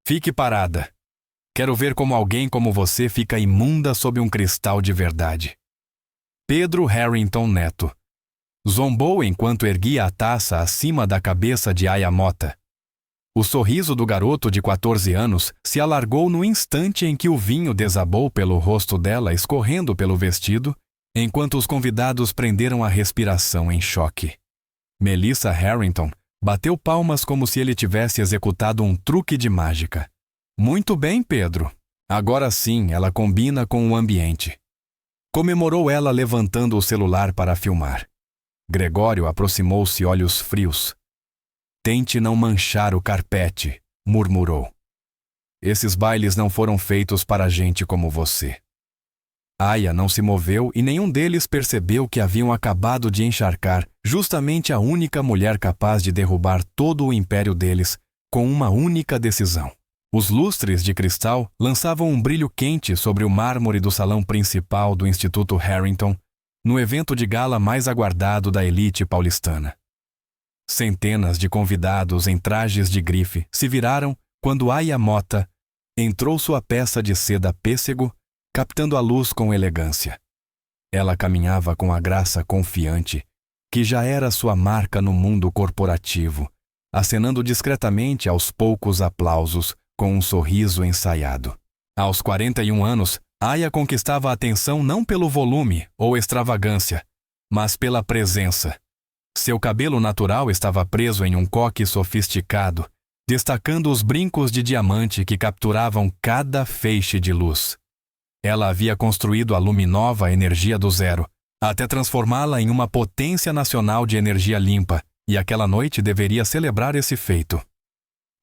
Fique parada. Quero ver como alguém como você fica imunda sob um cristal de verdade. Pedro Harrington Neto zombou enquanto erguia a taça acima da cabeça de Aya Mota. O sorriso do garoto de 14 anos se alargou no instante em que o vinho desabou pelo rosto dela, escorrendo pelo vestido, enquanto os convidados prenderam a respiração em choque. Melissa Harrington bateu palmas como se ele tivesse executado um truque de mágica. Muito bem, Pedro. Agora sim, ela combina com o ambiente. Comemorou ela levantando o celular para filmar. Gregório aproximou-se, olhos frios. Tente não manchar o carpete, murmurou. Esses bailes não foram feitos para gente como você. Aya não se moveu e nenhum deles percebeu que haviam acabado de encharcar justamente a única mulher capaz de derrubar todo o império deles com uma única decisão. Os lustres de cristal lançavam um brilho quente sobre o mármore do salão principal do Instituto Harrington, no evento de gala mais aguardado da elite paulistana. Centenas de convidados em trajes de grife se viraram quando Aya Mota entrou sua peça de seda pêssego, captando a luz com elegância. Ela caminhava com a graça confiante, que já era sua marca no mundo corporativo, acenando discretamente aos poucos aplausos com um sorriso ensaiado. Aos 41 anos, Aya conquistava a atenção não pelo volume ou extravagância, mas pela presença. Seu cabelo natural estava preso em um coque sofisticado, destacando os brincos de diamante que capturavam cada feixe de luz. Ela havia construído a luminova energia do zero, até transformá-la em uma potência nacional de energia limpa, e aquela noite deveria celebrar esse feito.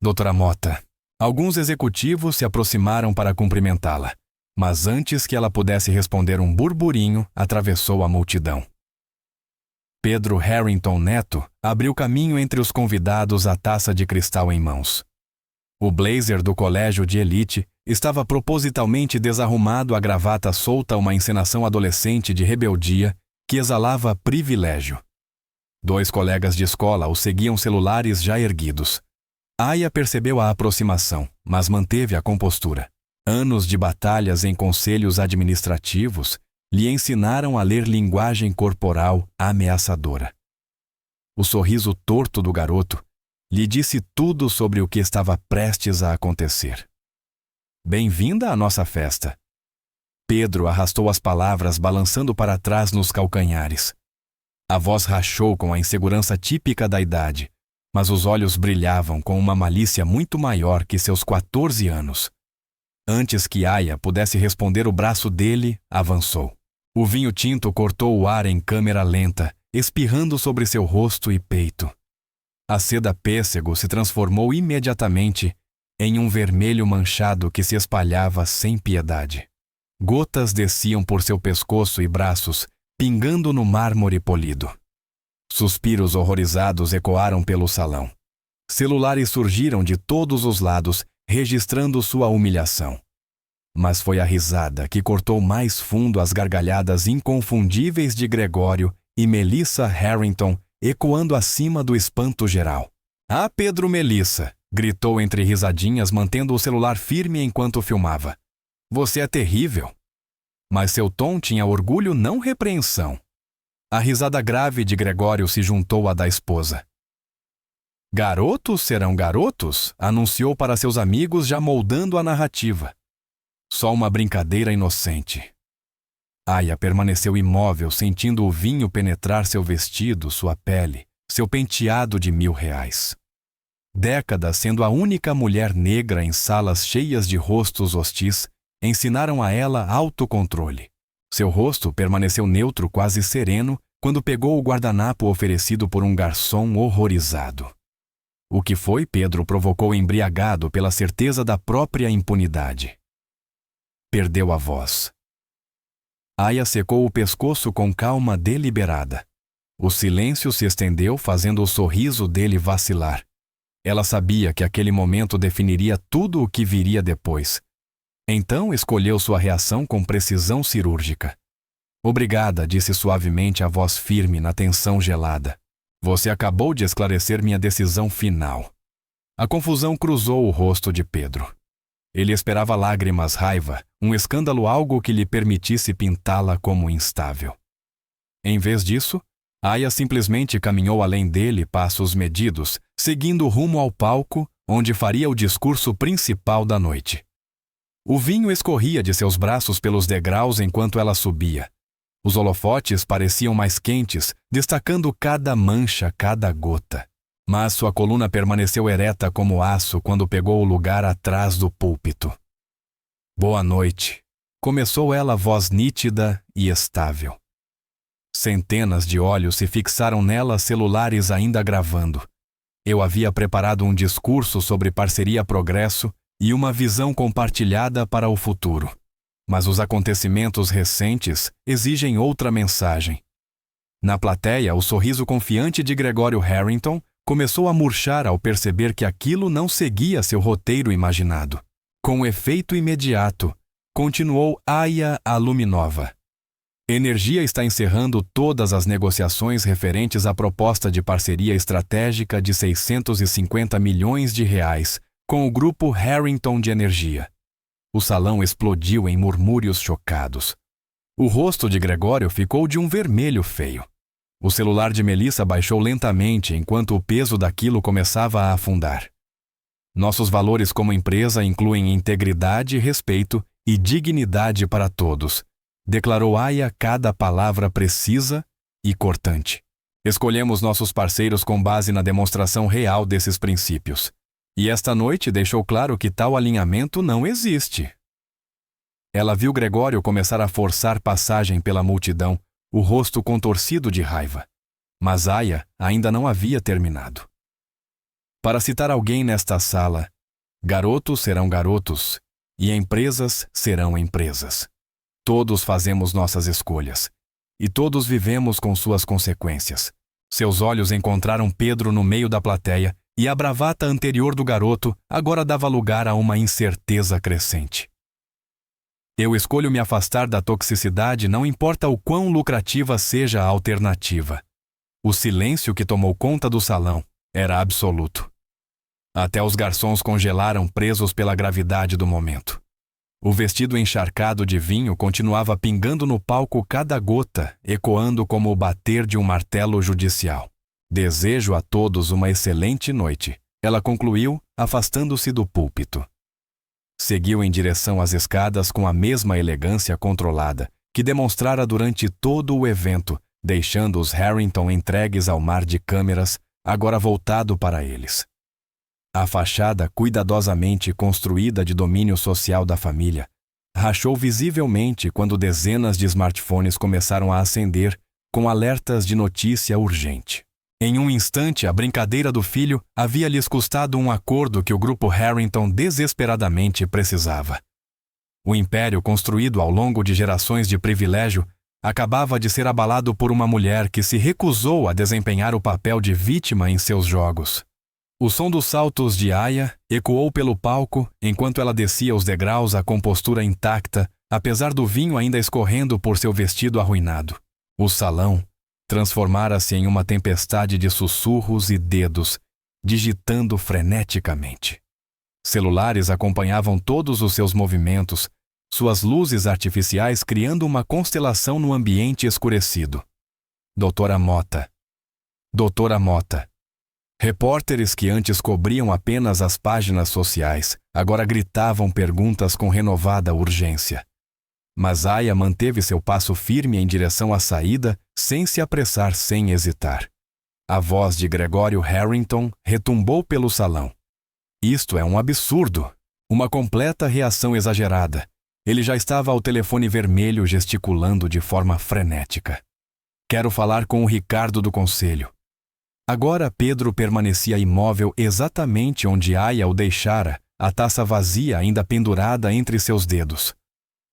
Doutora Mota, alguns executivos se aproximaram para cumprimentá-la, mas antes que ela pudesse responder, um burburinho atravessou a multidão. Pedro Harrington Neto abriu caminho entre os convidados, a taça de cristal em mãos. O blazer do colégio de elite estava propositalmente desarrumado, a gravata solta, uma encenação adolescente de rebeldia que exalava privilégio. 2 colegas de escola o seguiam, celulares já erguidos. Aya percebeu a aproximação, mas manteve a compostura. Anos de batalhas em conselhos administrativos lhe ensinaram a ler linguagem corporal ameaçadora. O sorriso torto do garoto lhe disse tudo sobre o que estava prestes a acontecer. Bem-vinda à nossa festa. Pedro arrastou as palavras, balançando para trás nos calcanhares. A voz rachou com a insegurança típica da idade, mas os olhos brilhavam com uma malícia muito maior que seus 14 anos. Antes que Aya pudesse responder, o braço dele avançou. O vinho tinto cortou o ar em câmera lenta, espirrando sobre seu rosto e peito. A seda pêssego se transformou imediatamente em um vermelho manchado que se espalhava sem piedade. Gotas desciam por seu pescoço e braços, pingando no mármore polido. Suspiros horrorizados ecoaram pelo salão. Celulares surgiram de todos os lados, registrando sua humilhação. Mas foi a risada que cortou mais fundo, as gargalhadas inconfundíveis de Gregório e Melissa Harrington ecoando acima do espanto geral. "Ah, Pedro, Melissa!" gritou entre risadinhas, mantendo o celular firme enquanto filmava. "Você é terrível!" Mas seu tom tinha orgulho, não repreensão. A risada grave de Gregório se juntou à da esposa. "Garotos serão garotos", anunciou para seus amigos, já moldando a narrativa. Só uma brincadeira inocente. Aya permaneceu imóvel, sentindo o vinho penetrar seu vestido, sua pele, seu penteado de R$1000. Décadas sendo a única mulher negra em salas cheias de rostos hostis, ensinaram a ela autocontrole. Seu rosto permaneceu neutro, quase sereno, quando pegou o guardanapo oferecido por um garçom horrorizado. O que foi? Pedro provocou, embriagado pela certeza da própria impunidade. Perdeu a voz. Aya secou o pescoço com calma deliberada. O silêncio se estendeu, fazendo o sorriso dele vacilar. Ela sabia que aquele momento definiria tudo o que viria depois. Então escolheu sua reação com precisão cirúrgica. "Obrigada", disse suavemente, a voz firme na tensão gelada. "Você acabou de esclarecer minha decisão final." A confusão cruzou o rosto de Pedro. Ele esperava lágrimas, raiva, um escândalo, algo que lhe permitisse pintá-la como instável. Em vez disso, Aya simplesmente caminhou além dele, passos medidos, seguindo rumo ao palco, onde faria o discurso principal da noite. O vinho escorria de seus braços pelos degraus enquanto ela subia. Os holofotes pareciam mais quentes, destacando cada mancha, cada gota. Mas sua coluna permaneceu ereta como aço quando pegou o lugar atrás do púlpito. Boa noite, começou ela, voz nítida e estável. Centenas de olhos se fixaram nela, celulares ainda gravando. Eu havia preparado um discurso sobre parceria, progresso e uma visão compartilhada para o futuro. Mas os acontecimentos recentes exigem outra mensagem. Na plateia, o sorriso confiante de Gregório Harrington começou a murchar ao perceber que aquilo não seguia seu roteiro imaginado. Com efeito imediato, continuou Aya Aluminova. Energia está encerrando todas as negociações referentes à proposta de parceria estratégica de R$650 milhões com o grupo Harrington de Energia. O salão explodiu em murmúrios chocados. O rosto de Gregório ficou de um vermelho feio. O celular de Melissa baixou lentamente enquanto o peso daquilo começava a afundar. Nossos valores como empresa incluem integridade, respeito e dignidade para todos, declarou Aya, cada palavra precisa e cortante. Escolhemos nossos parceiros com base na demonstração real desses princípios. E esta noite deixou claro que tal alinhamento não existe. Ela viu Gregório começar a forçar passagem pela multidão, o rosto contorcido de raiva. Mas Aya ainda não havia terminado. Para citar alguém nesta sala, garotos serão garotos e empresas serão empresas. Todos fazemos nossas escolhas e todos vivemos com suas consequências. Seus olhos encontraram Pedro no meio da plateia e a bravata anterior do garoto agora dava lugar a uma incerteza crescente. Eu escolho me afastar da toxicidade, não importa o quão lucrativa seja a alternativa. O silêncio que tomou conta do salão era absoluto. Até os garçons congelaram, presos pela gravidade do momento. O vestido encharcado de vinho continuava pingando no palco, cada gota ecoando como o bater de um martelo judicial. Desejo a todos uma excelente noite, ela concluiu, afastando-se do púlpito. Seguiu em direção às escadas com a mesma elegância controlada que demonstrara durante todo o evento, deixando os Harrington entregues ao mar de câmeras, agora voltado para eles. A fachada cuidadosamente construída de domínio social da família rachou visivelmente quando dezenas de smartphones começaram a acender com alertas de notícia urgente. Em um instante, a brincadeira do filho havia lhes custado um acordo que o grupo Harrington desesperadamente precisava. O império construído ao longo de gerações de privilégio acabava de ser abalado por uma mulher que se recusou a desempenhar o papel de vítima em seus jogos. O som dos saltos de Aya ecoou pelo palco enquanto ela descia os degraus, a compostura intacta, apesar do vinho ainda escorrendo por seu vestido arruinado. O salão transformara-se em uma tempestade de sussurros e dedos, digitando freneticamente. Celulares acompanhavam todos os seus movimentos, suas luzes artificiais criando uma constelação no ambiente escurecido. Doutora Mota. Doutora Mota. Repórteres que antes cobriam apenas as páginas sociais, agora gritavam perguntas com renovada urgência. Mas Aya manteve seu passo firme em direção à saída, sem se apressar, sem hesitar. A voz de Gregório Harrington retumbou pelo salão. Isto é um absurdo, uma completa reação exagerada. Ele já estava ao telefone vermelho, gesticulando de forma frenética. Quero falar com o Ricardo do Conselho. Agora Pedro permanecia imóvel exatamente onde Aya o deixara, a taça vazia ainda pendurada entre seus dedos.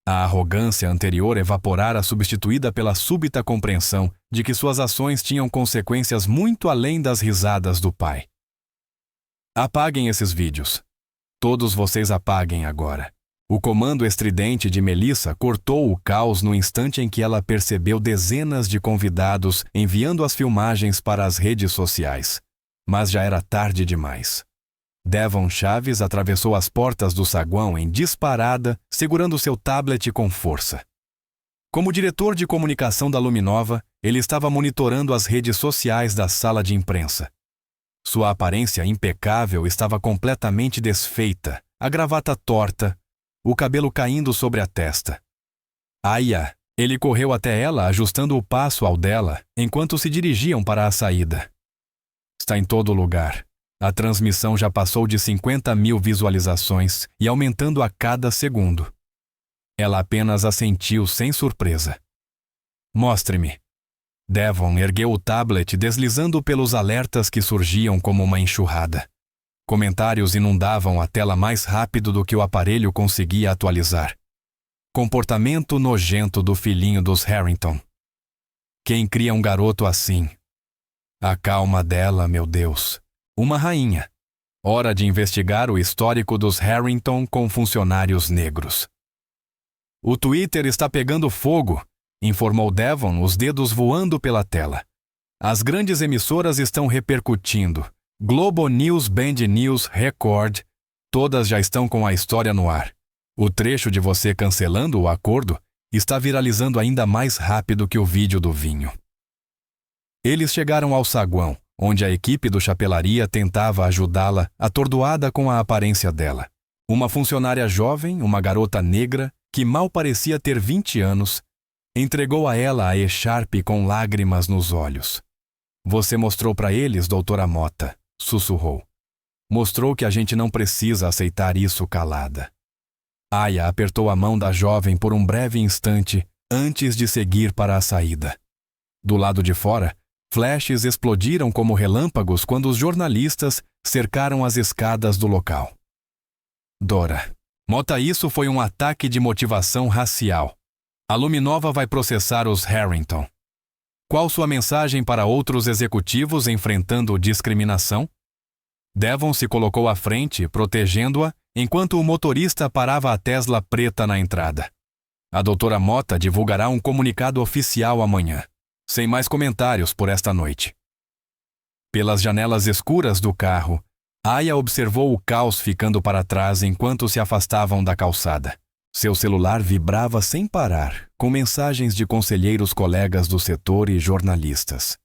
A arrogância anterior evaporara, substituída pela súbita compreensão de que suas ações tinham consequências muito além das risadas do pai. Apaguem esses vídeos. Todos vocês apaguem agora. O comando estridente de Melissa cortou o caos no instante em que ela percebeu dezenas de convidados enviando as filmagens para as redes sociais. Mas já era tarde demais. Devon Chaves atravessou as portas do saguão em disparada, segurando seu tablet com força. Como diretor de comunicação da Luminova, ele estava monitorando as redes sociais da sala de imprensa. Sua aparência impecável estava completamente desfeita, a gravata torta, o cabelo caindo sobre a testa. Aya! Ele correu até ela, ajustando o passo ao dela, enquanto se dirigiam para a saída. Está em todo lugar. A transmissão já passou de 50.000 visualizações e aumentando a cada segundo. Ela apenas assentiu sem surpresa. Mostre-me. Devon ergueu o tablet deslizando pelos alertas que surgiam como uma enxurrada. Comentários inundavam a tela mais rápido do que o aparelho conseguia atualizar. Comportamento nojento do filhinho dos Harrington. Quem cria um garoto assim? A calma dela, meu Deus. Uma rainha. Hora de investigar o histórico dos Harrington com funcionários negros. O Twitter está pegando fogo, informou Devon, os dedos voando pela tela. As grandes emissoras estão repercutindo. Globo News, Band News, Record, todas já estão com a história no ar. O trecho de você cancelando o acordo está viralizando ainda mais rápido que o vídeo do vinho. Eles chegaram ao saguão, onde a equipe do Chapelaria tentava ajudá-la, atordoada com a aparência dela. Uma funcionária jovem, uma garota negra, que mal parecia ter 20 anos, entregou a ela a echarpe com lágrimas nos olhos. Você mostrou para eles, doutora Mota, sussurrou. Mostrou que a gente não precisa aceitar isso calada. Aya apertou a mão da jovem por um breve instante antes de seguir para a saída. Do lado de fora, flashes explodiram como relâmpagos quando os jornalistas cercaram as escadas do local. Dora, Mota, isso foi um ataque de motivação racial. A Luminova vai processar os Harrington. Qual sua mensagem para outros executivos enfrentando discriminação? Devon se colocou à frente, protegendo-a, enquanto o motorista parava a Tesla preta na entrada. A doutora Mota divulgará um comunicado oficial amanhã. Sem mais comentários por esta noite. Pelas janelas escuras do carro, Aya observou o caos ficando para trás enquanto se afastavam da calçada. Seu celular vibrava sem parar, com mensagens de conselheiros colegas do setor e jornalistas.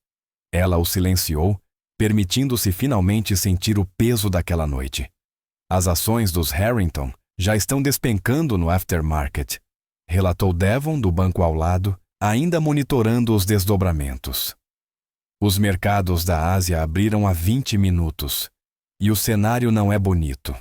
Ela o silenciou, permitindo-se finalmente sentir o peso daquela noite. As ações dos Harrington já estão despencando no aftermarket, relatou Devon do banco ao lado, ainda monitorando os desdobramentos. Os mercados da Ásia abriram há 20 minutos, e o cenário não é bonito.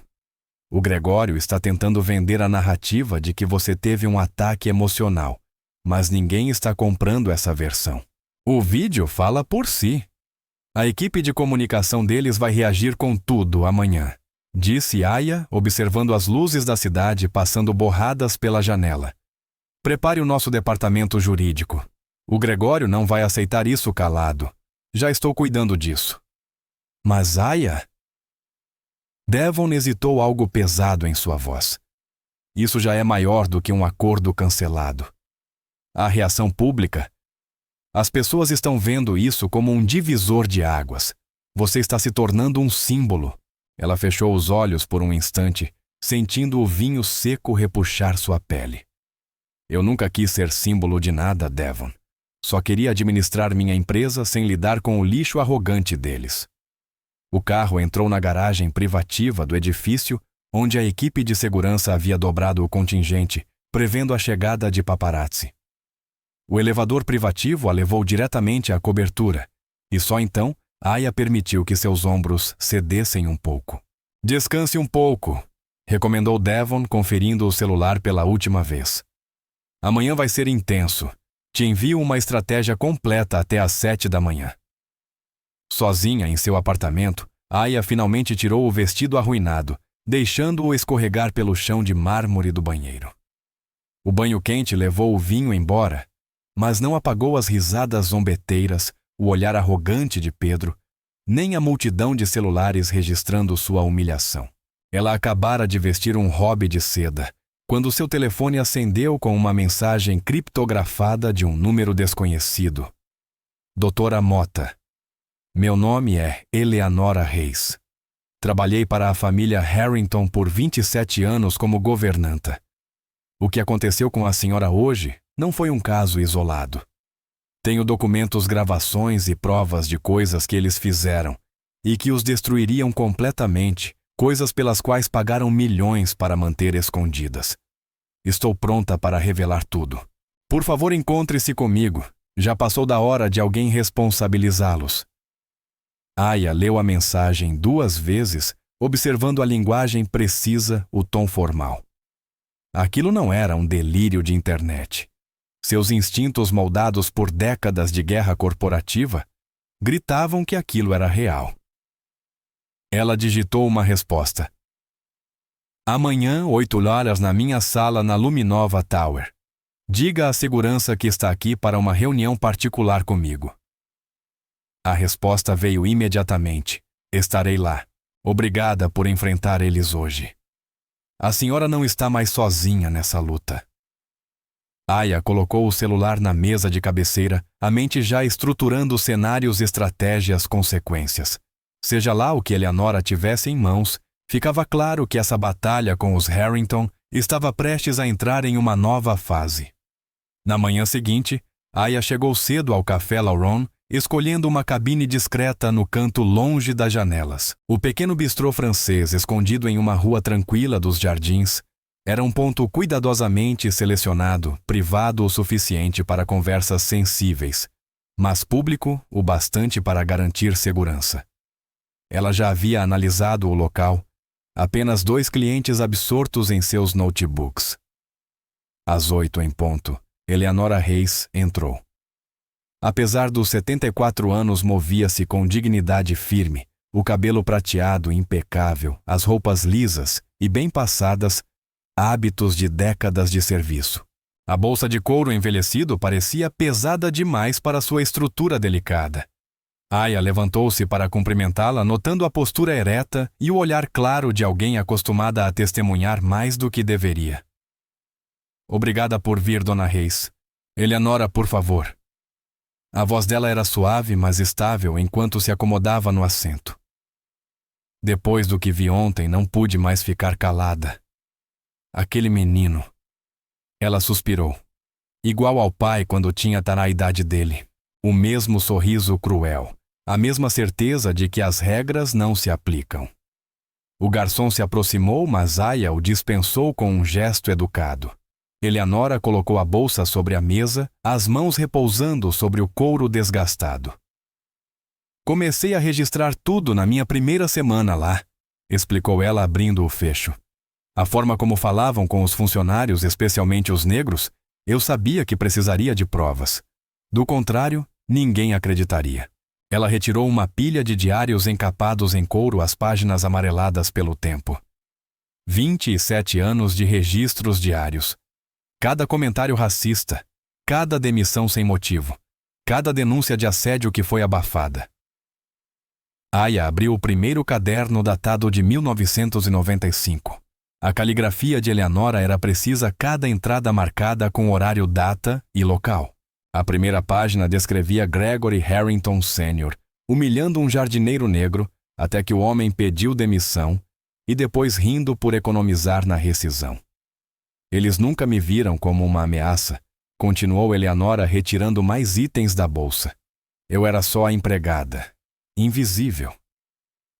O Gregório está tentando vender a narrativa de que você teve um ataque emocional, mas ninguém está comprando essa versão. O vídeo fala por si. A equipe de comunicação deles vai reagir com tudo amanhã, disse Aya, observando as luzes da cidade passando borradas pela janela. Prepare o nosso departamento jurídico. O Gregório não vai aceitar isso calado. Já estou cuidando disso. Mas Aya? Devon hesitou algo pesado em sua voz. Isso já é maior do que um acordo cancelado. A reação pública? As pessoas estão vendo isso como um divisor de águas. Você está se tornando um símbolo. Ela fechou os olhos por um instante, sentindo o vinho seco repuxar sua pele. Eu nunca quis ser símbolo de nada, Devon. Só queria administrar minha empresa sem lidar com o lixo arrogante deles. O carro entrou na garagem privativa do edifício, onde a equipe de segurança havia dobrado o contingente, prevendo a chegada de paparazzi. O elevador privativo a levou diretamente à cobertura, e só então Aya permitiu que seus ombros cedessem um pouco. Descanse um pouco, recomendou Devon, conferindo o celular pela última vez. Amanhã vai ser intenso. Te envio uma estratégia completa até às 7 da manhã. Sozinha em seu apartamento, Aya finalmente tirou o vestido arruinado, deixando-o escorregar pelo chão de mármore do banheiro. O banho quente levou o vinho embora, mas não apagou as risadas zombeteiras, o olhar arrogante de Pedro, nem a multidão de celulares registrando sua humilhação. Ela acabara de vestir um hobby de seda, quando seu telefone acendeu com uma mensagem criptografada de um número desconhecido. Doutora Mota. Meu nome é Eleanora Reis. Trabalhei para a família Harrington por 27 anos como governanta. O que aconteceu com a senhora hoje não foi um caso isolado. Tenho documentos, gravações e provas de coisas que eles fizeram e que os destruiriam completamente, coisas pelas quais pagaram milhões para manter escondidas. Estou pronta para revelar tudo. Por favor, encontre-se comigo. Já passou da hora de alguém responsabilizá-los. Aya leu a mensagem 2 vezes, observando a linguagem precisa, o tom formal. Aquilo não era um delírio de internet. Seus instintos moldados por décadas de guerra corporativa gritavam que aquilo era real. Ela digitou uma resposta. Amanhã, 8h, na minha sala na Luminova Tower. Diga à segurança que está aqui para uma reunião particular comigo. A resposta veio imediatamente. Estarei lá. Obrigada por enfrentar eles hoje. A senhora não está mais sozinha nessa luta. Aya colocou o celular na mesa de cabeceira, a mente já estruturando cenários, estratégias, consequências. Seja lá o que Eleanora tivesse em mãos, ficava claro que essa batalha com os Harrington estava prestes a entrar em uma nova fase. Na manhã seguinte, Aya chegou cedo ao Café Lauron, escolhendo uma cabine discreta no canto longe das janelas. O pequeno bistrô francês, escondido em uma rua tranquila dos jardins, era um ponto cuidadosamente selecionado, privado o suficiente para conversas sensíveis, mas público o bastante para garantir segurança. Ela já havia analisado o local, apenas 2 clientes absortos em seus notebooks. Às 8 em ponto, Eleanora Reis entrou. Apesar dos 74 anos, movia-se com dignidade firme, o cabelo prateado impecável, as roupas lisas e bem passadas, hábitos de décadas de serviço. A bolsa de couro envelhecido parecia pesada demais para sua estrutura delicada. Aya levantou-se para cumprimentá-la, notando a postura ereta e o olhar claro de alguém acostumada a testemunhar mais do que deveria. Obrigada por vir, Dona Reis. Eleanora, por favor. A voz dela era suave, mas estável enquanto se acomodava no assento. Depois do que vi ontem, não pude mais ficar calada. Aquele menino. Ela suspirou. Igual ao pai quando tinha a idade dele. O mesmo sorriso cruel. A mesma certeza de que as regras não se aplicam. O garçom se aproximou, mas Aya o dispensou com um gesto educado. Eleanora colocou a bolsa sobre a mesa, as mãos repousando sobre o couro desgastado. Comecei a registrar tudo na minha primeira semana lá, explicou ela abrindo o fecho. A forma como falavam com os funcionários, especialmente os negros, eu sabia que precisaria de provas. Do contrário, ninguém acreditaria. Ela retirou uma pilha de diários encapados em couro, as páginas amareladas pelo tempo. 27 anos de registros diários. Cada comentário racista, cada demissão sem motivo, cada denúncia de assédio que foi abafada. Aya abriu o primeiro caderno datado de 1995. A caligrafia de Eleanora era precisa, cada entrada marcada com horário, data e local. A primeira página descrevia Gregory Harrington Sr. humilhando um jardineiro negro até que o homem pediu demissão e depois rindo por economizar na rescisão. Eles nunca me viram como uma ameaça, continuou Eleanora retirando mais itens da bolsa. Eu era só a empregada, invisível.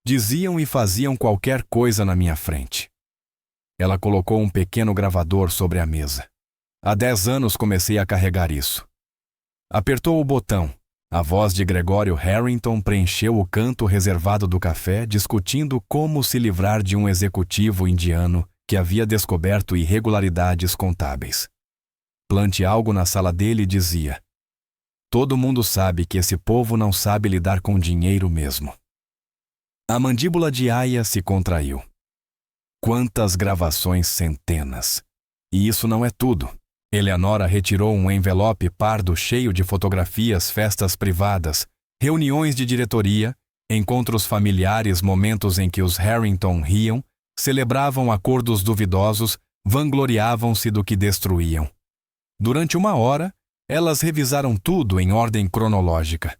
Diziam e faziam qualquer coisa na minha frente. Ela colocou um pequeno gravador sobre a mesa. Há 10 anos comecei a carregar isso. Apertou o botão. A voz de Gregório Harrington preencheu o canto reservado do café, discutindo como se livrar de um executivo indiano que havia descoberto irregularidades contábeis. Plante algo na sala dele e dizia: todo mundo sabe que esse povo não sabe lidar com dinheiro mesmo. A mandíbula de Aya se contraiu. Quantas gravações, centenas. E isso não é tudo. Eleanora retirou um envelope pardo cheio de fotografias, festas privadas, reuniões de diretoria, encontros familiares, momentos em que os Harrington riam, celebravam acordos duvidosos, vangloriavam-se do que destruíam. Durante 1 hora, elas revisaram tudo em ordem cronológica.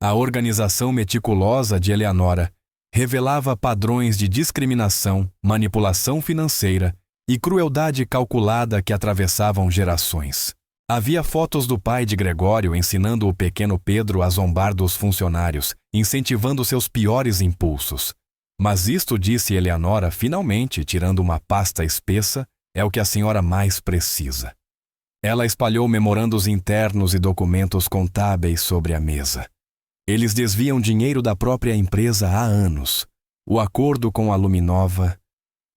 A organização meticulosa de Eleanora revelava padrões de discriminação, manipulação financeira e crueldade calculada que atravessavam gerações. Havia fotos do pai de Gregório ensinando o pequeno Pedro a zombar dos funcionários, incentivando seus piores impulsos. Mas isto, disse Eleanora, finalmente, tirando uma pasta espessa, é o que a senhora mais precisa. Ela espalhou memorandos internos e documentos contábeis sobre a mesa. Eles desviam dinheiro da própria empresa há anos. O acordo com a Luminova.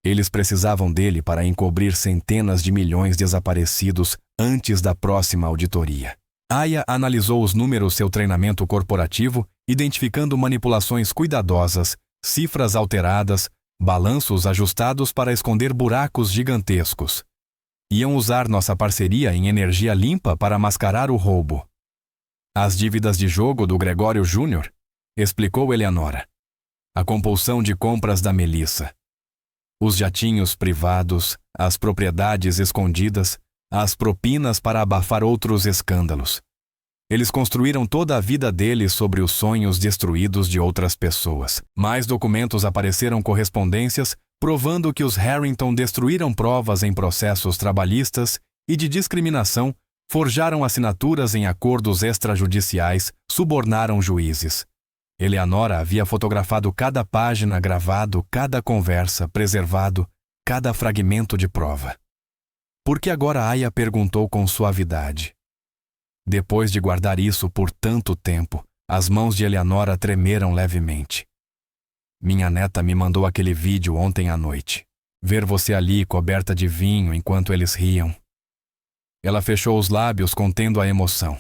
Eles precisavam dele para encobrir centenas de milhões desaparecidos antes da próxima auditoria. Aya analisou os números seu treinamento corporativo, identificando manipulações cuidadosas, cifras alteradas, balanços ajustados para esconder buracos gigantescos. Iam usar nossa parceria em energia limpa para mascarar o roubo. As dívidas de jogo do Gregório Júnior, explicou Eleanora. A compulsão de compras da Melissa. Os jatinhos privados, as propriedades escondidas, as propinas para abafar outros escândalos. Eles construíram toda a vida deles sobre os sonhos destruídos de outras pessoas. Mais documentos apareceram, correspondências, provando que os Harrington destruíram provas em processos trabalhistas e de discriminação, forjaram assinaturas em acordos extrajudiciais, subornaram juízes. Eleanora havia fotografado cada página, gravado cada conversa, preservado cada fragmento de prova. Por que agora Aya perguntou com suavidade? Depois de guardar isso por tanto tempo, as mãos de Eleanora tremeram levemente. Minha neta me mandou aquele vídeo ontem à noite. Ver você ali coberta de vinho enquanto eles riam. Ela fechou os lábios contendo a emoção.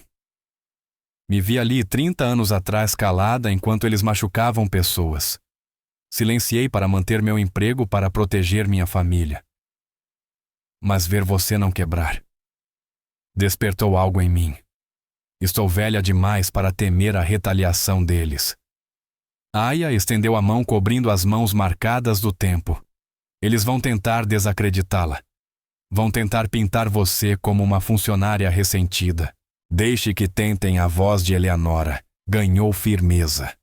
Me vi ali 30 anos atrás calada enquanto eles machucavam pessoas. Silenciei para manter meu emprego para proteger minha família. Mas ver você não quebrar. Despertou algo em mim. Estou velha demais para temer a retaliação deles. Aya estendeu a mão cobrindo as mãos marcadas do tempo. Eles vão tentar desacreditá-la. Vão tentar pintar você como uma funcionária ressentida. Deixe que tentem, a voz de Eleanora ganhou firmeza.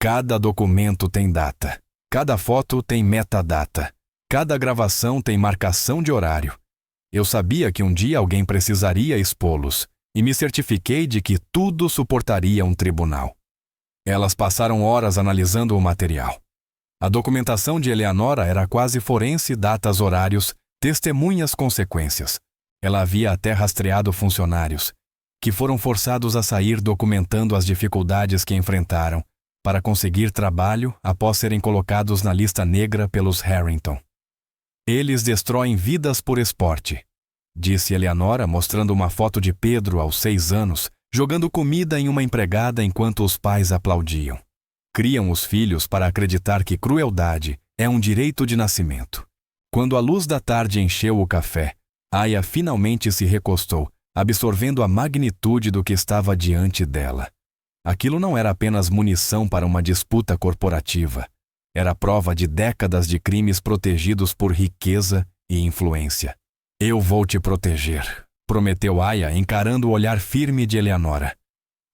Cada documento tem data. Cada foto tem metadata. Cada gravação tem marcação de horário. Eu sabia que um dia alguém precisaria expô-los e me certifiquei de que tudo suportaria um tribunal. Elas passaram horas analisando o material. A documentação de Eleanora era quase forense, datas, horários, testemunhas, consequências. Ela havia até rastreado funcionários, que foram forçados a sair documentando as dificuldades que enfrentaram para conseguir trabalho após serem colocados na lista negra pelos Harrington. Eles destroem vidas por esporte, disse Eleanora, mostrando uma foto de Pedro aos 6 anos, jogando comida em uma empregada enquanto os pais aplaudiam. Criam os filhos para acreditar que crueldade é um direito de nascimento. Quando a luz da tarde encheu o café, Aya finalmente se recostou, absorvendo a magnitude do que estava diante dela. Aquilo não era apenas munição para uma disputa corporativa. Era prova de décadas de crimes protegidos por riqueza e influência. Eu vou te proteger, prometeu Aya, encarando o olhar firme de Eleanora.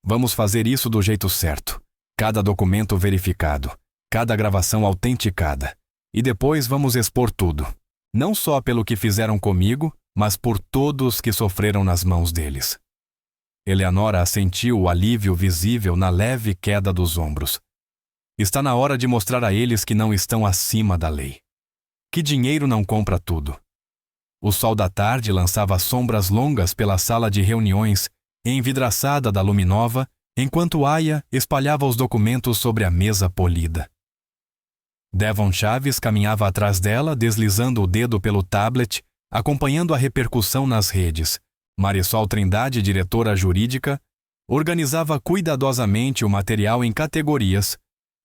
Vamos fazer isso do jeito certo. Cada documento verificado, cada gravação autenticada. E depois vamos expor tudo. Não só pelo que fizeram comigo, mas por todos que sofreram nas mãos deles. Eleanora assentiu, o alívio visível na leve queda dos ombros. Está na hora de mostrar a eles que não estão acima da lei. Que dinheiro não compra tudo. O sol da tarde lançava sombras longas pela sala de reuniões, envidraçada da Luminova, enquanto Aya espalhava os documentos sobre a mesa polida. Devon Chaves caminhava atrás dela, deslizando o dedo pelo tablet, acompanhando a repercussão nas redes. Marisol Trindade, diretora jurídica, organizava cuidadosamente o material em categorias,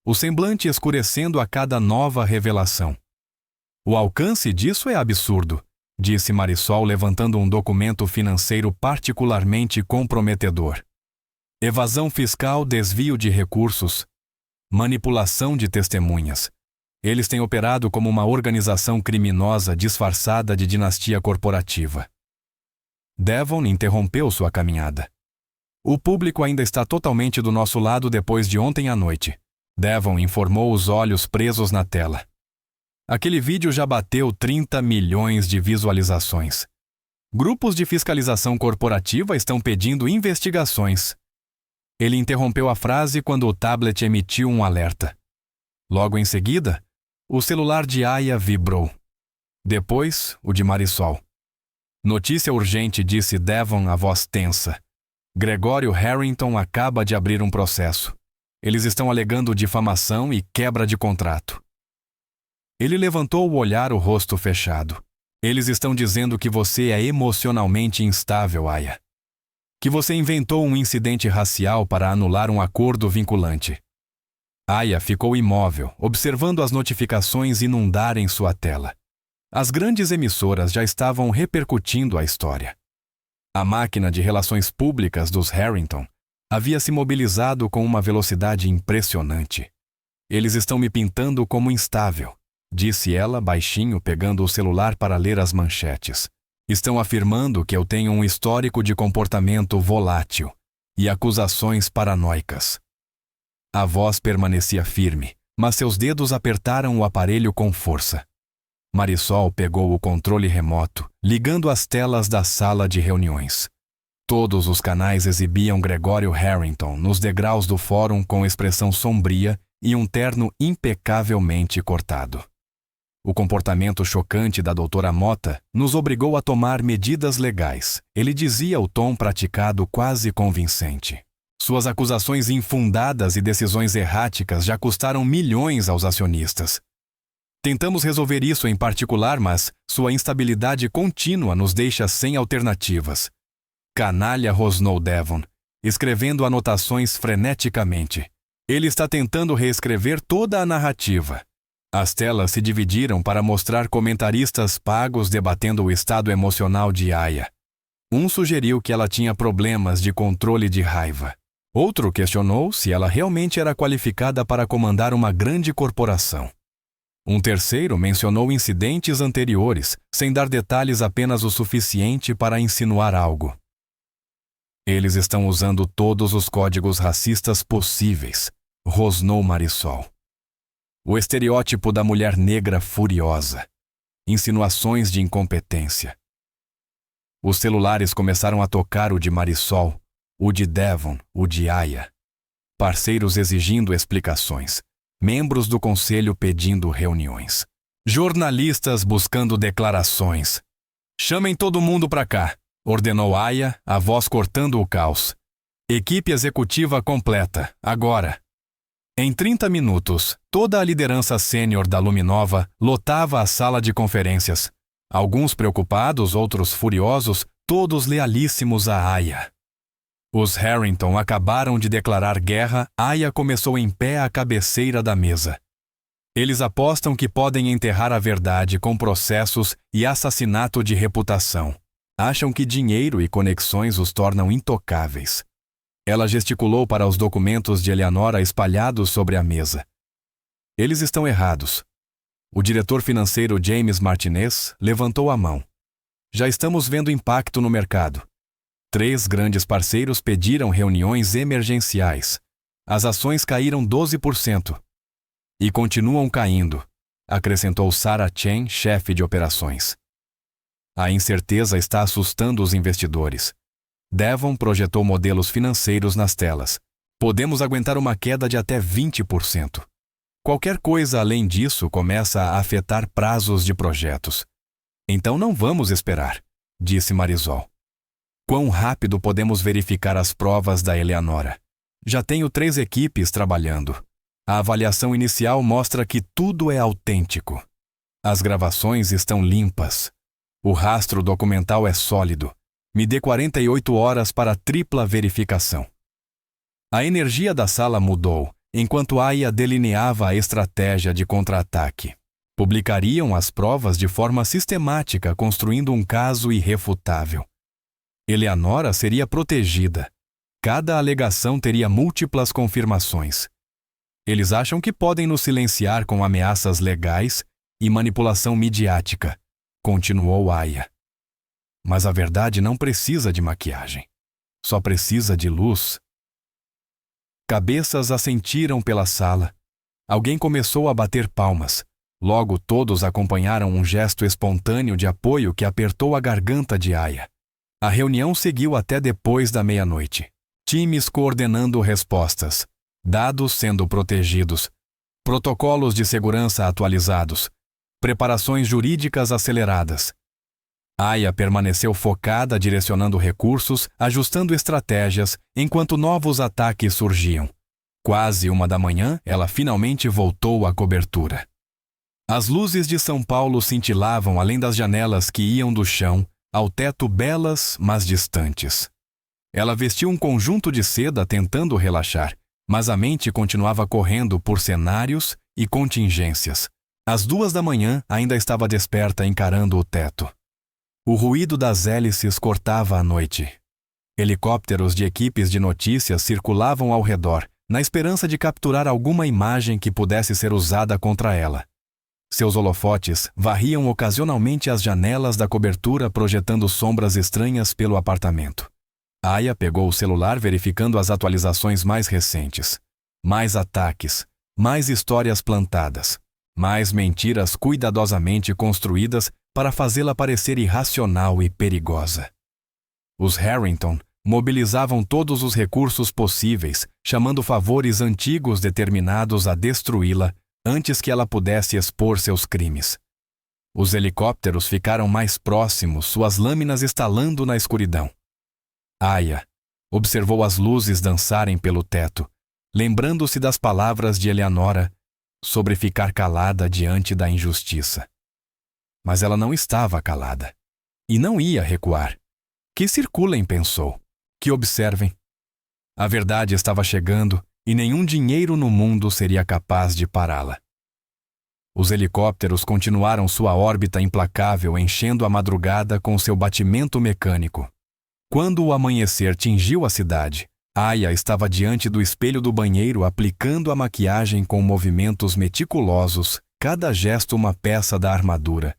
o semblante escurecendo a cada nova revelação. O alcance disso é absurdo, disse Marisol, levantando um documento financeiro particularmente comprometedor. Evasão fiscal, desvio de recursos, manipulação de testemunhas. Eles têm operado como uma organização criminosa disfarçada de dinastia corporativa. Devon interrompeu sua caminhada. O público ainda está totalmente do nosso lado depois de ontem à noite. Devon informou, os olhos presos na tela. Aquele vídeo já bateu 30 milhões de visualizações. Grupos de fiscalização corporativa estão pedindo investigações. Ele interrompeu a frase quando o tablet emitiu um alerta. Logo em seguida, o celular de Aya vibrou. Depois, o de Marisol. Notícia urgente, disse Devon, a voz tensa. Gregório Harrington acaba de abrir um processo. Eles estão alegando difamação e quebra de contrato. Ele levantou o olhar, o rosto fechado. Eles estão dizendo que você é emocionalmente instável, Aya. Que você inventou um incidente racial para anular um acordo vinculante. Aya ficou imóvel, observando as notificações inundarem sua tela. As grandes emissoras já estavam repercutindo a história. A máquina de relações públicas dos Harrington havia se mobilizado com uma velocidade impressionante. Eles estão me pintando como instável, disse ela baixinho, pegando o celular para ler as manchetes. Estão afirmando que eu tenho um histórico de comportamento volátil e acusações paranoicas. A voz permanecia firme, mas seus dedos apertaram o aparelho com força. Marisol pegou o controle remoto, ligando as telas da sala de reuniões. Todos os canais exibiam Gregório Harrington nos degraus do fórum com expressão sombria e um terno impecavelmente cortado. O comportamento chocante da doutora Mota nos obrigou a tomar medidas legais. Ele dizia, o tom praticado quase convincente. Suas acusações infundadas e decisões erráticas já custaram milhões aos acionistas. Tentamos resolver isso em particular, mas sua instabilidade contínua nos deixa sem alternativas. Canalha, rosnou Devon, escrevendo anotações freneticamente. Ele está tentando reescrever toda a narrativa. As telas se dividiram para mostrar comentaristas pagos debatendo o estado emocional de Aya. Um sugeriu que ela tinha problemas de controle de raiva. Outro questionou se ela realmente era qualificada para comandar uma grande corporação. Um terceiro mencionou incidentes anteriores, sem dar detalhes, apenas o suficiente para insinuar algo. Eles estão usando todos os códigos racistas possíveis, rosnou Marisol. O estereótipo da mulher negra furiosa. Insinuações de incompetência. Os celulares começaram a tocar, o de Marisol, o de Devon, o de Aya. Parceiros exigindo explicações. Membros do conselho pedindo reuniões. Jornalistas buscando declarações. Chamem todo mundo para cá, ordenou Aya, a voz cortando o caos. Equipe executiva completa, agora. Em 30 minutos, toda a liderança sênior da Luminova lotava a sala de conferências. Alguns preocupados, outros furiosos, todos lealíssimos a Aya. Os Harrington acabaram de declarar guerra. Aya começou em pé à cabeceira da mesa. Eles apostam que podem enterrar a verdade com processos e assassinato de reputação. Acham que dinheiro e conexões os tornam intocáveis. Ela gesticulou para os documentos de Eleanora espalhados sobre a mesa. Eles estão errados. O diretor financeiro James Martinez levantou a mão. Já estamos vendo impacto no mercado. 3 grandes parceiros pediram reuniões emergenciais. As ações caíram 12%. E continuam caindo, acrescentou Sarah Chen, chefe de operações. A incerteza está assustando os investidores. Devon projetou modelos financeiros nas telas. Podemos aguentar uma queda de até 20%. Qualquer coisa além disso começa a afetar prazos de projetos. Então não vamos esperar, disse Marisol. Quão rápido podemos verificar as provas da Eleanora? Já tenho 3 equipes trabalhando. A avaliação inicial mostra que tudo é autêntico. As gravações estão limpas. O rastro documental é sólido. Me dê 48 horas para a tripla verificação. A energia da sala mudou, enquanto Aya delineava a estratégia de contra-ataque. Publicariam as provas de forma sistemática, construindo um caso irrefutável. Eleanora seria protegida. Cada alegação teria múltiplas confirmações. Eles acham que podem nos silenciar com ameaças legais e manipulação midiática, continuou Aya. Mas a verdade não precisa de maquiagem. Só precisa de luz. Cabeças assentiram pela sala, Alguém começou a bater palmas. Logo todos acompanharam um gesto espontâneo de apoio que apertou a garganta de Aya. A reunião seguiu até depois da meia-noite. Times coordenando respostas, dados sendo protegidos, protocolos de segurança atualizados, preparações jurídicas aceleradas. Aya permaneceu focada direcionando recursos, ajustando estratégias, enquanto novos ataques surgiam. Quase 1 da manhã, ela finalmente voltou à cobertura. As luzes de São Paulo cintilavam além das janelas que iam do chão ao teto, belas, mas distantes. Ela vestiu um conjunto de seda tentando relaxar, mas a mente continuava correndo por cenários e contingências. Às 2 da manhã, ainda estava desperta encarando o teto. O ruído das hélices cortava a noite. Helicópteros de equipes de notícias circulavam ao redor, na esperança de capturar alguma imagem que pudesse ser usada contra ela. Seus holofotes varriam ocasionalmente as janelas da cobertura, projetando sombras estranhas pelo apartamento. Aya pegou o celular, verificando as atualizações mais recentes. Mais ataques, mais histórias plantadas, mais mentiras cuidadosamente construídas para fazê-la parecer irracional e perigosa. Os Harrington mobilizavam todos os recursos possíveis, chamando favores antigos determinados a destruí-la antes que ela pudesse expor seus crimes. Os helicópteros ficaram mais próximos, suas lâminas estalando na escuridão. Aya observou as luzes dançarem pelo teto, lembrando-se das palavras de Eleanora sobre ficar calada diante da injustiça. Mas ela não estava calada. E não ia recuar. Que circulem, pensou. Que observem. A verdade estava chegando e nenhum dinheiro no mundo seria capaz de pará-la. Os helicópteros continuaram sua órbita implacável, enchendo a madrugada com seu batimento mecânico. Quando o amanhecer tingiu a cidade, Aya estava diante do espelho do banheiro aplicando a maquiagem com movimentos meticulosos, cada gesto uma peça da armadura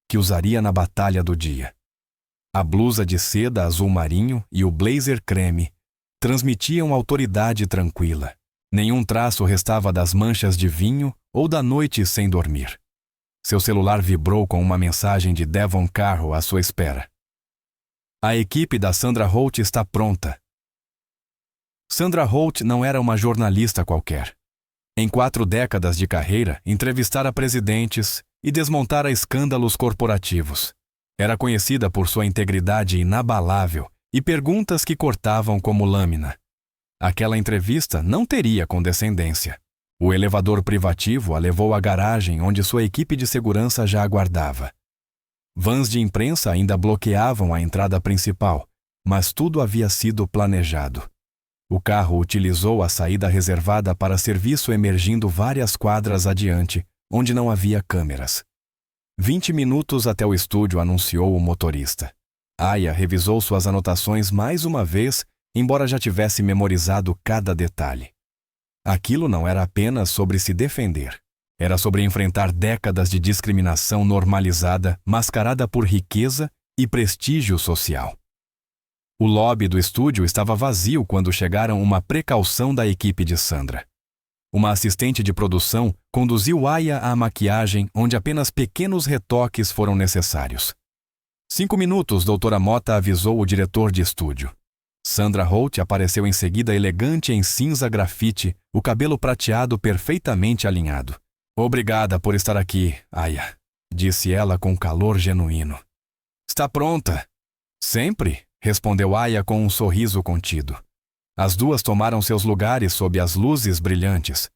que usaria na batalha do dia. A blusa de seda azul marinho e o blazer creme transmitiam autoridade tranquila. Nenhum traço restava das manchas de vinho ou da noite sem dormir. Seu celular vibrou com uma mensagem de Devon Carroll à sua espera. A equipe da Sandra Holt está pronta. Sandra Holt não era uma jornalista qualquer. Em 4 décadas de carreira, entrevistara presidentes e desmontara escândalos corporativos. Era conhecida por sua integridade inabalável e perguntas que cortavam como lâmina. Aquela entrevista não teria condescendência. O elevador privativo a levou à garagem onde sua equipe de segurança já aguardava. Vans de imprensa ainda bloqueavam a entrada principal, mas tudo havia sido planejado. O carro utilizou a saída reservada para serviço, emergindo várias quadras adiante, onde não havia câmeras. 20 minutos até o estúdio, anunciou o motorista. Aya revisou suas anotações mais uma vez, embora já tivesse memorizado cada detalhe. Aquilo não era apenas sobre se defender. Era sobre enfrentar décadas de discriminação normalizada, mascarada por riqueza e prestígio social. O lobby do estúdio estava vazio quando chegaram uma precaução da equipe de Sandra. Uma assistente de produção conduziu Aya à maquiagem, onde apenas pequenos retoques foram necessários. 5 minutos, doutora Mota avisou o diretor de estúdio. Sandra Holt apareceu em seguida, elegante em cinza grafite, o cabelo prateado perfeitamente alinhado. Obrigada por estar aqui, Aya, disse ela com calor genuíno. Está pronta? Sempre, respondeu Aya com um sorriso contido. As duas tomaram seus lugares sob as luzes brilhantes.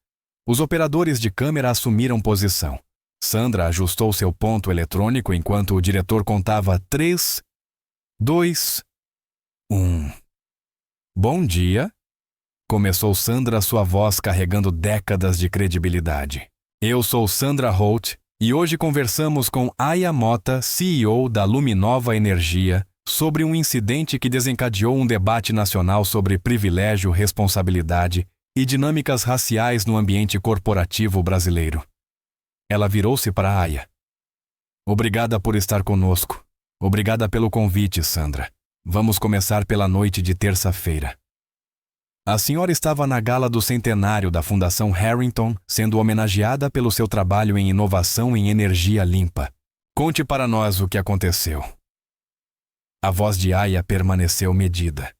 Os operadores de câmera assumiram posição. Sandra ajustou seu ponto eletrônico enquanto o diretor contava 3, 2, 1. Bom dia, começou Sandra, sua voz carregando décadas de credibilidade. Eu sou Sandra Holt e hoje conversamos com Aya Mota, CEO da Luminova Energia, sobre um incidente que desencadeou um debate nacional sobre privilégio, responsabilidade e dinâmicas raciais no ambiente corporativo brasileiro. Ela virou-se para Aya. Obrigada por estar conosco. Obrigada pelo convite, Sandra. Vamos começar pela noite de terça-feira. A senhora estava na gala do centenário da Fundação Harrington, sendo homenageada pelo seu trabalho em inovação em energia limpa. Conte para nós o que aconteceu. A voz de Aya permaneceu medida.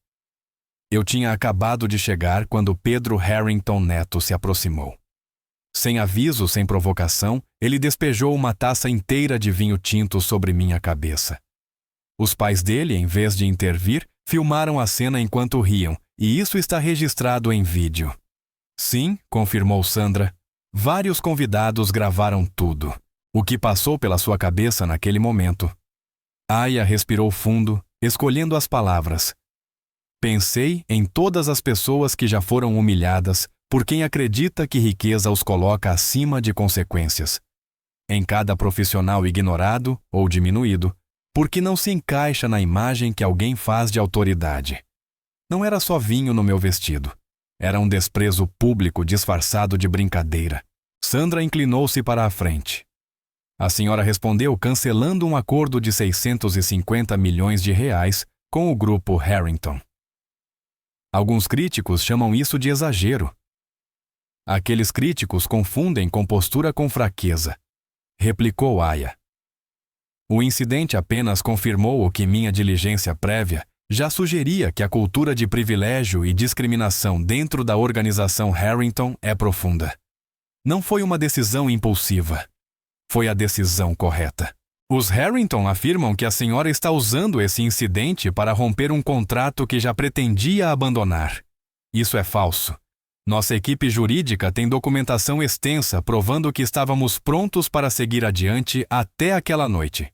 Eu tinha acabado de chegar quando Pedro Harrington Neto se aproximou. Sem aviso, sem provocação, ele despejou uma taça inteira de vinho tinto sobre minha cabeça. Os pais dele, em vez de intervir, filmaram a cena enquanto riam, e isso está registrado em vídeo. Sim, confirmou Sandra. Vários convidados gravaram tudo. O que passou pela sua cabeça naquele momento. Aya respirou fundo, escolhendo as palavras. Pensei em todas as pessoas que já foram humilhadas por quem acredita que riqueza os coloca acima de consequências. Em cada profissional ignorado ou diminuído, porque não se encaixa na imagem que alguém faz de autoridade. Não era só vinho no meu vestido. Era um desprezo público disfarçado de brincadeira. Sandra inclinou-se para a frente. A senhora respondeu cancelando um acordo de 650 milhões de reais com o grupo Harrington. Alguns críticos chamam isso de exagero. Aqueles críticos confundem compostura com fraqueza, replicou Aya. O incidente apenas confirmou o que minha diligência prévia já sugeria, que a cultura de privilégio e discriminação dentro da organização Harrington é profunda. Não foi uma decisão impulsiva. Foi a decisão correta. Os Harrington afirmam que a senhora está usando esse incidente para romper um contrato que já pretendia abandonar. Isso é falso. Nossa equipe jurídica tem documentação extensa provando que estávamos prontos para seguir adiante até aquela noite.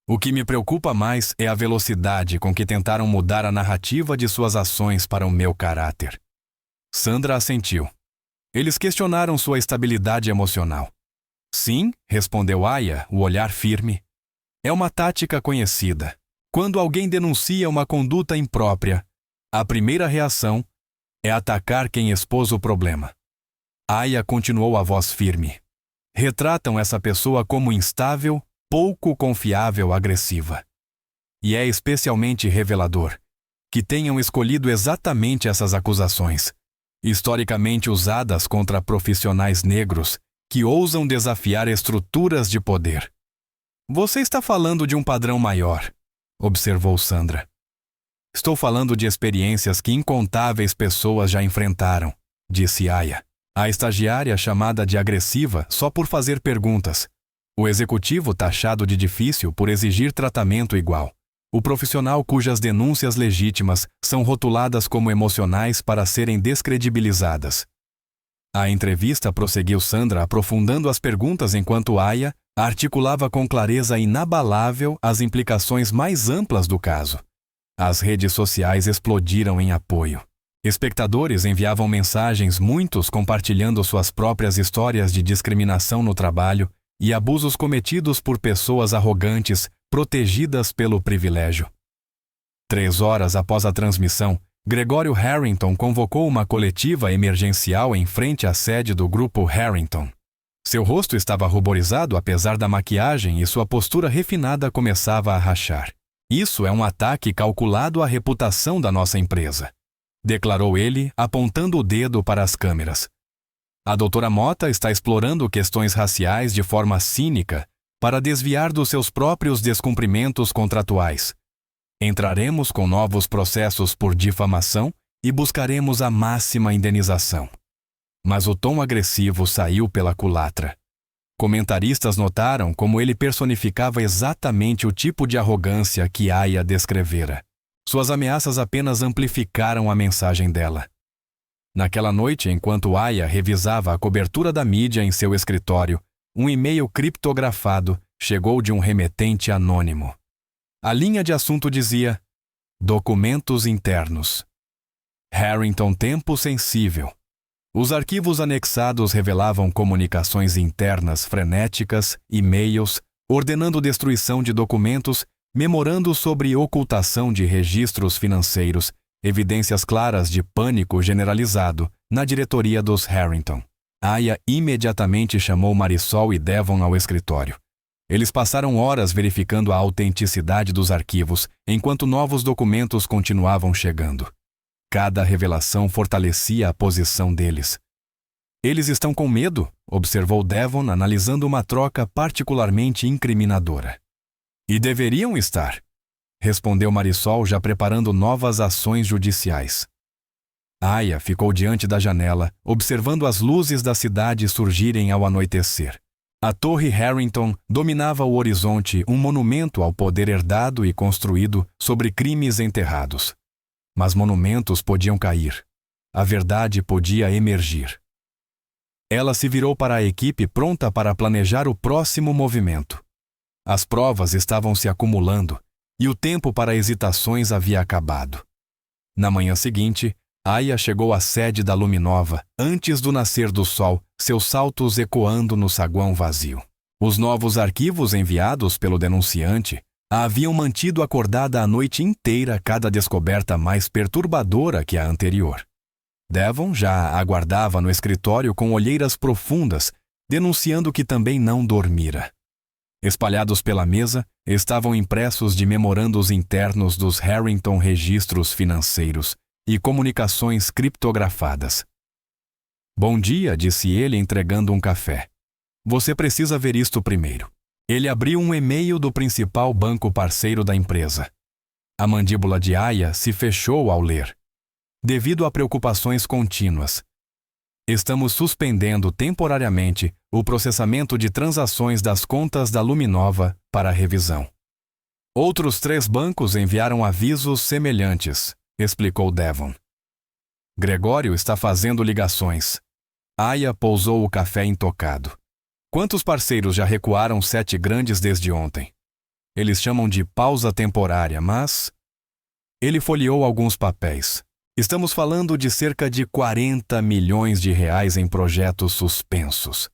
O que me preocupa mais é a velocidade com que tentaram mudar a narrativa de suas ações para o meu caráter. Sandra assentiu. Eles questionaram sua estabilidade emocional. Sim, respondeu Aya, o olhar firme. É uma tática conhecida. Quando alguém denuncia uma conduta imprópria, a primeira reação é atacar quem expôs o problema. Aya continuou a voz firme. Retratam essa pessoa como instável, pouco confiável, agressiva. E é especialmente revelador que tenham escolhido exatamente essas acusações, historicamente usadas contra profissionais negros que ousam desafiar estruturas de poder. Você está falando de um padrão maior, observou Sandra. Estou falando de experiências que incontáveis pessoas já enfrentaram, disse Aya. A estagiária chamada de agressiva só por fazer perguntas. O executivo taxado de difícil por exigir tratamento igual. O profissional cujas denúncias legítimas são rotuladas como emocionais para serem descredibilizadas. A entrevista prosseguiu Sandra aprofundando as perguntas enquanto Aya articulava com clareza inabalável as implicações mais amplas do caso. As redes sociais explodiram em apoio. Espectadores enviavam mensagens, muitos compartilhando suas próprias histórias de discriminação no trabalho e abusos cometidos por pessoas arrogantes, protegidas pelo privilégio. 3 horas após a transmissão, Gregório Harrington convocou uma coletiva emergencial em frente à sede do grupo Harrington. Seu rosto estava ruborizado apesar da maquiagem e sua postura refinada começava a rachar. Isso é um ataque calculado à reputação da nossa empresa, declarou ele, apontando o dedo para as câmeras. A doutora Mota está explorando questões raciais de forma cínica para desviar dos seus próprios descumprimentos contratuais. Entraremos com novos processos por difamação e buscaremos a máxima indenização. Mas o tom agressivo saiu pela culatra. Comentaristas notaram como ele personificava exatamente o tipo de arrogância que Aya descrevera. Suas ameaças apenas amplificaram a mensagem dela. Naquela noite, enquanto Aya revisava a cobertura da mídia em seu escritório, um e-mail criptografado chegou de um remetente anônimo. A linha de assunto dizia: documentos internos. Harrington tempo sensível. Os arquivos anexados revelavam comunicações internas frenéticas, e-mails, ordenando destruição de documentos, memorando sobre ocultação de registros financeiros, evidências claras de pânico generalizado na diretoria dos Harrington. Aya imediatamente chamou Marisol e Devon ao escritório. Eles passaram horas verificando a autenticidade dos arquivos, enquanto novos documentos continuavam chegando. Cada revelação fortalecia a posição deles. Eles estão com medo, observou Devon, analisando uma troca particularmente incriminadora. E deveriam estar, respondeu Marisol, já preparando novas ações judiciais. Aya ficou diante da janela, observando as luzes da cidade surgirem ao anoitecer. A Torre Harrington dominava o horizonte, um monumento ao poder herdado e construído sobre crimes enterrados. Mas monumentos podiam cair. A verdade podia emergir. Ela se virou para a equipe pronta para planejar o próximo movimento. As provas estavam se acumulando e o tempo para hesitações havia acabado. Na manhã seguinte, Aya chegou à sede da Luminova antes do nascer do sol, seus saltos ecoando no saguão vazio. Os novos arquivos enviados pelo denunciante a haviam mantido acordada a noite inteira, cada descoberta mais perturbadora que a anterior. Devon já aguardava no escritório com olheiras profundas, denunciando que também não dormira. Espalhados pela mesa estavam impressos de memorandos internos dos Harrington registros financeiros e comunicações criptografadas. Bom dia, disse ele entregando um café. Você precisa ver isto primeiro. Ele abriu um e-mail do principal banco parceiro da empresa. A mandíbula de Aya se fechou ao ler. Devido a preocupações contínuas, estamos suspendendo temporariamente o processamento de transações das contas da Luminova para revisão. Outros 3 bancos enviaram avisos semelhantes, explicou Devon. Gregório está fazendo ligações. Aya pousou o café intocado. Quantos parceiros já recuaram 7 grandes desde ontem? Eles chamam de pausa temporária, mas... Ele folheou alguns papéis. Estamos falando de cerca de 40 milhões de reais em projetos suspensos.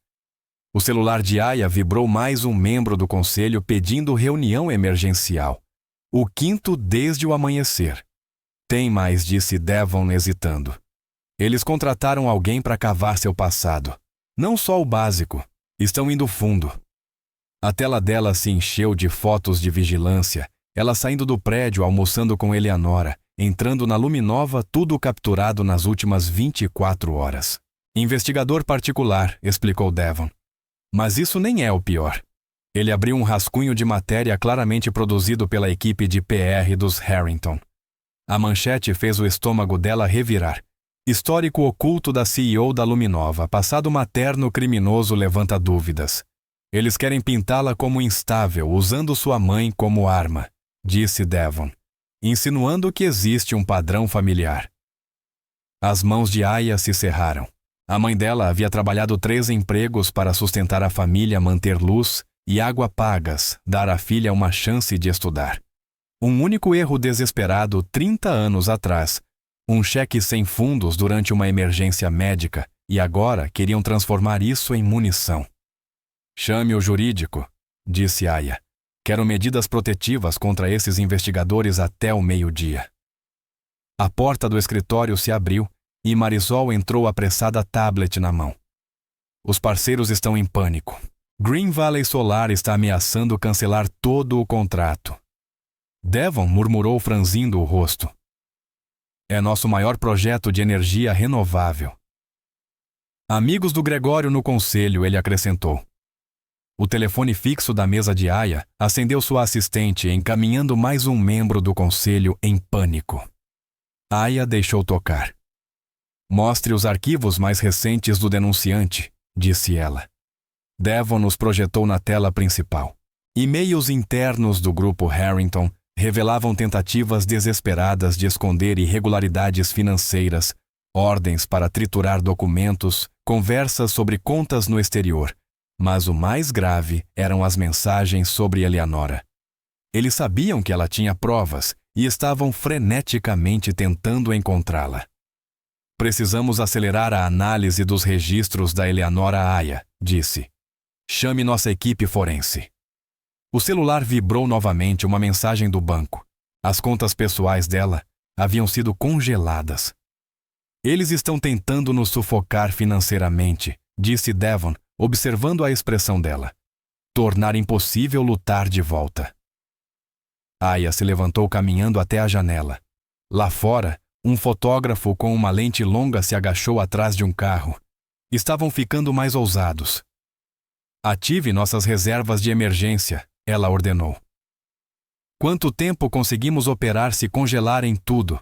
O celular de Aya vibrou mais um membro do conselho pedindo reunião emergencial. O 5º desde o amanhecer. Tem mais, disse Devon hesitando. Eles contrataram alguém para cavar seu passado. Não só o básico. Estão indo fundo. A tela dela se encheu de fotos de vigilância, ela saindo do prédio, almoçando com Eleanora, entrando na Luminova, tudo capturado nas últimas 24 horas. Investigador particular, explicou Devon. Mas isso nem é o pior. Ele abriu um rascunho de matéria claramente produzido pela equipe de PR dos Harrington. A manchete fez o estômago dela revirar. Histórico oculto da CEO da Luminova, passado materno criminoso levanta dúvidas. Eles querem pintá-la como instável, usando sua mãe como arma, disse Devon, insinuando que existe um padrão familiar. As mãos de Aya se cerraram. A mãe dela havia trabalhado 3 empregos para sustentar a família, manter luz e água pagas, dar à filha uma chance de estudar. Um único erro desesperado 30 anos atrás, um cheque sem fundos durante uma emergência médica, e agora queriam transformar isso em munição. Chame o jurídico, disse Aya. Quero medidas protetivas contra esses investigadores até o meio-dia. A porta do escritório se abriu e Marisol entrou apressada, tablet na mão. Os parceiros estão em pânico. Green Valley Solar está ameaçando cancelar todo o contrato. Devon murmurou franzindo o rosto. É nosso maior projeto de energia renovável. Amigos do Gregório no conselho, ele acrescentou. O telefone fixo da mesa de Aya acendeu sua assistente, encaminhando mais um membro do conselho em pânico. Aya deixou tocar. Mostre os arquivos mais recentes do denunciante, disse ela. Devon os projetou na tela principal. E-mails internos do grupo Harrington revelavam tentativas desesperadas de esconder irregularidades financeiras, ordens para triturar documentos, conversas sobre contas no exterior. Mas o mais grave eram as mensagens sobre Eleanora. Eles sabiam que ela tinha provas e estavam freneticamente tentando encontrá-la. Precisamos acelerar a análise dos registros da Eleanora Aya, disse. Chame nossa equipe forense. O celular vibrou novamente, uma mensagem do banco. As contas pessoais dela haviam sido congeladas. Eles estão tentando nos sufocar financeiramente, disse Devon, observando a expressão dela. Tornar impossível lutar de volta. Aya se levantou caminhando até a janela. Lá fora, Um fotógrafo com uma lente longa se agachou atrás de um carro. Estavam ficando mais ousados. Ative nossas reservas de emergência, ela ordenou. Quanto tempo conseguimos operar se congelarem tudo?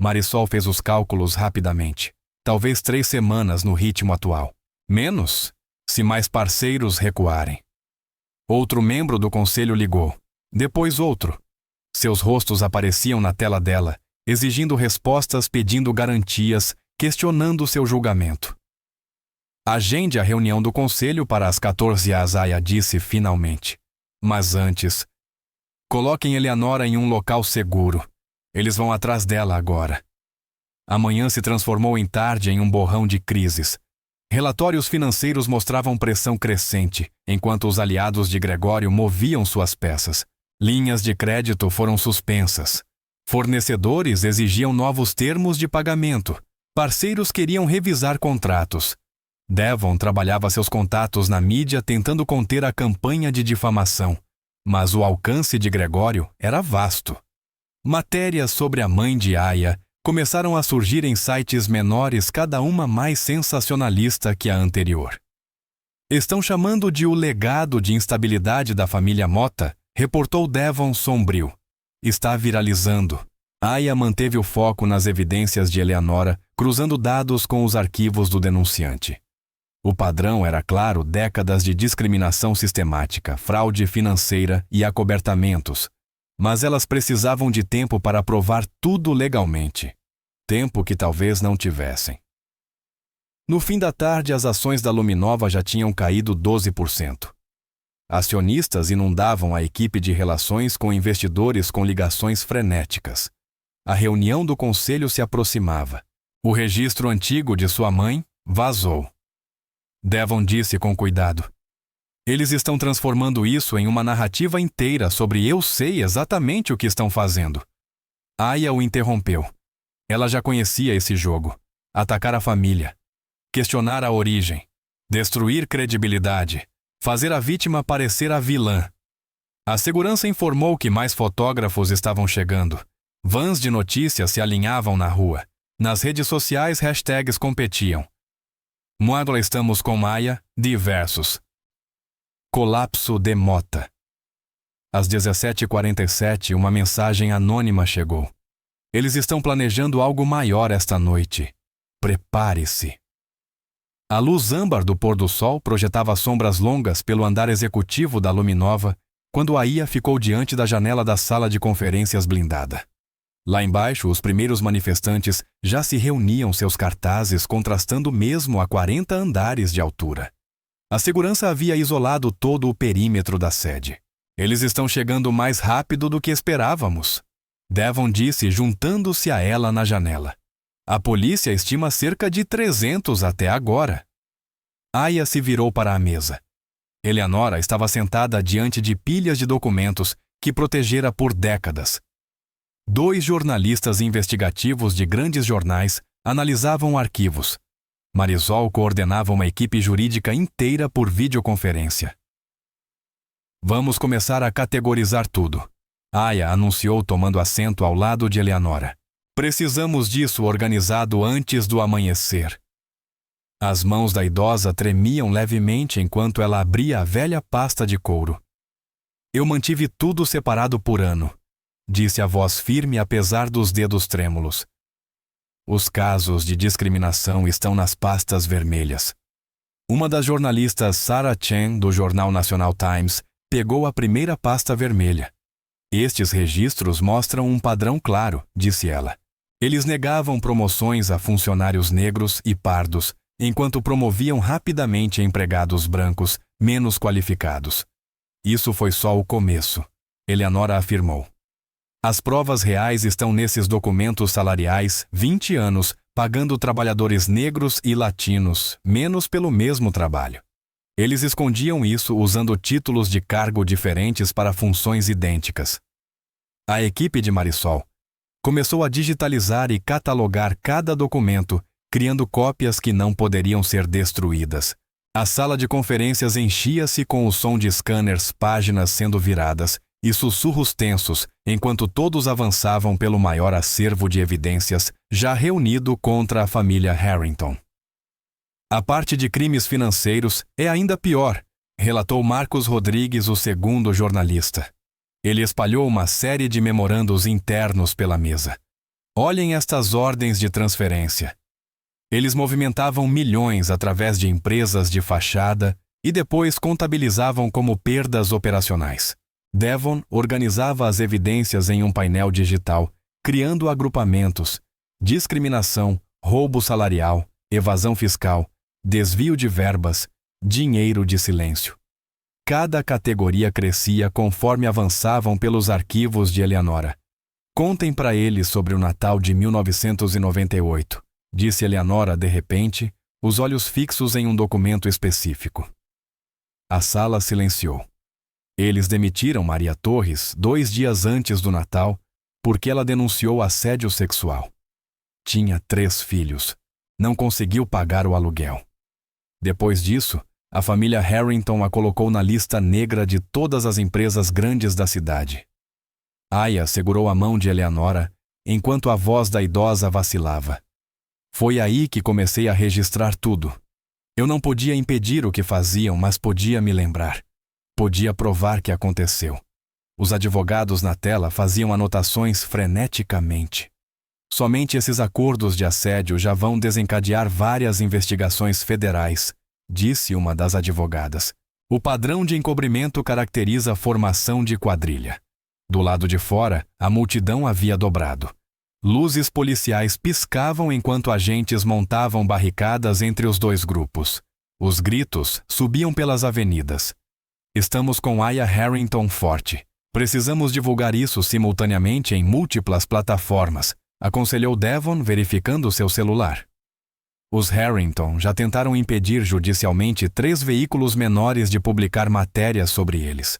Marisol fez os cálculos rapidamente. Talvez 3 semanas no ritmo atual. Menos, se mais parceiros recuarem. Outro membro do conselho ligou. Depois outro. Seus rostos apareciam na tela dela, exigindo respostas, pedindo garantias, questionando seu julgamento. Agende a reunião do conselho para as 14 horas, Aya disse finalmente. Mas antes, coloquem Eleanora em um local seguro. Eles vão atrás dela agora. A manhã se transformou em tarde em um borrão de crises. Relatórios financeiros mostravam pressão crescente, enquanto os aliados de Gregório moviam suas peças. Linhas de crédito foram suspensas. Fornecedores exigiam novos termos de pagamento. Parceiros queriam revisar contratos. Devon trabalhava seus contatos na mídia tentando conter a campanha de difamação. Mas o alcance de Gregório era vasto. Matérias sobre a mãe de Aya começaram a surgir em sites menores, cada uma mais sensacionalista que a anterior. Estão chamando de o legado de instabilidade da família Mota, reportou Devon sombrio. Está viralizando. Aya manteve o foco nas evidências de Eleanora, cruzando dados com os arquivos do denunciante. O padrão era claro: décadas de discriminação sistemática, fraude financeira e acobertamentos. Mas elas precisavam de tempo para provar tudo legalmente. Tempo que talvez não tivessem. No fim da tarde, as ações da Luminova já tinham caído 12%. Acionistas inundavam a equipe de relações com investidores com ligações frenéticas. A reunião do conselho se aproximava. O registro antigo de sua mãe vazou. Devon disse com cuidado. Eles estão transformando isso em uma narrativa inteira sobre eu sei exatamente o que estão fazendo. Aya o interrompeu. Ela já conhecia esse jogo. Atacar a família. Questionar a origem. Destruir credibilidade. Fazer a vítima parecer a vilã. A segurança informou que mais fotógrafos estavam chegando. Vans de notícias se alinhavam na rua. Nas redes sociais, hashtags competiam. Módulo estamos com Aya, diversos. Colapso de Mota. Às 17h47, uma mensagem anônima chegou. Eles estão planejando algo maior esta noite. Prepare-se. A luz âmbar do pôr do sol projetava sombras longas pelo andar executivo da Luminova, quando Aya ficou diante da janela da sala de conferências blindada. Lá embaixo, os primeiros manifestantes já se reuniam, seus cartazes contrastando mesmo a 40 andares de altura. A segurança havia isolado todo o perímetro da sede. Eles estão chegando mais rápido do que esperávamos, Devon disse, juntando-se a ela na janela. A polícia estima cerca de 300 até agora. Aya se virou para a mesa. Eleanora estava sentada diante de pilhas de documentos que protegera por décadas. 2 jornalistas investigativos de grandes jornais analisavam arquivos. Marisol coordenava uma equipe jurídica inteira por videoconferência. Vamos começar a categorizar tudo, Aya anunciou tomando assento ao lado de Eleanora. Precisamos disso organizado antes do amanhecer. As mãos da idosa tremiam levemente enquanto ela abria a velha pasta de couro. Eu mantive tudo separado por ano, disse a voz firme apesar dos dedos trêmulos. Os casos de discriminação estão nas pastas vermelhas. Uma das jornalistas, Sarah Chen, do jornal National Times, pegou a primeira pasta vermelha. Estes registros mostram um padrão claro, disse ela. Eles negavam promoções a funcionários negros e pardos, enquanto promoviam rapidamente empregados brancos, menos qualificados. Isso foi só o começo, Eleanora afirmou. As provas reais estão nesses documentos salariais, 20 anos, pagando trabalhadores negros e latinos, menos pelo mesmo trabalho. Eles escondiam isso usando títulos de cargo diferentes para funções idênticas. A equipe de Marisol começou a digitalizar e catalogar cada documento, criando cópias que não poderiam ser destruídas. A sala de conferências enchia-se com o som de scanners, páginas sendo viradas, e sussurros tensos enquanto todos avançavam pelo maior acervo de evidências já reunido contra a família Harrington. A parte de crimes financeiros é ainda pior, relatou Marcos Rodrigues, o segundo jornalista. Ele espalhou uma série de memorandos internos pela mesa. Olhem estas ordens de transferência. Eles movimentavam milhões através de empresas de fachada e depois contabilizavam como perdas operacionais. Devon organizava as evidências em um painel digital, criando agrupamentos: discriminação, roubo salarial, evasão fiscal, desvio de verbas, dinheiro de silêncio. Cada categoria crescia conforme avançavam pelos arquivos de Eleanora. Contem para ele sobre o Natal de 1998, disse Eleanora de repente, os olhos fixos em um documento específico. A sala silenciou. Eles demitiram Maria Torres 2 dias antes do Natal porque ela denunciou assédio sexual. Tinha 3 filhos. Não conseguiu pagar o aluguel. Depois disso, a família Harrington a colocou na lista negra de todas as empresas grandes da cidade. Aya segurou a mão de Eleanora enquanto a voz da idosa vacilava. Foi aí que comecei a registrar tudo. Eu não podia impedir o que faziam, mas podia me lembrar. Podia provar que aconteceu. Os advogados na tela faziam anotações freneticamente. Somente esses acordos de assédio já vão desencadear várias investigações federais, disse uma das advogadas. O padrão de encobrimento caracteriza a formação de quadrilha. Do lado de fora, a multidão havia dobrado. Luzes policiais piscavam enquanto agentes montavam barricadas entre os 2 grupos. Os gritos subiam pelas avenidas. Estamos com Aya Harrington forte. Precisamos divulgar isso simultaneamente em múltiplas plataformas, aconselhou Devon, verificando seu celular. Os Harrington já tentaram impedir judicialmente 3 veículos menores de publicar matérias sobre eles.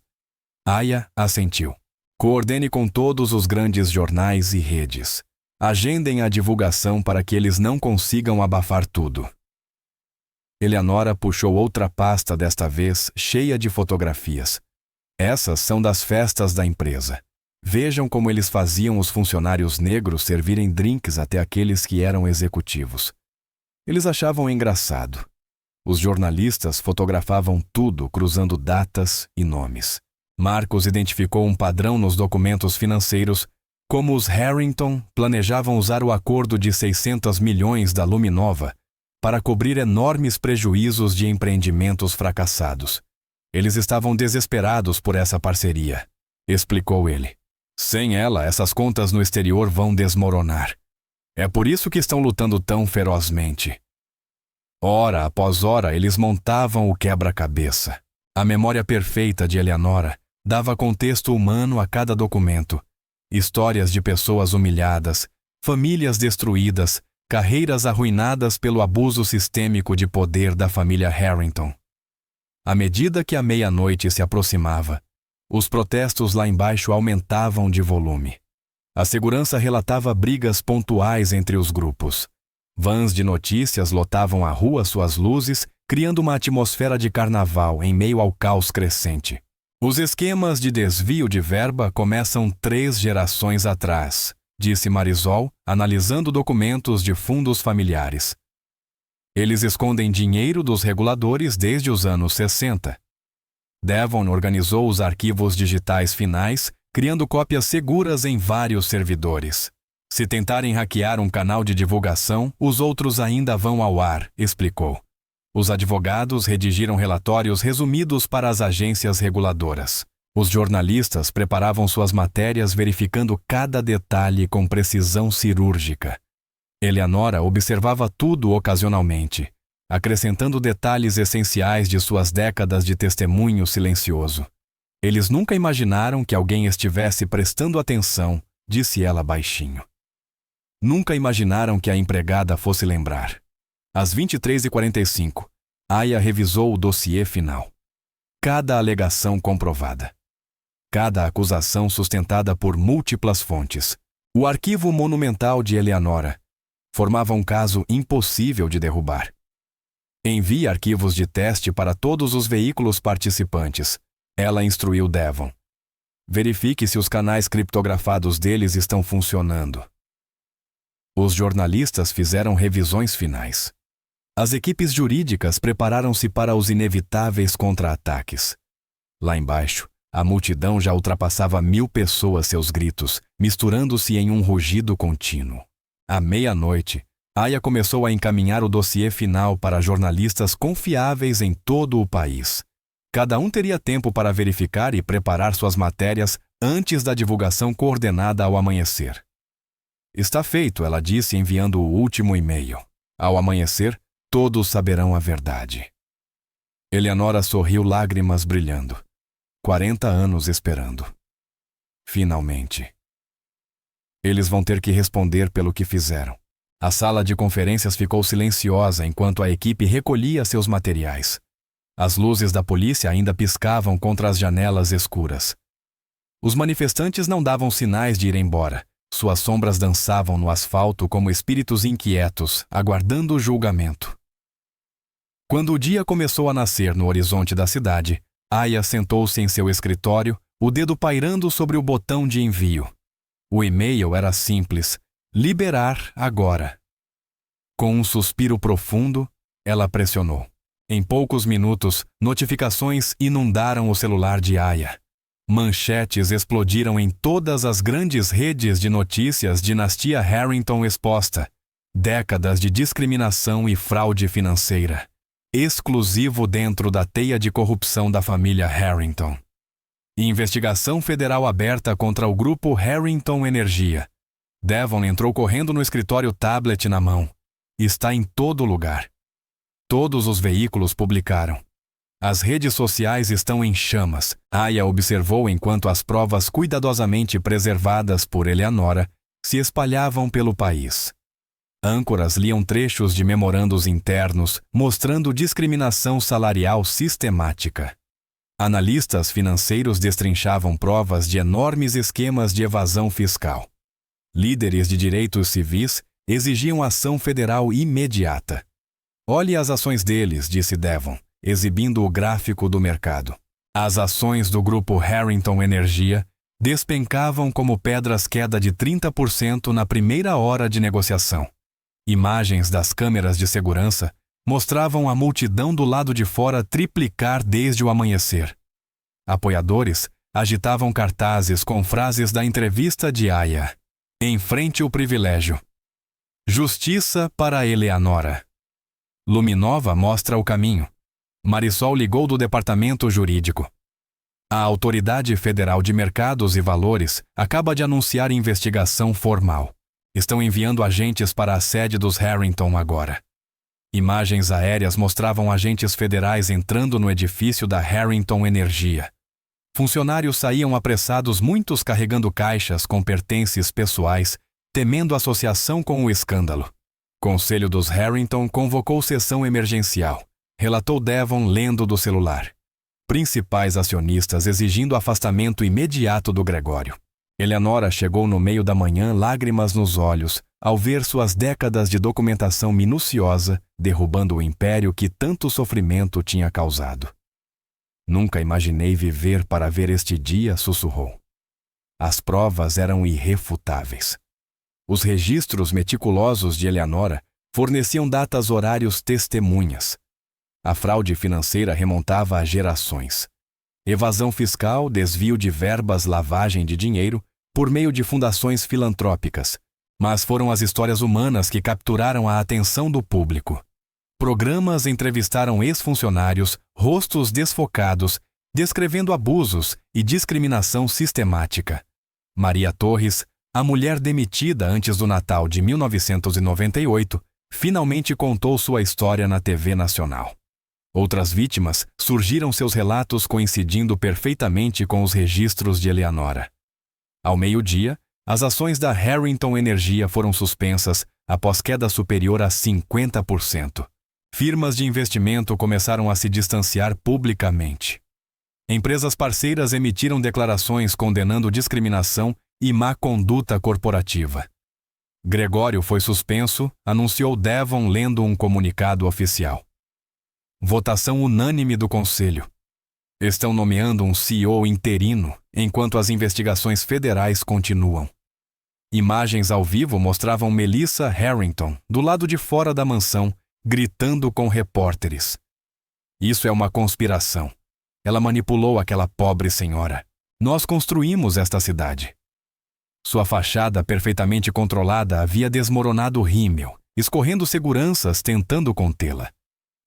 Aya assentiu. Coordene com todos os grandes jornais e redes. Agendem a divulgação para que eles não consigam abafar tudo. Eleanora puxou outra pasta, desta vez cheia de fotografias. Essas são das festas da empresa. Vejam como eles faziam os funcionários negros servirem drinks até aqueles que eram executivos. Eles achavam engraçado. Os jornalistas fotografavam tudo, cruzando datas e nomes. Marcos identificou um padrão nos documentos financeiros, como os Harrington planejavam usar o acordo de 600 milhões da Luminova para cobrir enormes prejuízos de empreendimentos fracassados. Eles estavam desesperados por essa parceria, explicou ele. Sem ela, essas contas no exterior vão desmoronar. É por isso que estão lutando tão ferozmente. Hora após hora, eles montavam o quebra-cabeça. A memória perfeita de Eleanora dava contexto humano a cada documento. Histórias de pessoas humilhadas, famílias destruídas, carreiras arruinadas pelo abuso sistêmico de poder da família Harrington. À medida que a meia-noite se aproximava, os protestos lá embaixo aumentavam de volume. A segurança relatava brigas pontuais entre os grupos. Vans de notícias lotavam a rua suas luzes, criando uma atmosfera de carnaval em meio ao caos crescente. Os esquemas de desvio de verba começam 3 gerações atrás, disse Marisol, analisando documentos de fundos familiares. Eles escondem dinheiro dos reguladores desde os anos 60. Devon organizou os arquivos digitais finais, criando cópias seguras em vários servidores. Se tentarem hackear um canal de divulgação, os outros ainda vão ao ar, explicou. Os advogados redigiram relatórios resumidos para as agências reguladoras. Os jornalistas preparavam suas matérias verificando cada detalhe com precisão cirúrgica. Eleanora observava tudo ocasionalmente, acrescentando detalhes essenciais de suas décadas de testemunho silencioso. Eles nunca imaginaram que alguém estivesse prestando atenção, disse ela baixinho. Nunca imaginaram que a empregada fosse lembrar. Às 23h45, Aya revisou o dossiê final. Cada alegação comprovada. Cada acusação sustentada por múltiplas fontes. O arquivo monumental de Eleanora formava um caso impossível de derrubar. Envie arquivos de teste para todos os veículos participantes, ela instruiu Devon. Verifique se os canais criptografados deles estão funcionando. Os jornalistas fizeram revisões finais. As equipes jurídicas prepararam-se para os inevitáveis contra-ataques. Lá embaixo, a multidão já ultrapassava 1000 pessoas seus gritos, misturando-se em um rugido contínuo. À meia-noite, Aya começou a encaminhar o dossiê final para jornalistas confiáveis em todo o país. Cada um teria tempo para verificar e preparar suas matérias antes da divulgação coordenada ao amanhecer. Está feito, ela disse enviando o último e-mail. Ao amanhecer, todos saberão a verdade. Eleanora sorriu, lágrimas brilhando. 40 anos esperando. Finalmente. Eles vão ter que responder pelo que fizeram. A sala de conferências ficou silenciosa enquanto a equipe recolhia seus materiais. As luzes da polícia ainda piscavam contra as janelas escuras. Os manifestantes não davam sinais de ir embora. Suas sombras dançavam no asfalto como espíritos inquietos, aguardando o julgamento. Quando o dia começou a nascer no horizonte da cidade, Aya sentou-se em seu escritório, o dedo pairando sobre o botão de envio. O e-mail era simples: liberar agora. Com um suspiro profundo, ela pressionou. Em poucos minutos, notificações inundaram o celular de Aya. Manchetes explodiram em todas as grandes redes de notícias. Dinastia Harrington exposta. Décadas de discriminação e fraude financeira. Exclusivo dentro da teia de corrupção da família Harrington. Investigação federal aberta contra o grupo Harrington Energia. Devon entrou correndo no escritório, tablet na mão. Está em todo lugar. Todos os veículos publicaram. As redes sociais estão em chamas. Aya observou enquanto as provas cuidadosamente preservadas por Eleanora se espalhavam pelo país. Âncoras liam trechos de memorandos internos mostrando discriminação salarial sistemática. Analistas financeiros destrinchavam provas de enormes esquemas de evasão fiscal. Líderes de direitos civis exigiam ação federal imediata. Olhe as ações deles, disse Devon, exibindo o gráfico do mercado. As ações do grupo Harrington Energia despencavam como pedras, queda de 30% na primeira hora de negociação. Imagens das câmeras de segurança mostravam a multidão do lado de fora triplicar desde o amanhecer. Apoiadores agitavam cartazes com frases da entrevista de Aya. Enfrente o privilégio. Justiça para Eleanora. Luminova mostra o caminho. Marisol ligou do departamento jurídico. A Autoridade Federal de Mercados e Valores acaba de anunciar investigação formal. Estão enviando agentes para a sede dos Harrington agora. Imagens aéreas mostravam agentes federais entrando no edifício da Harrington Energia. Funcionários saíam apressados, muitos carregando caixas com pertences pessoais, temendo associação com o escândalo. Conselho dos Harrington convocou sessão emergencial, relatou Devon lendo do celular. Principais acionistas exigindo afastamento imediato do Gregório. Eleanora chegou no meio da manhã, lágrimas nos olhos, ao ver suas décadas de documentação minuciosa derrubando o império que tanto sofrimento tinha causado. Nunca imaginei viver para ver este dia, sussurrou. As provas eram irrefutáveis. Os registros meticulosos de Eleanora forneciam datas, horários, testemunhas. A fraude financeira remontava a gerações. Evasão fiscal, desvio de verbas, lavagem de dinheiro, por meio de fundações filantrópicas. Mas foram as histórias humanas que capturaram a atenção do público. Programas entrevistaram ex-funcionários, rostos desfocados, descrevendo abusos e discriminação sistemática. Maria Torres, a mulher demitida antes do Natal de 1998, finalmente contou sua história na TV nacional. Outras vítimas surgiram, seus relatos coincidindo perfeitamente com os registros de Eleanora. Ao meio-dia, as ações da Harrington Energia foram suspensas após queda superior a 50%. Firmas de investimento começaram a se distanciar publicamente. Empresas parceiras emitiram declarações condenando discriminação e má conduta corporativa. Gregório foi suspenso, anunciou Devon lendo um comunicado oficial. Votação unânime do Conselho. Estão nomeando um CEO interino. enquanto as investigações federais continuam. Imagens ao vivo mostravam Melissa Harrington, do lado de fora da mansão, gritando com repórteres. Isso é uma conspiração. Ela manipulou aquela pobre senhora. Nós construímos esta cidade. Sua fachada perfeitamente controlada havia desmoronado o rímel, escorrendo seguranças tentando contê-la.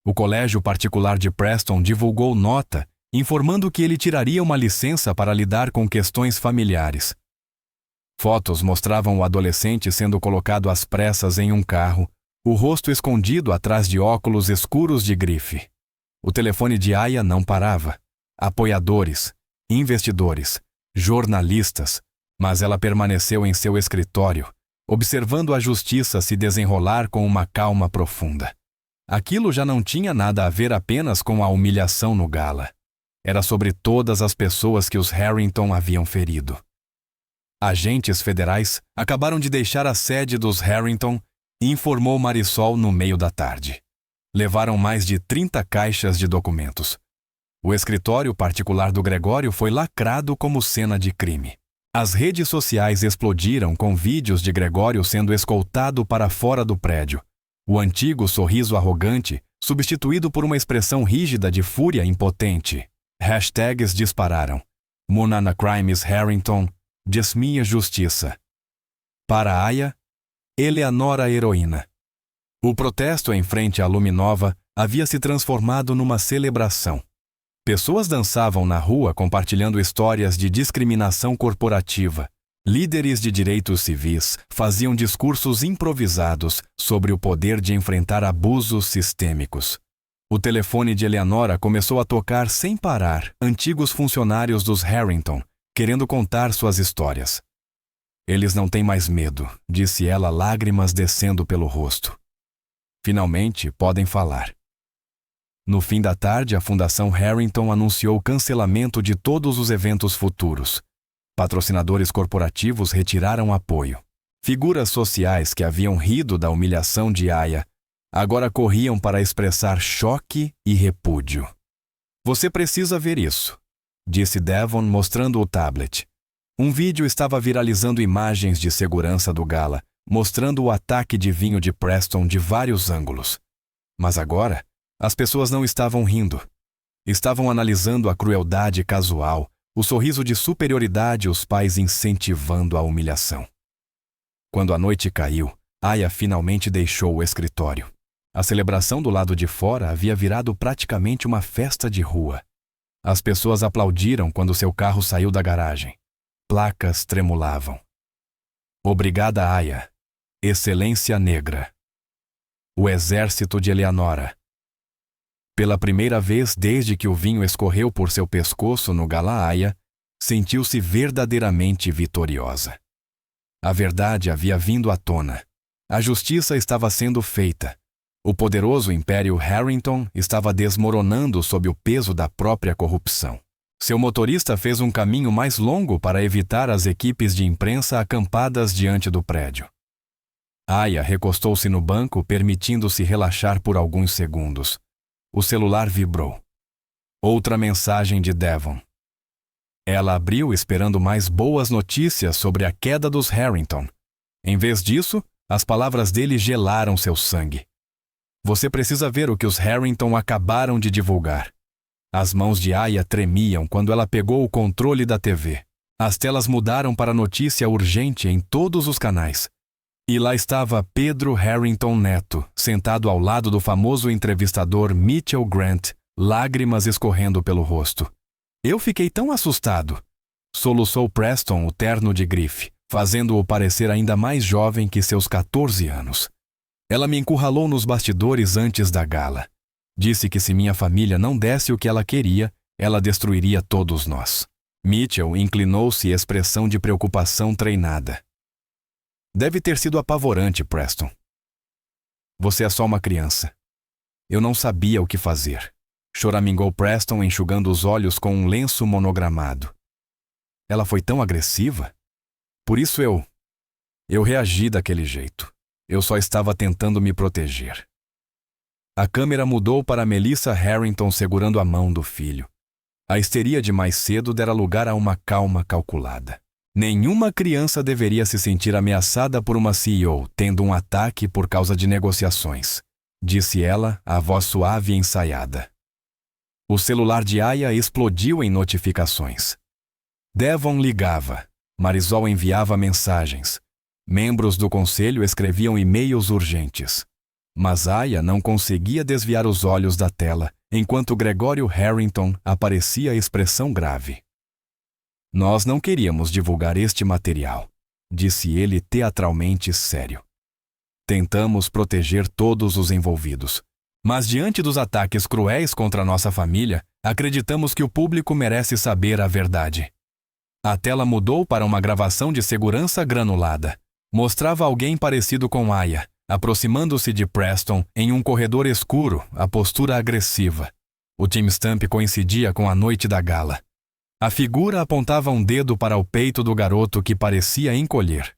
O colégio particular de Preston divulgou nota informando que ele tiraria uma licença para lidar com questões familiares. Fotos mostravam o adolescente sendo colocado às pressas em um carro, o rosto escondido atrás de óculos escuros de grife. O telefone de Aya não parava. Apoiadores, investidores, jornalistas, mas ela permaneceu em seu escritório, observando a justiça se desenrolar com uma calma profunda. Aquilo já não tinha nada a ver apenas com a humilhação no gala. Era sobre todas as pessoas que os Harrington haviam ferido. Agentes federais acabaram de deixar a sede dos Harrington, informou Marisol no meio da tarde. Levaram mais de 30 caixas de documentos. O escritório particular do Gregório foi lacrado como cena de crime. As redes sociais explodiram com vídeos de Gregório sendo escoltado para fora do prédio. O antigo sorriso arrogante, substituído por uma expressão rígida de fúria impotente. Hashtags dispararam. Munana Crimes Harrington, Jasmine Justiça. Para Aya, Eleanora Heroína. O protesto em frente à Luminova havia se transformado numa celebração. Pessoas dançavam na rua compartilhando histórias de discriminação corporativa. Líderes de direitos civis faziam discursos improvisados sobre o poder de enfrentar abusos sistêmicos. O telefone de Eleanora começou a tocar sem parar, antigos funcionários dos Harrington, querendo contar suas histórias. Eles não têm mais medo, disse ela, lágrimas descendo pelo rosto. Finalmente, podem falar. No fim da tarde, a Fundação Harrington anunciou o cancelamento de todos os eventos futuros. Patrocinadores corporativos retiraram apoio. Figuras sociais que haviam rido da humilhação de Aya agora corriam para expressar choque e repúdio. Você precisa ver isso, disse Devon mostrando o tablet. Um vídeo estava viralizando imagens de segurança do gala, mostrando o ataque de vinho de Preston de vários ângulos. Mas agora, as pessoas não estavam rindo. Estavam analisando a crueldade casual, o sorriso de superioridade, os pais incentivando a humilhação. Quando a noite caiu, Aya finalmente deixou o escritório. A celebração do lado de fora havia virado praticamente uma festa de rua. As pessoas aplaudiram quando seu carro saiu da garagem. Placas tremulavam. Obrigada, Aya. Excelência Negra. O exército de Eleanora. Pela primeira vez desde que o vinho escorreu por seu pescoço no gala Aya, sentiu-se verdadeiramente vitoriosa. A verdade havia vindo à tona. A justiça estava sendo feita. O poderoso Império Harrington estava desmoronando sob o peso da própria corrupção. Seu motorista fez um caminho mais longo para evitar as equipes de imprensa acampadas diante do prédio. Aya recostou-se no banco, permitindo-se relaxar por alguns segundos. O celular vibrou. Outra mensagem de Devon. Ela abriu esperando mais boas notícias sobre a queda dos Harrington. Em vez disso, as palavras dele gelaram seu sangue. Você precisa ver o que os Harrington acabaram de divulgar. As mãos de Aya tremiam quando ela pegou o controle da TV. As telas mudaram para notícia urgente em todos os canais. E lá estava Pedro Harrington Neto, sentado ao lado do famoso entrevistador Mitchell Grant, lágrimas escorrendo pelo rosto. Eu fiquei tão assustado. Soluçou Preston, o terno de grife, fazendo-o parecer ainda mais jovem que seus 14 anos. Ela me encurralou nos bastidores antes da gala. Disse que se minha família não desse o que ela queria, ela destruiria todos nós. Mitchell inclinou-se, expressão de preocupação treinada. Deve ter sido apavorante, Preston. Você é só uma criança. Eu não sabia o que fazer. Choramingou Preston, enxugando os olhos com um lenço monogramado. Ela foi tão agressiva? Por isso eu reagi daquele jeito. Eu só estava tentando me proteger. A câmera mudou para Melissa Harrington segurando a mão do filho. A histeria de mais cedo dera lugar a uma calma calculada. Nenhuma criança deveria se sentir ameaçada por uma CEO tendo um ataque por causa de negociações, disse ela, a voz suave e ensaiada. O celular de Aya explodiu em notificações. Devon ligava, Marisol enviava mensagens, membros do conselho escreviam e-mails urgentes. Mas Aya não conseguia desviar os olhos da tela, enquanto Gregório Harrington aparecia a expressão grave. Nós não queríamos divulgar este material, disse ele teatralmente sério. Tentamos proteger todos os envolvidos, mas diante dos ataques cruéis contra nossa família, acreditamos que o público merece saber a verdade. A tela mudou para uma gravação de segurança granulada. Mostrava alguém parecido com Aya, aproximando-se de Preston em um corredor escuro, a postura agressiva. O timestamp coincidia com a noite da gala. A figura apontava um dedo para o peito do garoto que parecia encolher.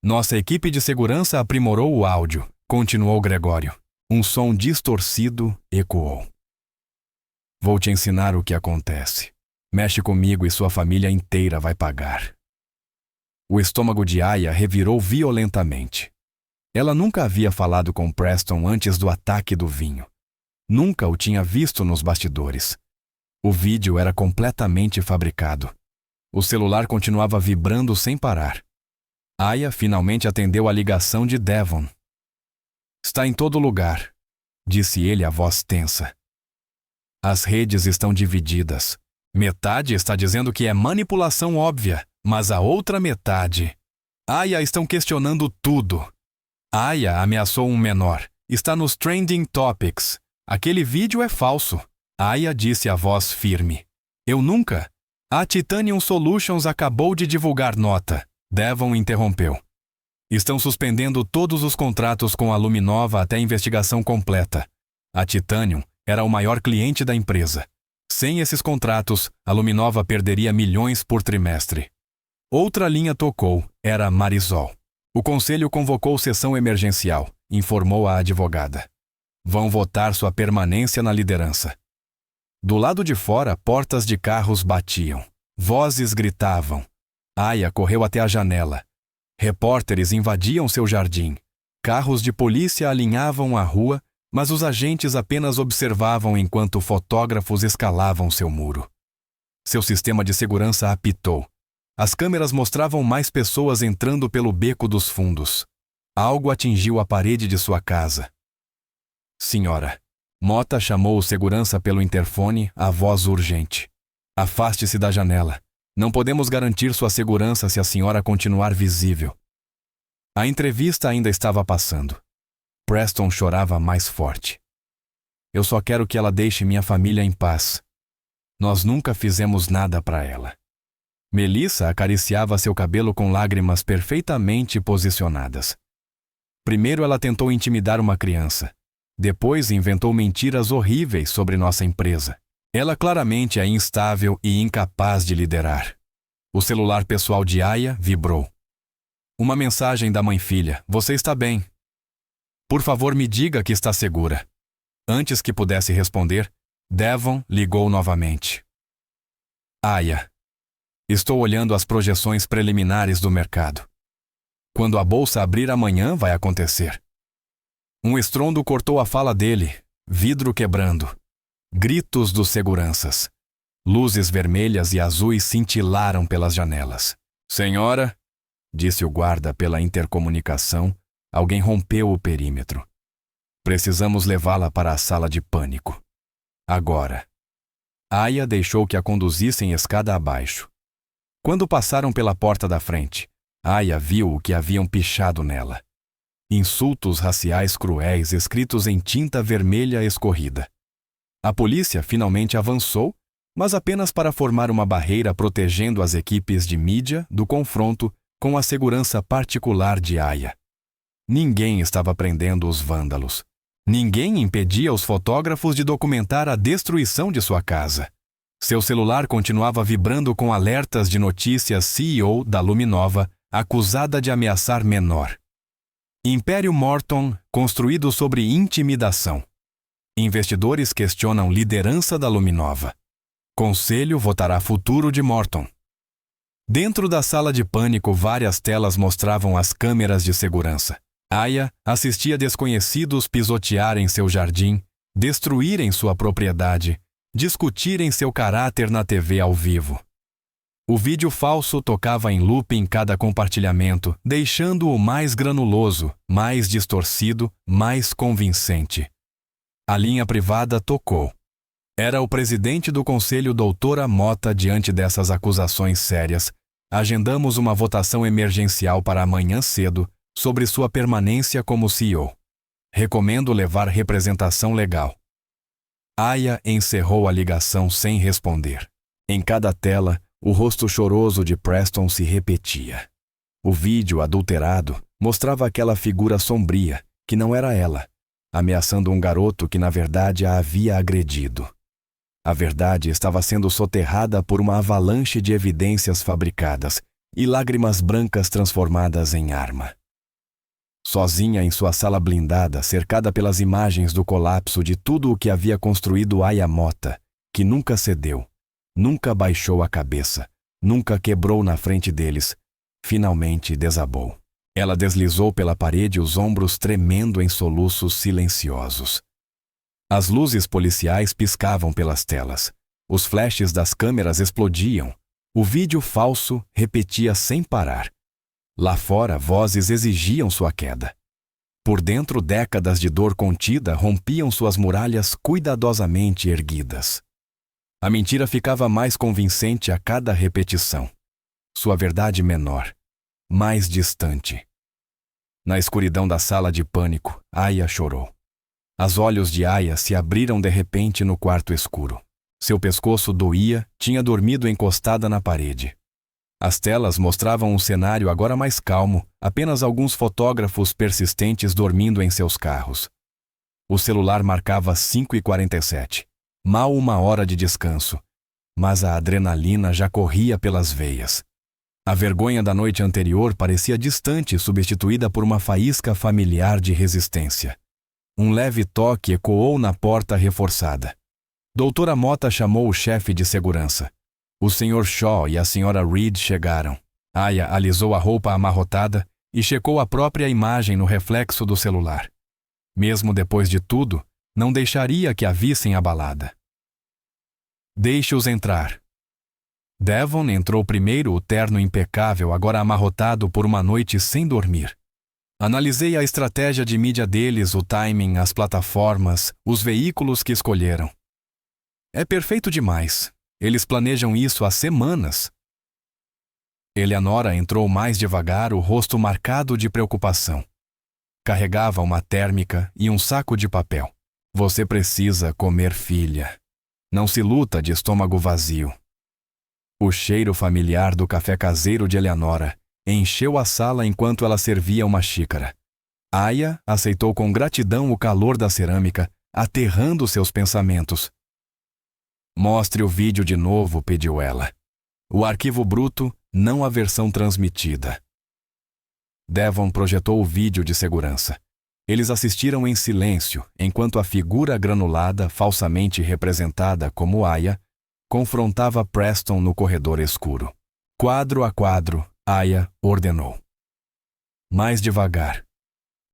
Nossa equipe de segurança aprimorou o áudio, continuou Gregório. Um som distorcido ecoou. Vou te ensinar o que acontece. Mexe comigo e sua família inteira vai pagar. O estômago de Aya revirou violentamente. Ela nunca havia falado com Preston antes do ataque do vinho. Nunca o tinha visto nos bastidores. O vídeo era completamente fabricado. O celular continuava vibrando sem parar. Aya finalmente atendeu a ligação de Devon. Está em todo lugar, disse ele a voz tensa. As redes estão divididas. Metade está dizendo que é manipulação óbvia, mas a outra metade... Aya estão questionando tudo. Aya ameaçou um menor. Está nos Trending Topics. Aquele vídeo é falso. Aya disse a voz firme. Eu nunca. A Titanium Solutions acabou de divulgar nota. Devon interrompeu. Estão suspendendo todos os contratos com a Luminova até a investigação completa. A Titanium era o maior cliente da empresa. Sem esses contratos, a Luminova perderia milhões por trimestre. Outra linha tocou, era Marisol. O conselho convocou sessão emergencial, informou a advogada. Vão votar sua permanência na liderança. Do lado de fora, portas de carros batiam. Vozes gritavam. Aya correu até a janela. Repórteres invadiam seu jardim. Carros de polícia alinhavam a rua, mas os agentes apenas observavam enquanto fotógrafos escalavam seu muro. Seu sistema de segurança apitou. As câmeras mostravam mais pessoas entrando pelo beco dos fundos. Algo atingiu a parede de sua casa. Senhora. Mota chamou o segurança pelo interfone, a voz urgente. Afaste-se da janela. Não podemos garantir sua segurança se a senhora continuar visível. A entrevista ainda estava passando. Preston chorava mais forte. Eu só quero que ela deixe minha família em paz. Nós nunca fizemos nada para ela. Melissa acariciava seu cabelo com lágrimas perfeitamente posicionadas. Primeiro ela tentou intimidar uma criança. Depois inventou mentiras horríveis sobre nossa empresa. Ela claramente é instável e incapaz de liderar. O celular pessoal de Aya vibrou. Uma mensagem da mãe-filha. Você está bem? Por favor, me diga que está segura. Antes que pudesse responder, Devon ligou novamente. Aya. Estou olhando as projeções preliminares do mercado. Quando a bolsa abrir amanhã, vai acontecer. Um estrondo cortou a fala dele, vidro quebrando. Gritos dos seguranças. Luzes vermelhas e azuis cintilaram pelas janelas. Senhora, disse o guarda pela intercomunicação, alguém rompeu o perímetro. Precisamos levá-la para a sala de pânico. Agora. Aya deixou que a conduzissem escada abaixo. Quando passaram pela porta da frente, Aya viu o que haviam pichado nela. Insultos raciais cruéis escritos em tinta vermelha escorrida. A polícia finalmente avançou, mas apenas para formar uma barreira protegendo as equipes de mídia do confronto com a segurança particular de Aya. Ninguém estava prendendo os vândalos. Ninguém impedia os fotógrafos de documentar a destruição de sua casa. Seu celular continuava vibrando com alertas de notícias CEO da Luminova acusada de ameaçar menor. Império Morton, construído sobre intimidação. Investidores questionam liderança da Luminova. Conselho votará futuro de Morton. Dentro da sala de pânico, várias telas mostravam as câmeras de segurança. Aya assistia desconhecidos pisotearem seu jardim, destruírem sua propriedade, discutirem seu caráter na TV ao vivo. O vídeo falso tocava em loop em cada compartilhamento, deixando-o mais granuloso, mais distorcido, mais convincente. A linha privada tocou. Era o presidente do conselho, Dra. Mota. Diante dessas acusações sérias, agendamos uma votação emergencial para amanhã cedo sobre sua permanência como CEO. Recomendo levar representação legal. Aya encerrou a ligação sem responder. Em cada tela, o rosto choroso de Preston se repetia. O vídeo adulterado mostrava aquela figura sombria, que não era ela, ameaçando um garoto que na verdade a havia agredido. A verdade estava sendo soterrada por uma avalanche de evidências fabricadas e lágrimas brancas transformadas em arma. Sozinha em sua sala blindada, cercada pelas imagens do colapso de tudo o que havia construído Aya Mota, que nunca cedeu, nunca baixou a cabeça, nunca quebrou na frente deles, finalmente desabou. Ela deslizou pela parede, os ombros tremendo em soluços silenciosos. As luzes policiais piscavam pelas telas. Os flashes das câmeras explodiam. O vídeo falso repetia sem parar. Lá fora, vozes exigiam sua queda. Por dentro, décadas de dor contida rompiam suas muralhas cuidadosamente erguidas. A mentira ficava mais convincente a cada repetição. Sua verdade menor, mais distante. Na escuridão da sala de pânico, Aya chorou. Os olhos de Aya se abriram de repente no quarto escuro. Seu pescoço doía, tinha dormido encostada na parede. As telas mostravam um cenário agora mais calmo, apenas alguns fotógrafos persistentes dormindo em seus carros. O celular marcava 5h47. Mal uma hora de descanso, mas a adrenalina já corria pelas veias. A vergonha da noite anterior parecia distante, substituída por uma faísca familiar de resistência. Um leve toque ecoou na porta reforçada. Dra. Mota chamou o chefe de segurança. O Sr. Shaw e a Sra. Reed chegaram. Aya alisou a roupa amarrotada e checou a própria imagem no reflexo do celular. Mesmo depois de tudo, não deixaria que a vissem abalada. Deixe-os entrar. Devon entrou primeiro, o terno impecável, agora amarrotado por uma noite sem dormir. Analisei a estratégia de mídia deles, o timing, as plataformas, os veículos que escolheram. É perfeito demais. Eles planejam isso há semanas. Eleanora entrou mais devagar, o rosto marcado de preocupação. Carregava uma térmica e um saco de papel. Você precisa comer, filha. Não se luta de estômago vazio. O cheiro familiar do café caseiro de Eleanora encheu a sala enquanto ela servia uma xícara. Aya aceitou com gratidão o calor da cerâmica, aterrando seus pensamentos. Mostre o vídeo de novo, pediu ela. O arquivo bruto, não a versão transmitida. Devon projetou o vídeo de segurança. Eles assistiram em silêncio, enquanto a figura granulada, falsamente representada como Aya, confrontava Preston no corredor escuro. Quadro a quadro, Aya ordenou. Mais devagar.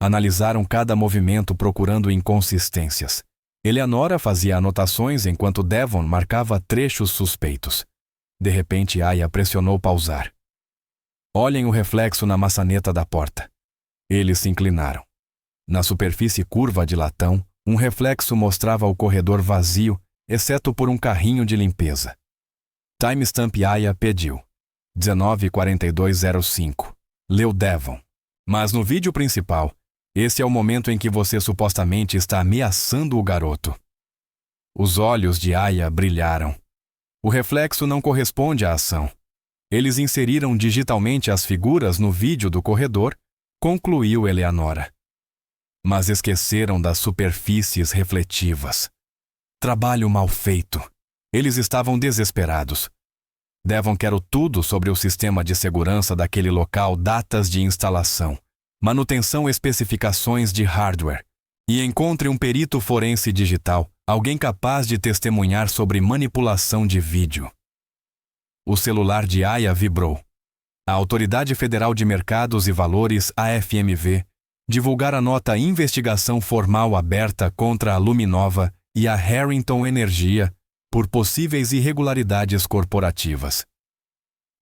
Analisaram cada movimento procurando inconsistências. Eleanora fazia anotações enquanto Devon marcava trechos suspeitos. De repente, Aya pressionou pausar. Olhem o reflexo na maçaneta da porta. Eles se inclinaram. Na superfície curva de latão, um reflexo mostrava o corredor vazio, exceto por um carrinho de limpeza. Timestamp Aya pediu. 19:42:05. Leu Devon. Mas no vídeo principal, esse é o momento em que você supostamente está ameaçando o garoto. Os olhos de Aya brilharam. O reflexo não corresponde à ação. Eles inseriram digitalmente as figuras no vídeo do corredor, concluiu Eleanora. Mas esqueceram das superfícies refletivas. Trabalho mal feito. Eles estavam desesperados. Devon quer tudo sobre o sistema de segurança daquele local, datas de instalação, manutenção, especificações de hardware. E encontre um perito forense digital, alguém capaz de testemunhar sobre manipulação de vídeo. O celular de Aya vibrou. A Autoridade Federal de Mercados e Valores, AFMV, divulgara nota investigação formal aberta contra a Luminova e a Harrington Energia por possíveis irregularidades corporativas.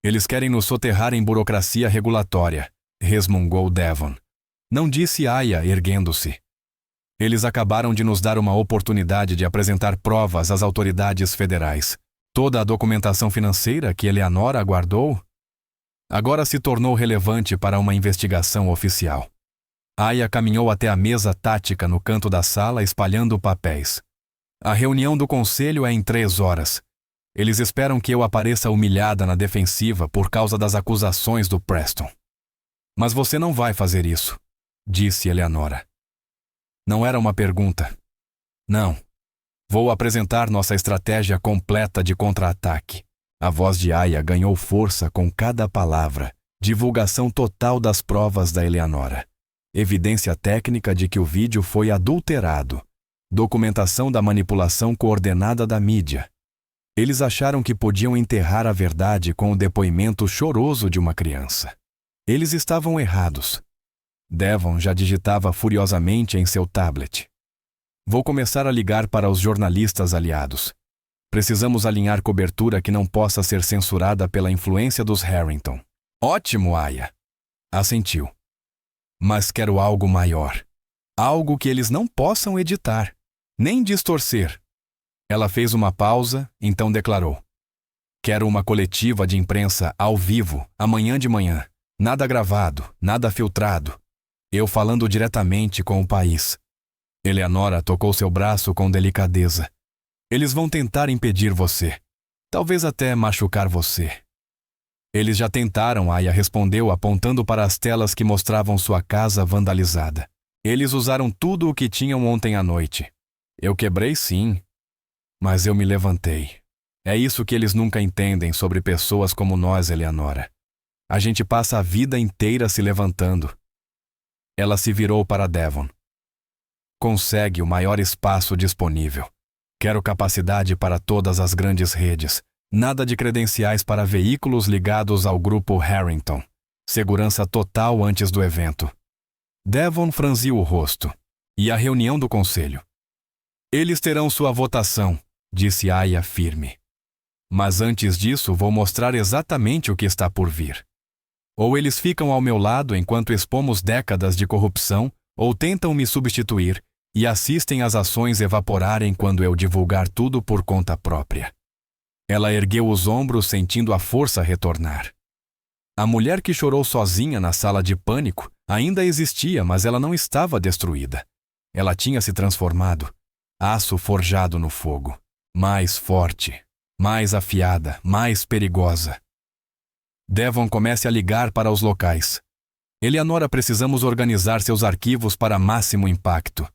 Eles querem nos soterrar em burocracia regulatória, resmungou Devon. Não disse Aya, erguendo-se. Eles acabaram de nos dar uma oportunidade de apresentar provas às autoridades federais. Toda a documentação financeira que Eleanora guardou agora se tornou relevante para uma investigação oficial. Aya caminhou até a mesa tática no canto da sala espalhando papéis. A reunião do conselho é em 3 horas. Eles esperam que eu apareça humilhada na defensiva por causa das acusações do Preston. Mas você não vai fazer isso, disse Eleanora. Não era uma pergunta. Não. Vou apresentar nossa estratégia completa de contra-ataque. A voz de Aya ganhou força com cada palavra. Divulgação total das provas da Eleanora. Evidência técnica de que o vídeo foi adulterado. Documentação da manipulação coordenada da mídia. Eles acharam que podiam enterrar a verdade com o depoimento choroso de uma criança. Eles estavam errados. Devon já digitava furiosamente em seu tablet. Vou começar a ligar para os jornalistas aliados. Precisamos alinhar cobertura que não possa ser censurada pela influência dos Harrington. Ótimo, Aya. Assentiu. Mas quero algo maior. Algo que eles não possam editar, nem distorcer. Ela fez uma pausa, então declarou. Quero uma coletiva de imprensa ao vivo, amanhã de manhã. Nada gravado, nada filtrado. Eu falando diretamente com o país. Eleanora tocou seu braço com delicadeza. Eles vão tentar impedir você. Talvez até machucar você. Eles já tentaram, Aya respondeu apontando para as telas que mostravam sua casa vandalizada. Eles usaram tudo o que tinham ontem à noite. Eu quebrei sim, mas eu me levantei. É isso que eles nunca entendem sobre pessoas como nós, Eleanora. A gente passa a vida inteira se levantando. Ela se virou para Devon. Consegue o maior espaço disponível. Quero capacidade para todas as grandes redes. Nada de credenciais para veículos ligados ao grupo Harrington. Segurança total antes do evento. Devon franziu o rosto. E a reunião do conselho? Eles terão sua votação, disse Aya firme. Mas antes disso vou mostrar exatamente o que está por vir. Ou eles ficam ao meu lado enquanto expomos décadas de corrupção, ou tentam me substituir e assistem as ações evaporarem quando eu divulgar tudo por conta própria. Ela ergueu os ombros sentindo a força retornar. A mulher que chorou sozinha na sala de pânico ainda existia, mas ela não estava destruída. Ela tinha se transformado. Aço forjado no fogo. Mais forte, mais afiada, mais perigosa. Devon comece a ligar para os locais. Eleanora, precisamos organizar seus arquivos para máximo impacto.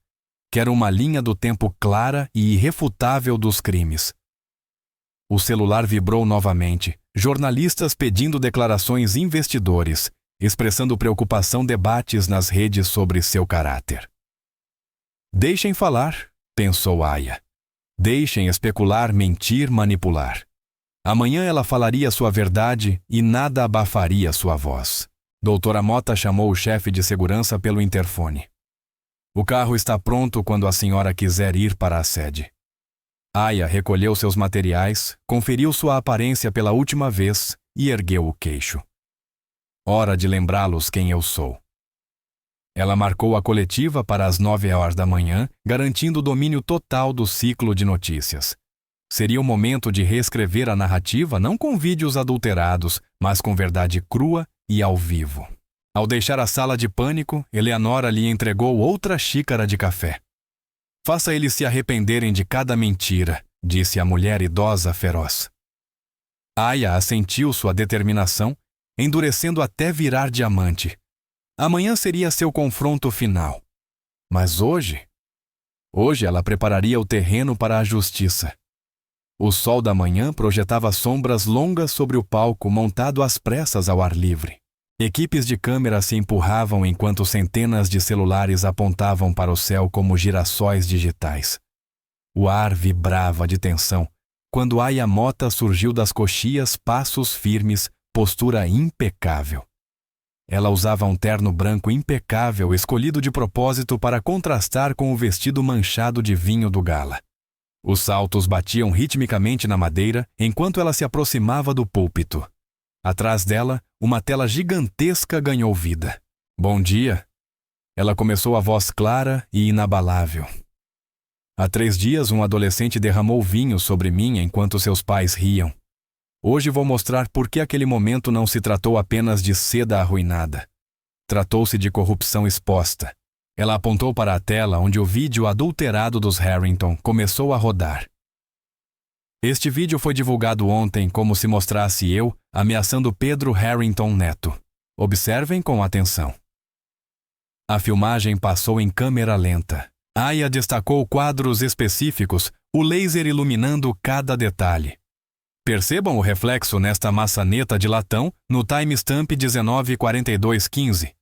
Quero uma linha do tempo clara e irrefutável dos crimes. O celular vibrou novamente. Jornalistas pedindo declarações investidores, expressando preocupação debates nas redes sobre seu caráter. Deixem falar, pensou Aya. Deixem especular, mentir, manipular. Amanhã ela falaria sua verdade e nada abafaria sua voz. Doutora Mota chamou o chefe de segurança pelo interfone. O carro está pronto quando a senhora quiser ir para a sede. Aya recolheu seus materiais, conferiu sua aparência pela última vez e ergueu o queixo. Hora de lembrá-los quem eu sou. Ela marcou a coletiva para as 9 horas da manhã, garantindo o domínio total do ciclo de notícias. Seria o momento de reescrever a narrativa não com vídeos adulterados, mas com verdade crua e ao vivo. Ao deixar a sala de pânico, Eleanora lhe entregou outra xícara de café. Faça eles se arrependerem de cada mentira, disse a mulher idosa feroz. Aya assentiu sua determinação, endurecendo até virar diamante. Amanhã seria seu confronto final. Mas hoje ela prepararia o terreno para a justiça. O sol da manhã projetava sombras longas sobre o palco montado às pressas ao ar livre. Equipes de câmera se empurravam enquanto centenas de celulares apontavam para o céu como girassóis digitais. O ar vibrava de tensão quando Aya Mota surgiu das coxias, passos firmes, postura impecável. Ela usava um terno branco impecável escolhido de propósito para contrastar com o vestido manchado de vinho do gala. Os saltos batiam ritmicamente na madeira enquanto ela se aproximava do púlpito. Atrás dela, uma tela gigantesca ganhou vida. Bom dia. Ela começou a voz clara e inabalável. Há 3 dias, um adolescente derramou vinho sobre mim enquanto seus pais riam. Hoje vou mostrar por que aquele momento não se tratou apenas de seda arruinada. Tratou-se de corrupção exposta. Ela apontou para a tela onde o vídeo adulterado dos Harrington começou a rodar. Este vídeo foi divulgado ontem como se mostrasse eu ameaçando Pedro Harrington Neto. Observem com atenção. A filmagem passou em câmera lenta. Aya destacou quadros específicos, o laser iluminando cada detalhe. Percebam o reflexo nesta maçaneta de latão no timestamp 19:42:15.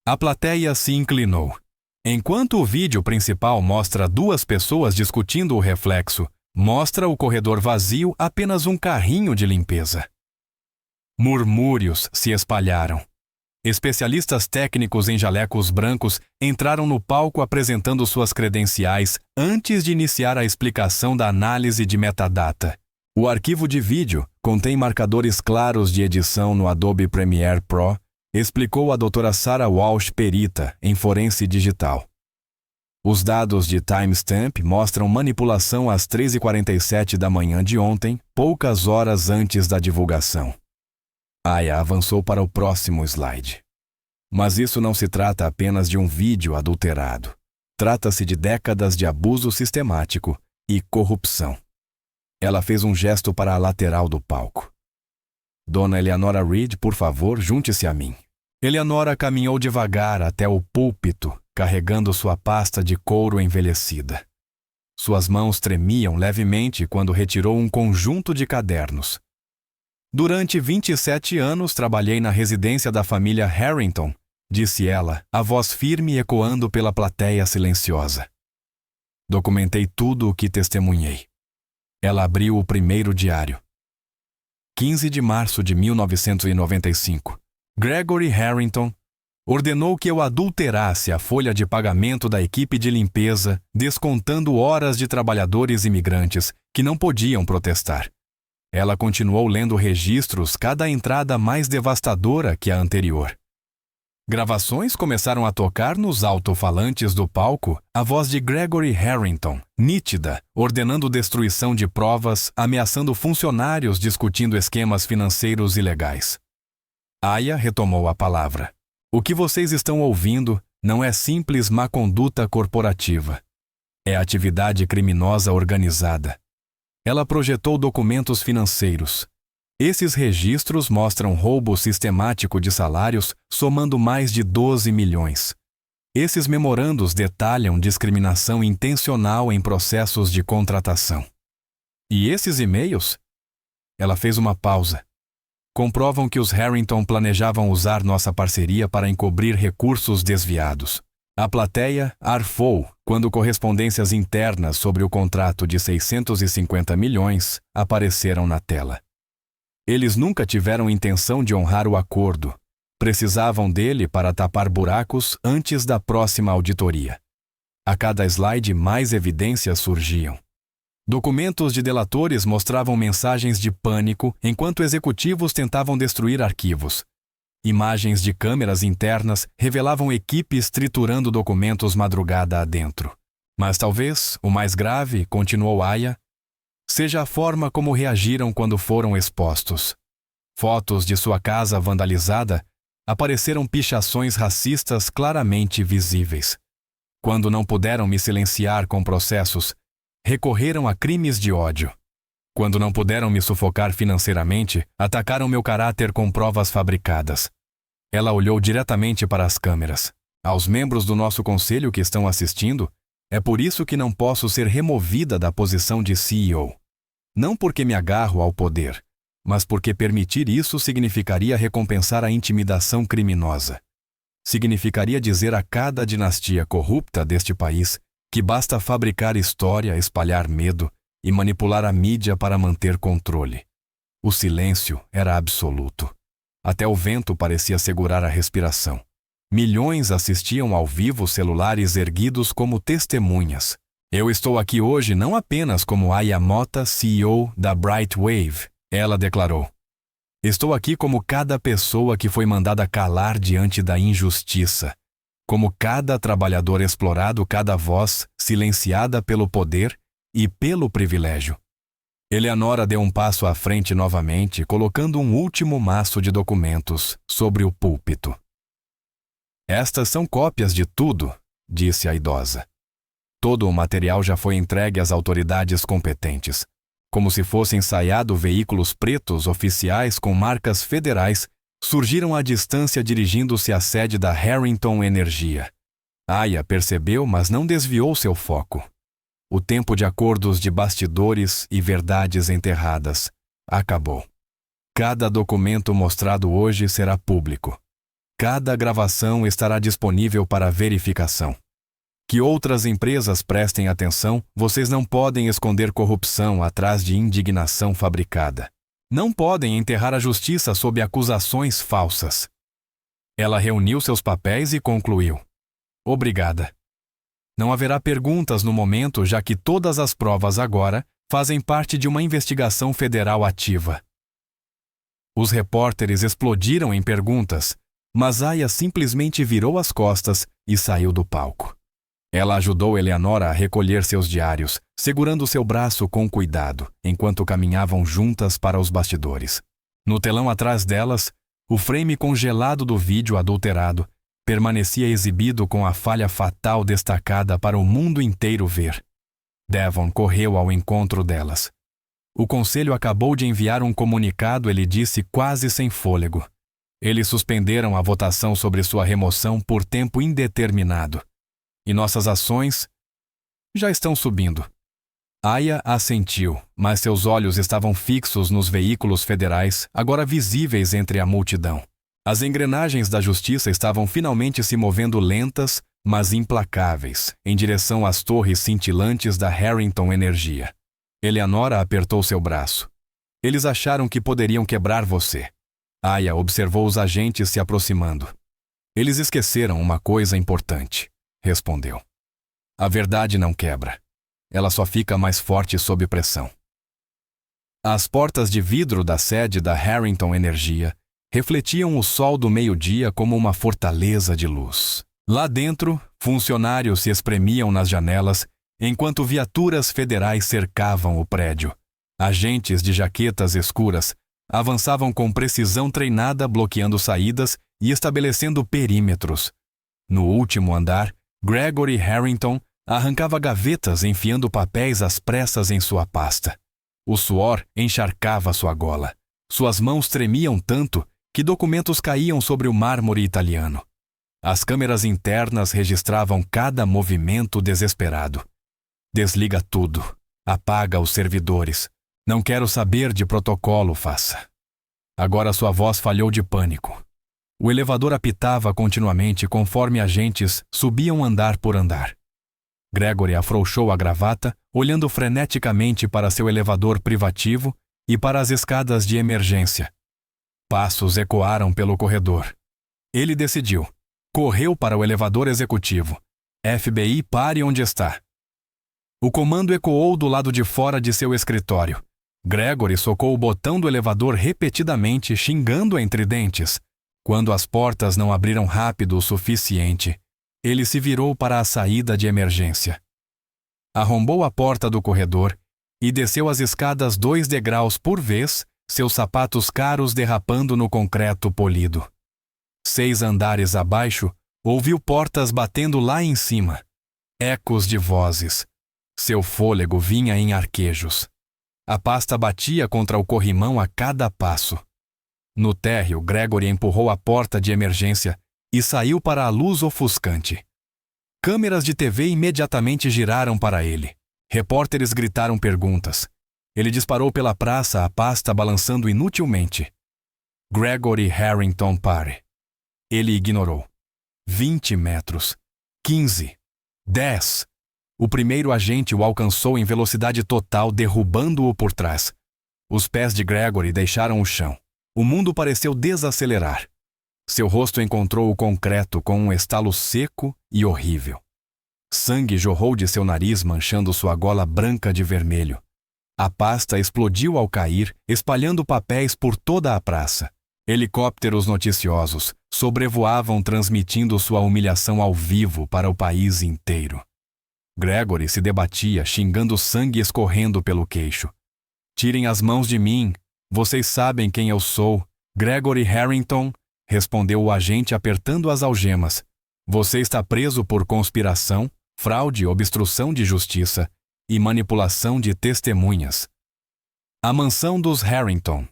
A plateia se inclinou. Enquanto o vídeo principal mostra 2 pessoas discutindo o reflexo, mostra o corredor vazio apenas um carrinho de limpeza. Murmúrios se espalharam. Especialistas técnicos em jalecos brancos entraram no palco apresentando suas credenciais antes de iniciar a explicação da análise de metadata. O arquivo de vídeo contém marcadores claros de edição no Adobe Premiere Pro, explicou a doutora Sarah Walsh, perita em forense digital. Os dados de timestamp mostram manipulação às 3:47 da manhã de ontem, poucas horas antes da divulgação. Aya avançou para o próximo slide. Mas isso não se trata apenas de um vídeo adulterado. Trata-se de décadas de abuso sistemático e corrupção. Ela fez um gesto para a lateral do palco. Dona Eleanora Reed, por favor, junte-se a mim. Eleanora caminhou devagar até o púlpito, carregando sua pasta de couro envelhecida. Suas mãos tremiam levemente quando retirou um conjunto de cadernos. Durante 27 anos trabalhei na residência da família Harrington, disse ela, a voz firme ecoando pela plateia silenciosa. Documentei tudo o que testemunhei. Ela abriu o primeiro diário. 15 de março de 1995. Gregory Harrington ordenou que eu adulterasse a folha de pagamento da equipe de limpeza, descontando horas de trabalhadores imigrantes que não podiam protestar. Ela continuou lendo registros, cada entrada mais devastadora que a anterior. Gravações começaram a tocar nos alto-falantes do palco a voz de Gregory Harrington, nítida, ordenando destruição de provas, ameaçando funcionários discutindo esquemas financeiros ilegais. Aya retomou a palavra. O que vocês estão ouvindo não é simples má conduta corporativa. É atividade criminosa organizada. Ela projetou documentos financeiros. Esses registros mostram roubo sistemático de salários, somando mais de 12 milhões. Esses memorandos detalham discriminação intencional em processos de contratação. E esses e-mails? Ela fez uma pausa. Comprovam que os Harrington planejavam usar nossa parceria para encobrir recursos desviados. A plateia arfou quando correspondências internas sobre o contrato de 650 milhões apareceram na tela. Eles nunca tiveram intenção de honrar o acordo. Precisavam dele para tapar buracos antes da próxima auditoria. A cada slide, mais evidências surgiam. Documentos de delatores mostravam mensagens de pânico enquanto executivos tentavam destruir arquivos. Imagens de câmeras internas revelavam equipes triturando documentos madrugada adentro. Mas talvez, o mais grave, continuou Aya, seja a forma como reagiram quando foram expostos. Fotos de sua casa vandalizada apareceram pichações racistas claramente visíveis. Quando não puderam me silenciar com processos, recorreram a crimes de ódio. Quando não puderam me sufocar financeiramente, atacaram meu caráter com provas fabricadas. Ela olhou diretamente para as câmeras. Aos membros do nosso conselho que estão assistindo, é por isso que não posso ser removida da posição de CEO. Não porque me agarro ao poder, mas porque permitir isso significaria recompensar a intimidação criminosa. Significaria dizer a cada dinastia corrupta deste país que basta fabricar história, espalhar medo e manipular a mídia para manter controle. O silêncio era absoluto. Até o vento parecia segurar a respiração. Milhões assistiam ao vivo, celulares erguidos como testemunhas. Eu estou aqui hoje não apenas como Aya Mota, CEO da Brightwave, ela declarou. Estou aqui como cada pessoa que foi mandada calar diante da injustiça, como cada trabalhador explorado, cada voz silenciada pelo poder e pelo privilégio. Eleanora deu um passo à frente novamente, colocando um último maço de documentos sobre o púlpito. Estas são cópias de tudo, disse a idosa. Todo o material já foi entregue às autoridades competentes. Como se fosse ensaiado, veículos pretos oficiais com marcas federais surgiram à distância dirigindo-se à sede da Harrington Energia. Aya percebeu, mas não desviou seu foco. O tempo de acordos de bastidores e verdades enterradas acabou. Cada documento mostrado hoje será público. Cada gravação estará disponível para verificação. Que outras empresas prestem atenção, vocês não podem esconder corrupção atrás de indignação fabricada. Não podem enterrar a justiça sob acusações falsas. Ela reuniu seus papéis e concluiu. Obrigada. Não haverá perguntas no momento, já que todas as provas agora fazem parte de uma investigação federal ativa. Os repórteres explodiram em perguntas, mas Aya simplesmente virou as costas e saiu do palco. Ela ajudou Eleanora a recolher seus diários, segurando seu braço com cuidado, enquanto caminhavam juntas para os bastidores. No telão atrás delas, o frame congelado do vídeo adulterado permanecia exibido com a falha fatal destacada para o mundo inteiro ver. Devon correu ao encontro delas. O conselho acabou de enviar um comunicado, ele disse quase sem fôlego. Eles suspenderam a votação sobre sua remoção por tempo indeterminado. E nossas ações já estão subindo. Aya assentiu, mas seus olhos estavam fixos nos veículos federais, agora visíveis entre a multidão. As engrenagens da justiça estavam finalmente se movendo lentas, mas implacáveis, em direção às torres cintilantes da Harrington Energia. Eleanora apertou seu braço. Eles acharam que poderiam quebrar você. Aya observou os agentes se aproximando. Eles esqueceram uma coisa importante, respondeu. A verdade não quebra. Ela só fica mais forte sob pressão. As portas de vidro da sede da Harrington Energia refletiam o sol do meio-dia como uma fortaleza de luz. Lá dentro, funcionários se espremiam nas janelas, enquanto viaturas federais cercavam o prédio. Agentes de jaquetas escuras avançavam com precisão treinada, bloqueando saídas e estabelecendo perímetros. No último andar, Gregory Harrington arrancava gavetas, enfiando papéis às pressas em sua pasta. O suor encharcava sua gola. Suas mãos tremiam tanto que documentos caíam sobre o mármore italiano. As câmeras internas registravam cada movimento desesperado. Desliga tudo. Apaga os servidores. Não quero saber de protocolo, faça. Agora sua voz falhou de pânico. O elevador apitava continuamente conforme agentes subiam andar por andar. Gregory afrouxou a gravata, olhando freneticamente para seu elevador privativo e para as escadas de emergência. Passos ecoaram pelo corredor. Ele decidiu. Correu para o elevador executivo. FBI, pare onde está. O comando ecoou do lado de fora de seu escritório. Gregory socou o botão do elevador repetidamente, xingando entre dentes. Quando as portas não abriram rápido o suficiente, ele se virou para a saída de emergência. Arrombou a porta do corredor e desceu as escadas 2 degraus por vez, seus sapatos caros derrapando no concreto polido. 6 andares abaixo, ouviu portas batendo lá em cima. Ecos de vozes. Seu fôlego vinha em arquejos. A pasta batia contra o corrimão a cada passo. No térreo, Gregory empurrou a porta de emergência e saiu para a luz ofuscante. Câmeras de TV imediatamente giraram para ele. Repórteres gritaram perguntas. Ele disparou pela praça, a pasta balançando inutilmente. Gregory Harrington, pare. Ele ignorou. 20 metros. 15. 10. O primeiro agente o alcançou em velocidade total, derrubando-o por trás. Os pés de Gregory deixaram o chão. O mundo pareceu desacelerar. Seu rosto encontrou o concreto com um estalo seco e horrível. Sangue jorrou de seu nariz, manchando sua gola branca de vermelho. A pasta explodiu ao cair, espalhando papéis por toda a praça. Helicópteros noticiosos sobrevoavam, transmitindo sua humilhação ao vivo para o país inteiro. Gregory se debatia, xingando sangue escorrendo pelo queixo. Tirem as mãos de mim. Vocês sabem quem eu sou. Gregory Harrington, respondeu o agente apertando as algemas. Você está preso por conspiração, fraude, obstrução de justiça e manipulação de testemunhas. A mansão dos Harrington.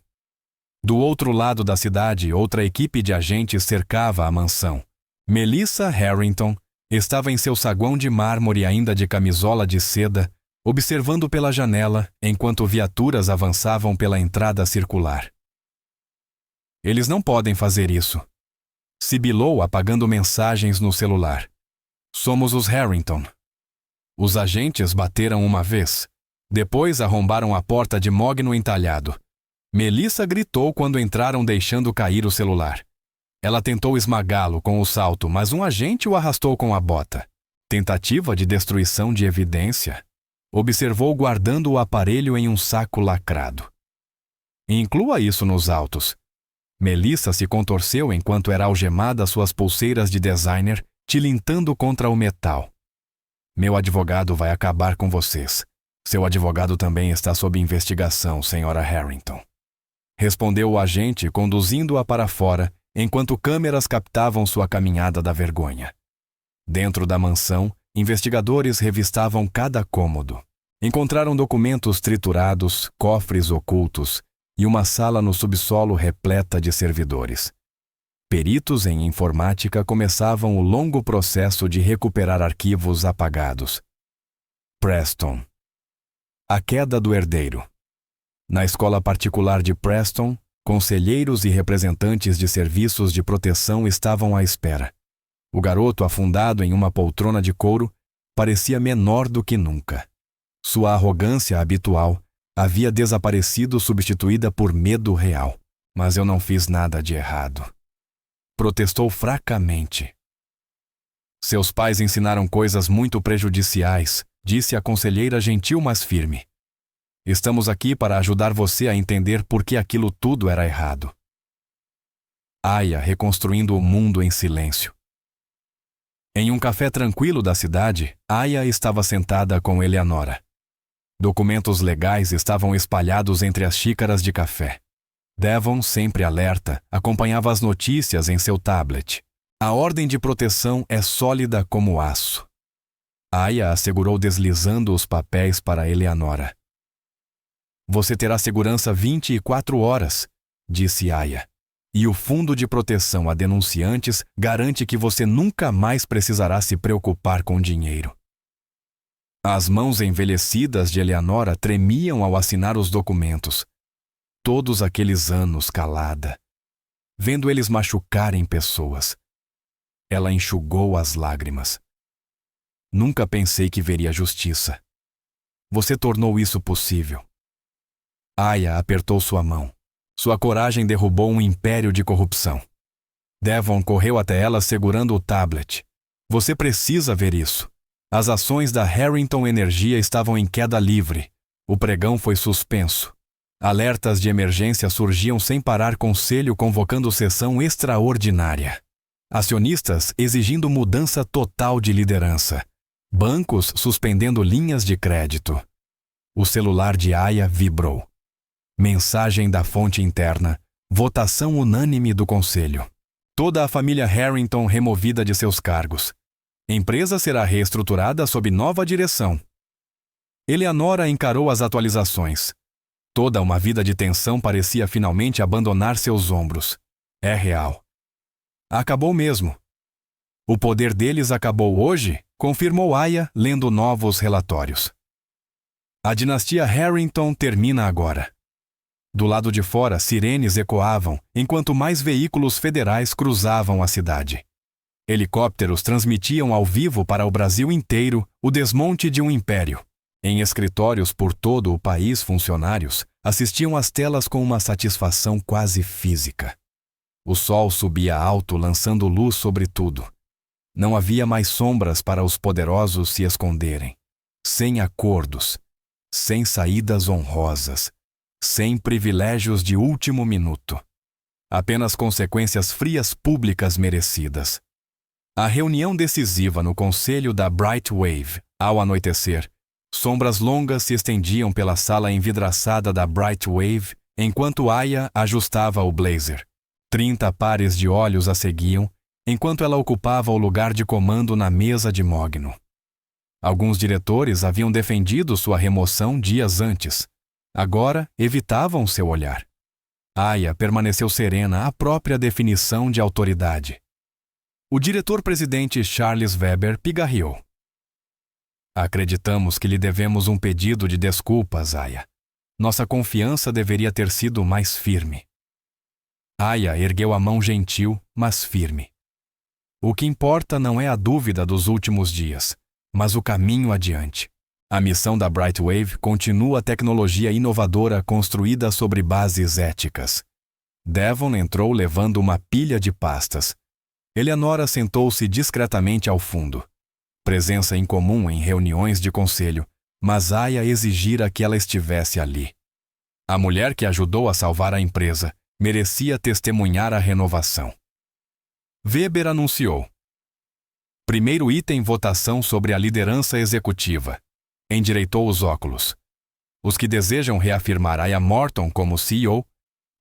Do outro lado da cidade, outra equipe de agentes cercava a mansão. Melissa Harrington estava em seu saguão de mármore ainda de camisola de seda, observando pela janela enquanto viaturas avançavam pela entrada circular. Eles não podem fazer isso. Sibilou apagando mensagens no celular. Somos os Harrington. Os agentes bateram uma vez. Depois arrombaram a porta de mogno entalhado. Melissa gritou quando entraram, deixando cair o celular. Ela tentou esmagá-lo com o salto, mas um agente o arrastou com a bota. Tentativa de destruição de evidência. Observou guardando o aparelho em um saco lacrado. Inclua isso nos autos. Melissa se contorceu enquanto era algemada suas pulseiras de designer, tilintando contra o metal. Meu advogado vai acabar com vocês. Seu advogado também está sob investigação, senhora Harrington. Respondeu o agente, conduzindo-a para fora, enquanto câmeras captavam sua caminhada da vergonha. Dentro da mansão, investigadores revistavam cada cômodo. Encontraram documentos triturados, cofres ocultos e uma sala no subsolo repleta de servidores. Peritos em informática começavam o longo processo de recuperar arquivos apagados. Preston. A queda do herdeiro. Na escola particular de Preston, conselheiros e representantes de serviços de proteção estavam à espera. O garoto, afundado em uma poltrona de couro, parecia menor do que nunca. Sua arrogância habitual havia desaparecido, substituída por medo real. Mas eu não fiz nada de errado. Protestou fracamente. Seus pais ensinaram coisas muito prejudiciais, disse a conselheira gentil mas firme. Estamos aqui para ajudar você a entender por que aquilo tudo era errado. Aya reconstruindo o mundo em silêncio. Em um café tranquilo da cidade, Aya estava sentada com Eleanora. Documentos legais estavam espalhados entre as xícaras de café. Devon, sempre alerta, acompanhava as notícias em seu tablet. A ordem de proteção é sólida como aço. Aya assegurou deslizando os papéis para Eleanora. Você terá segurança 24 horas, disse Aya. E o Fundo de Proteção a Denunciantes garante que você nunca mais precisará se preocupar com dinheiro. As mãos envelhecidas de Eleanora tremiam ao assinar os documentos. Todos aqueles anos calada, vendo eles machucarem pessoas. Ela enxugou as lágrimas. Nunca pensei que veria justiça. Você tornou isso possível. Aya apertou sua mão. Sua coragem derrubou um império de corrupção. Devon correu até ela segurando o tablet. Você precisa ver isso. As ações da Harrington Energia estavam em queda livre. O pregão foi suspenso. Alertas de emergência surgiam sem parar, conselho convocando sessão extraordinária. Acionistas exigindo mudança total de liderança. Bancos suspendendo linhas de crédito. O celular de Aya vibrou. Mensagem da fonte interna. Votação unânime do conselho. Toda a família Harrington removida de seus cargos. Empresa será reestruturada sob nova direção. Eleanora encarou as atualizações. Toda uma vida de tensão parecia finalmente abandonar seus ombros. É real. Acabou mesmo. O poder deles acabou hoje, confirmou Aya, lendo novos relatórios. A dinastia Harrington termina agora. Do lado de fora, sirenes ecoavam, enquanto mais veículos federais cruzavam a cidade. Helicópteros transmitiam ao vivo para o Brasil inteiro o desmonte de um império. Em escritórios por todo o país, funcionários assistiam às telas com uma satisfação quase física. O sol subia alto, lançando luz sobre tudo. Não havia mais sombras para os poderosos se esconderem. Sem acordos, sem saídas honrosas, sem privilégios de último minuto. Apenas consequências frias públicas merecidas. A reunião decisiva no conselho da Bright Wave, ao anoitecer, sombras longas se estendiam pela sala envidraçada da Bright Wave, enquanto Aya ajustava o blazer. 30 pares de olhos a seguiam, enquanto ela ocupava o lugar de comando na mesa de mogno. Alguns diretores haviam defendido sua remoção dias antes. Agora evitavam seu olhar. Aya permaneceu serena à própria definição de autoridade. O diretor-presidente Charles Weber pigarreou. Acreditamos que lhe devemos um pedido de desculpas, Aya. Nossa confiança deveria ter sido mais firme. Aya ergueu a mão gentil, mas firme. O que importa não é a dúvida dos últimos dias, mas o caminho adiante. A missão da Brightwave continua a tecnologia inovadora construída sobre bases éticas. Devon entrou levando uma pilha de pastas. Eleanora sentou-se discretamente ao fundo. Presença incomum em reuniões de conselho, mas Aya exigira que ela estivesse ali. A mulher que ajudou a salvar a empresa merecia testemunhar a renovação. Weber anunciou. Primeiro item: votação sobre a liderança executiva. Endireitou os óculos. Os que desejam reafirmar Aya Morton como CEO,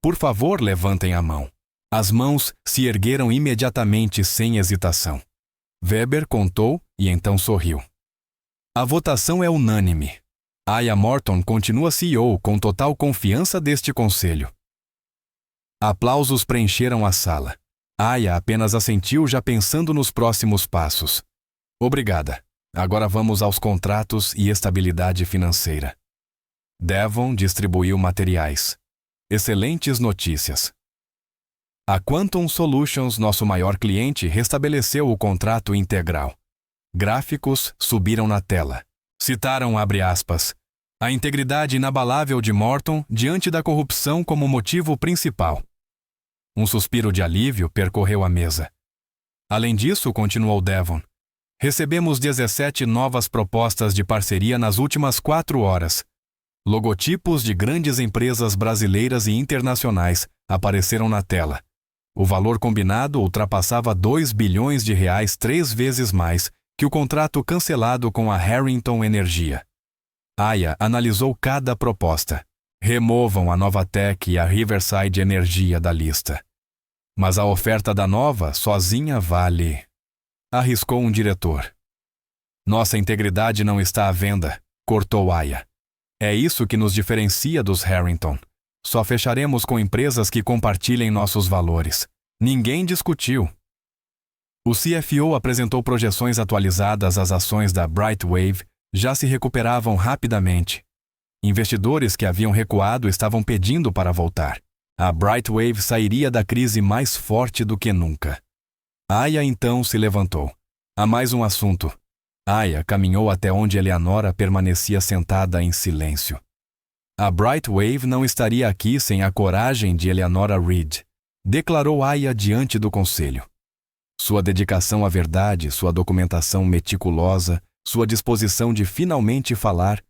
por favor, levantem a mão. As mãos se ergueram imediatamente sem hesitação. Weber contou e então sorriu. A votação é unânime. Aya Morton continua CEO com total confiança deste conselho. Aplausos preencheram a sala. Aya apenas assentiu, já pensando nos próximos passos. Obrigada. Agora vamos aos contratos e estabilidade financeira. Devon distribuiu materiais. Excelentes notícias. A Quantum Solutions, nosso maior cliente, restabeleceu o contrato integral. Gráficos subiram na tela. Citaram, abre aspas, a integridade inabalável de Morton diante da corrupção como motivo principal. Um suspiro de alívio percorreu a mesa. Além disso, continuou Devon, recebemos 17 novas propostas de parceria nas últimas 4 horas. Logotipos de grandes empresas brasileiras e internacionais apareceram na tela. O valor combinado ultrapassava 2 bilhões de reais, 3 vezes mais que o contrato cancelado com a Harrington Energia. Aya analisou cada proposta. Removam a Novatec e a Riverside Energia da lista. Mas a oferta da Nova sozinha vale... Arriscou um diretor. Nossa integridade não está à venda, cortou Aya. É isso que nos diferencia dos Harrington. Só fecharemos com empresas que compartilhem nossos valores. Ninguém discutiu. O CFO apresentou projeções atualizadas. As ações da Brightwave já se recuperavam rapidamente. Investidores que haviam recuado estavam pedindo para voltar. A Brightwave sairia da crise mais forte do que nunca. Aya então se levantou. Há mais um assunto. Aya caminhou até onde Eleanora permanecia sentada em silêncio. A Brightwave não estaria aqui sem a coragem de Eleanora Reed, declarou Aya diante do conselho. Sua dedicação à verdade, sua documentação meticulosa, sua disposição de finalmente falar,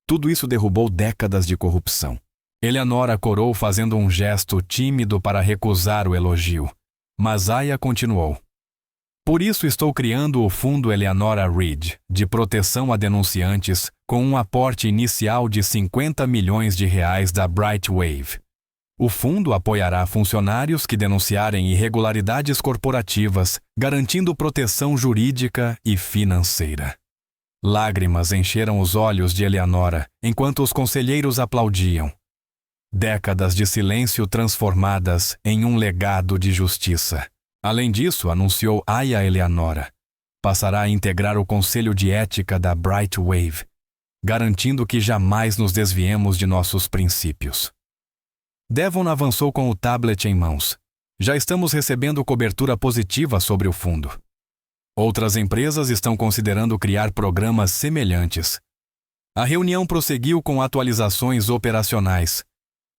tudo isso derrubou décadas de corrupção. Eleanora corou fazendo um gesto tímido para recusar o elogio. Mas Aya continuou. Por isso estou criando o Fundo Eleanora Reed, de proteção a denunciantes, com um aporte inicial de 50 milhões de reais da Brightwave. O fundo apoiará funcionários que denunciarem irregularidades corporativas, garantindo proteção jurídica e financeira. Lágrimas encheram os olhos de Eleanora, enquanto os conselheiros aplaudiam. Décadas de silêncio transformadas em um legado de justiça. Além disso, anunciou Aya Eleanora, passará a integrar o Conselho de Ética da Brightwave. garantindo que jamais nos desviemos de nossos princípios. Devon avançou com o tablet em mãos. Já estamos recebendo cobertura positiva sobre o fundo. Outras empresas estão considerando criar programas semelhantes. A reunião prosseguiu com atualizações operacionais.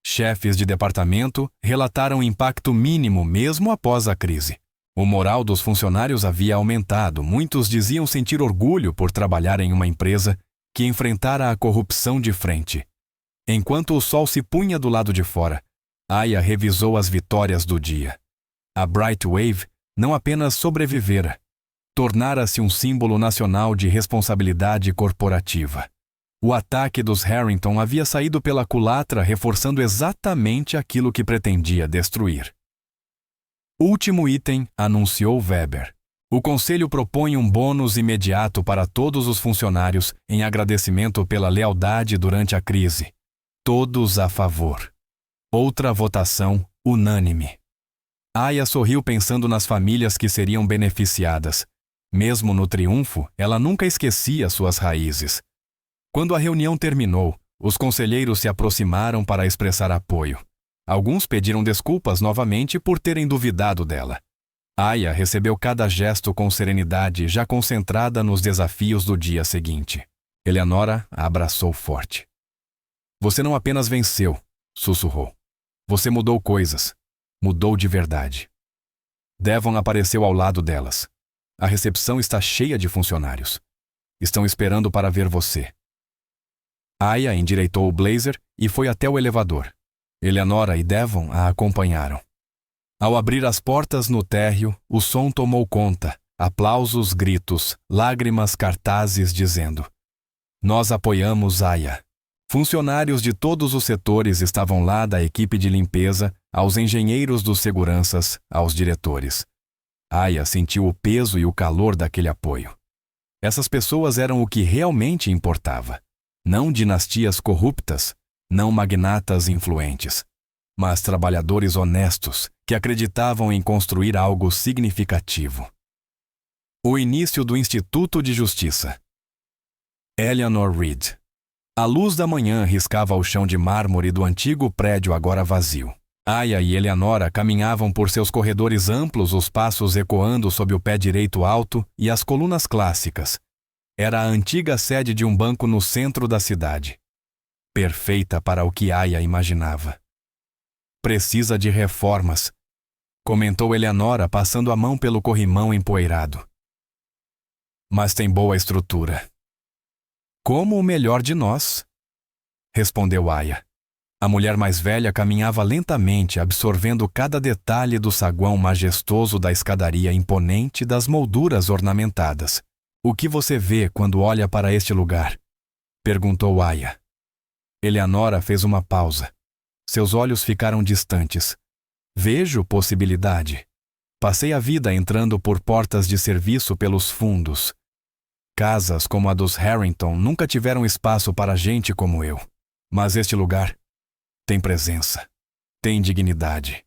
Chefes de departamento relataram impacto mínimo mesmo após a crise. O moral dos funcionários havia aumentado. Muitos diziam sentir orgulho por trabalhar em uma empresa que enfrentara a corrupção de frente. Enquanto o sol se punha do lado de fora, Aya revisou as vitórias do dia. A Bright Wave não apenas sobrevivera, tornara-se um símbolo nacional de responsabilidade corporativa. O ataque dos Harrington havia saído pela culatra, reforçando exatamente aquilo que pretendia destruir. Último item, anunciou Weber. O Conselho propõe um bônus imediato para todos os funcionários em agradecimento pela lealdade durante a crise. Todos a favor. Outra votação unânime. Aya sorriu pensando nas famílias que seriam beneficiadas. Mesmo no triunfo, ela nunca esquecia suas raízes. Quando a reunião terminou, os conselheiros se aproximaram para expressar apoio. Alguns pediram desculpas novamente por terem duvidado dela. Aya recebeu cada gesto com serenidade, já concentrada nos desafios do dia seguinte. Eleanora a abraçou forte. Você não apenas venceu, sussurrou. Você mudou coisas. Mudou de verdade. Devon apareceu ao lado delas. A recepção está cheia de funcionários. Estão esperando para ver você. Aya endireitou o blazer e foi até o elevador. Eleanora e Devon a acompanharam. Ao abrir as portas no térreo, o som tomou conta. Aplausos, gritos, lágrimas, cartazes dizendo: Nós apoiamos Aya. Funcionários de todos os setores estavam lá, da equipe de limpeza, aos engenheiros dos seguranças, aos diretores. Aya sentiu o peso e o calor daquele apoio. Essas pessoas eram o que realmente importava. Não dinastias corruptas, não magnatas influentes, mas trabalhadores honestos que acreditavam em construir algo significativo. O início do Instituto de Justiça. Eleanor Reed. A luz da manhã riscava o chão de mármore do antigo prédio agora vazio. Aya e Eleanora caminhavam por seus corredores amplos, os passos ecoando sob o pé direito alto e as colunas clássicas. Era a antiga sede de um banco no centro da cidade. Perfeita para o que Aya imaginava. Precisa de reformas, comentou Eleanora, passando a mão pelo corrimão empoeirado. Mas tem boa estrutura. Como o melhor de nós, respondeu Aya. A mulher mais velha caminhava lentamente, absorvendo cada detalhe do saguão majestoso, da escadaria imponente, das molduras ornamentadas. O que você vê quando olha para este lugar? Perguntou Aya. Eleanora fez uma pausa. Seus olhos ficaram distantes. Vejo possibilidade. Passei a vida entrando por portas de serviço pelos fundos. Casas como a dos Harrington nunca tiveram espaço para gente como eu. Mas este lugar tem presença. Tem dignidade.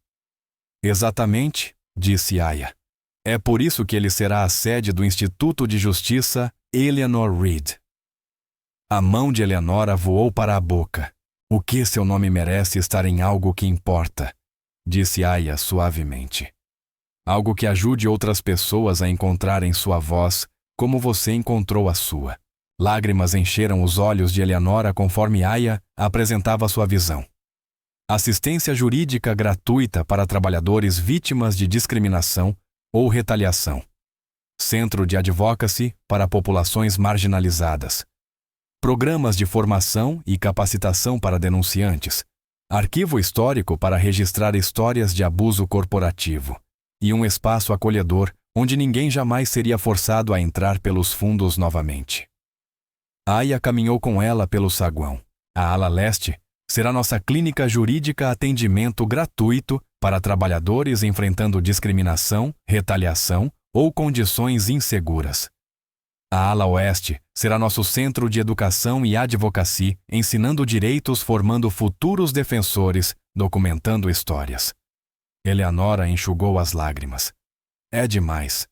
Exatamente, disse Aya. É por isso que ele será a sede do Instituto de Justiça Eleanor Reed. A mão de Eleanora voou para a boca. O que seu nome merece estar em algo que importa, disse Aya suavemente. Algo que ajude outras pessoas a encontrarem sua voz, como você encontrou a sua. Lágrimas encheram os olhos de Eleanora conforme Aya apresentava sua visão. Assistência jurídica gratuita para trabalhadores vítimas de discriminação ou retaliação. Centro de advocacy para populações marginalizadas. Programas de formação e capacitação para denunciantes. Arquivo histórico para registrar histórias de abuso corporativo. E um espaço acolhedor onde ninguém jamais seria forçado a entrar pelos fundos novamente. Aya caminhou com ela pelo saguão. A ala leste será nossa clínica jurídica, atendimento gratuito para trabalhadores enfrentando discriminação, retaliação ou condições inseguras. A ala oeste será nosso centro de educação e advocacia, ensinando direitos, formando futuros defensores, documentando histórias. Eleanora enxugou as lágrimas. É demais.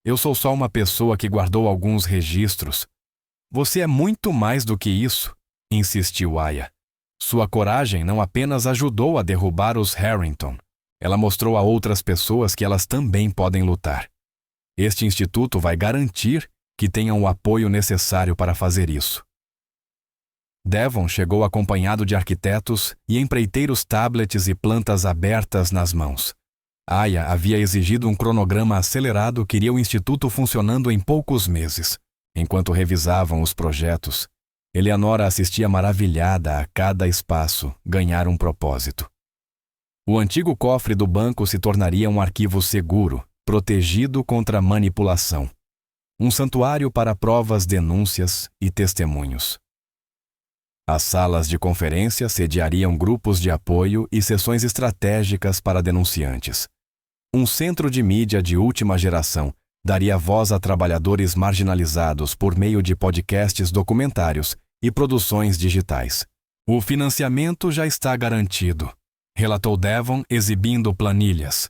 Eu sou só uma pessoa que guardou alguns registros. Você é muito mais do que isso, insistiu Aya. Sua coragem não apenas ajudou a derrubar os Harrington, ela mostrou a outras pessoas que elas também podem lutar. Este instituto vai garantir que tenham o apoio necessário para fazer isso. Devon chegou acompanhado de arquitetos e empreiteiros tablets e plantas abertas nas mãos. Aya havia exigido um cronograma acelerado que iria o instituto funcionando em poucos meses. Enquanto revisavam os projetos, Eleanora assistia maravilhada a cada espaço ganhar um propósito. O antigo cofre do banco se tornaria um arquivo seguro, protegido contra manipulação. Um santuário para provas, denúncias e testemunhos. As salas de conferência sediariam grupos de apoio e sessões estratégicas para denunciantes. Um centro de mídia de última geração daria voz a trabalhadores marginalizados por meio de podcasts documentários e produções digitais. O financiamento já está garantido, relatou Devon, exibindo planilhas.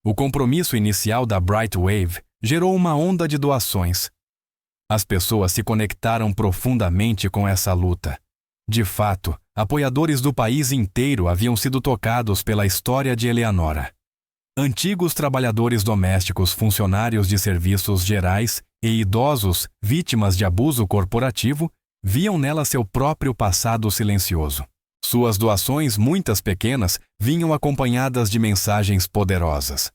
O compromisso inicial da Brightwave gerou uma onda de doações. As pessoas se conectaram profundamente com essa luta. De fato, apoiadores do país inteiro haviam sido tocados pela história de Eleanora. Antigos trabalhadores domésticos, funcionários de serviços gerais e idosos vítimas de abuso corporativo viam nela seu próprio passado silencioso. Suas doações, muitas pequenas, vinham acompanhadas de mensagens poderosas.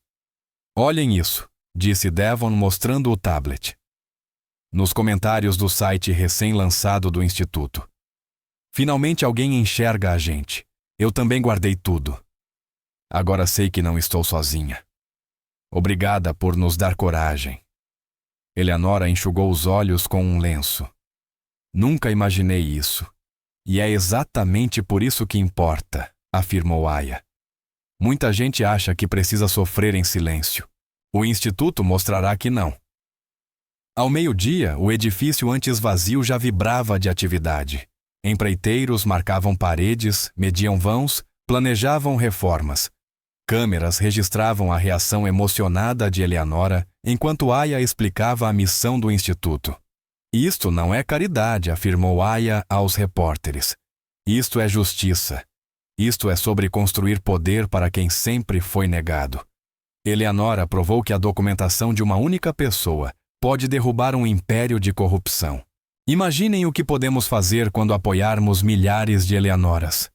Olhem isso, disse Devon mostrando o tablet. Nos comentários do site recém-lançado do Instituto. Finalmente alguém enxerga a gente. Eu também guardei tudo. Agora sei que não estou sozinha. Obrigada por nos dar coragem. Eleanora enxugou os olhos com um lenço. Nunca imaginei isso. E é exatamente por isso que importa, afirmou Aya. Muita gente acha que precisa sofrer em silêncio. O Instituto mostrará que não. Ao meio-dia, o edifício antes vazio já vibrava de atividade. Empreiteiros marcavam paredes, mediam vãos, planejavam reformas. Câmeras registravam a reação emocionada de Eleanora enquanto Aya explicava a missão do Instituto. Isto não é caridade, afirmou Aya aos repórteres. Isto é justiça. Isto é sobre construir poder para quem sempre foi negado. Eleanora provou que a documentação de uma única pessoa pode derrubar um império de corrupção. Imaginem o que podemos fazer quando apoiarmos milhares de Eleanoras.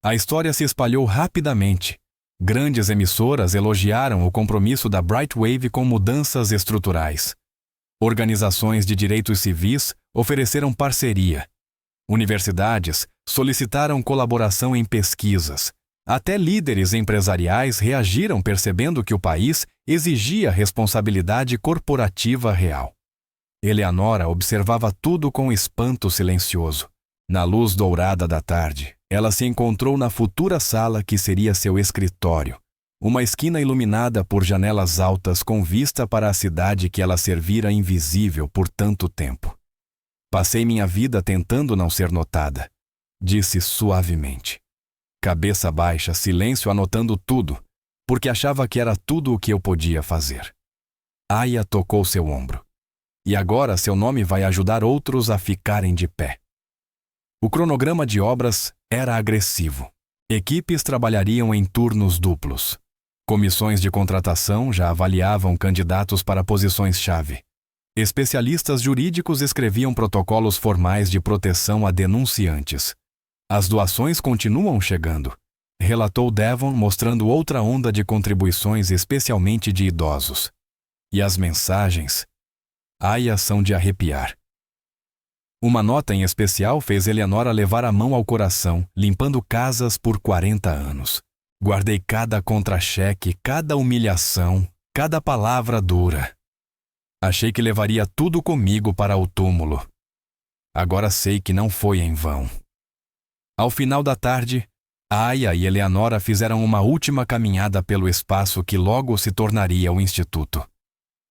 A história se espalhou rapidamente. Grandes emissoras elogiaram o compromisso da Brightwave com mudanças estruturais. Organizações de direitos civis ofereceram parceria. Universidades solicitaram colaboração em pesquisas. Até líderes empresariais reagiram percebendo que o país exigia responsabilidade corporativa real. Eleanora observava tudo com espanto silencioso. Na luz dourada da tarde, ela se encontrou na futura sala que seria seu escritório, uma esquina iluminada por janelas altas com vista para a cidade que ela servira invisível por tanto tempo. Passei minha vida tentando não ser notada, disse suavemente. Cabeça baixa, silêncio anotando tudo, porque achava que era tudo o que eu podia fazer. Aya tocou seu ombro. E agora seu nome vai ajudar outros a ficarem de pé. O cronograma de obras era agressivo. Equipes trabalhariam em turnos duplos. Comissões de contratação já avaliavam candidatos para posições-chave. Especialistas jurídicos escreviam protocolos formais de proteção a denunciantes. As doações continuam chegando, relatou Devon, mostrando outra onda de contribuições, especialmente de idosos. E as mensagens? Aya são de arrepiar. Uma nota em especial fez Eleanora levar a mão ao coração, limpando casas por 40 anos. Guardei cada contra-cheque, cada humilhação, cada palavra dura. Achei que levaria tudo comigo para o túmulo. Agora sei que não foi em vão. Ao final da tarde, Aya e Eleanora fizeram uma última caminhada pelo espaço que logo se tornaria o Instituto.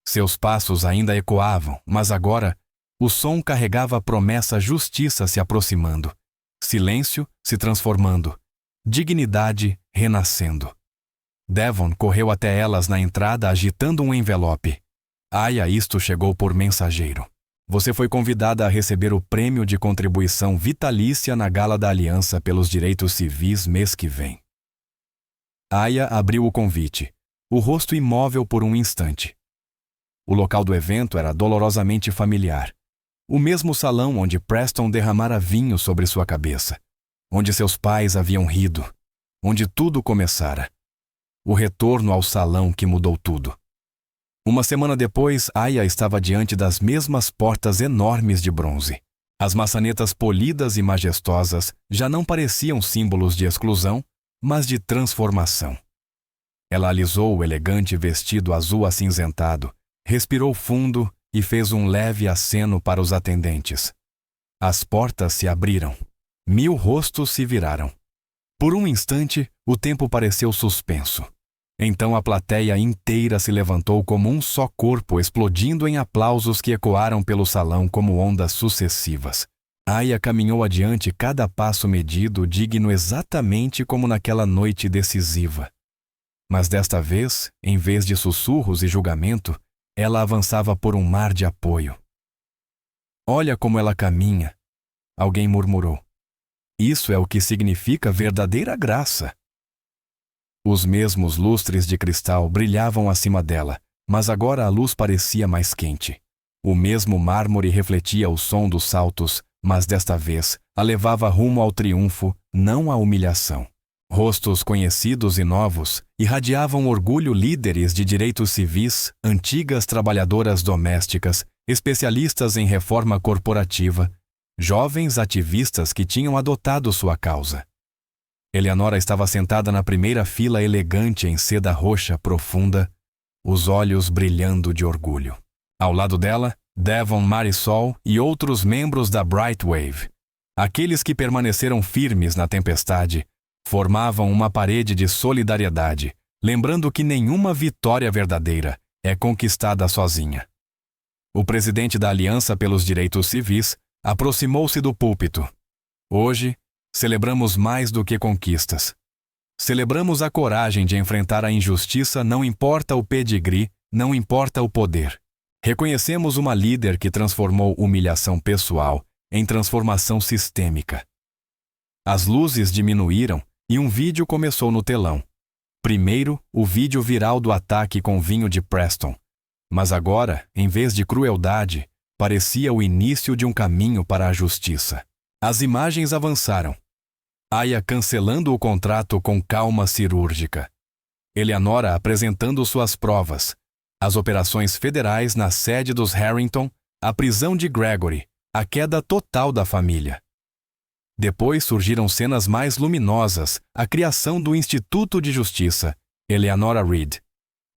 Seus passos ainda ecoavam, mas agora o som carregava a promessa justiça se aproximando, silêncio se transformando, dignidade renascendo. Devon correu até elas na entrada agitando um envelope. Aya, isto chegou por mensageiro. Você foi convidada a receber o prêmio de contribuição vitalícia na Gala da Aliança pelos Direitos Civis mês que vem. Aya abriu o convite, o rosto imóvel por um instante. O local do evento era dolorosamente familiar. O mesmo salão onde Preston derramara vinho sobre sua cabeça, onde seus pais haviam rido, onde tudo começara. O retorno ao salão que mudou tudo. Uma semana depois, Aya estava diante das mesmas portas enormes de bronze. As maçanetas polidas e majestosas já não pareciam símbolos de exclusão, mas de transformação. Ela alisou o elegante vestido azul acinzentado, respirou fundo e fez um leve aceno para os atendentes. As portas se abriram. 1000 rostos se viraram. Por um instante, o tempo pareceu suspenso. Então a plateia inteira se levantou como um só corpo, explodindo em aplausos que ecoaram pelo salão como ondas sucessivas. Aya caminhou adiante cada passo medido, digno exatamente como naquela noite decisiva. Mas desta vez, em vez de sussurros e julgamento, ela avançava por um mar de apoio. Olha como ela caminha, alguém murmurou. Isso é o que significa verdadeira graça. Os mesmos lustres de cristal brilhavam acima dela, mas agora a luz parecia mais quente. O mesmo mármore refletia o som dos saltos, mas desta vez a levava rumo ao triunfo, não à humilhação. Rostos conhecidos e novos irradiavam orgulho, líderes de direitos civis, antigas trabalhadoras domésticas, especialistas em reforma corporativa, jovens ativistas que tinham adotado sua causa. Eleanora estava sentada na primeira fila elegante em seda roxa profunda, os olhos brilhando de orgulho. Ao lado dela, Devon Marisol e outros membros da Bright Wave. Aqueles que permaneceram firmes na tempestade formavam uma parede de solidariedade, lembrando que nenhuma vitória verdadeira é conquistada sozinha. O presidente da Aliança pelos Direitos Civis aproximou-se do púlpito. Hoje, celebramos mais do que conquistas. Celebramos a coragem de enfrentar a injustiça, não importa o pedigree, não importa o poder. Reconhecemos uma líder que transformou humilhação pessoal em transformação sistêmica. As luzes diminuíram e um vídeo começou no telão. Primeiro, o vídeo viral do ataque com vinho de Preston. Mas agora, em vez de crueldade, parecia o início de um caminho para a justiça. As imagens avançaram. Aya cancelando o contrato com calma cirúrgica. Eleanora apresentando suas provas. As operações federais na sede dos Harrington, a prisão de Gregory, a queda total da família. Depois surgiram cenas mais luminosas, a criação do Instituto de Justiça, Eleanora Reed.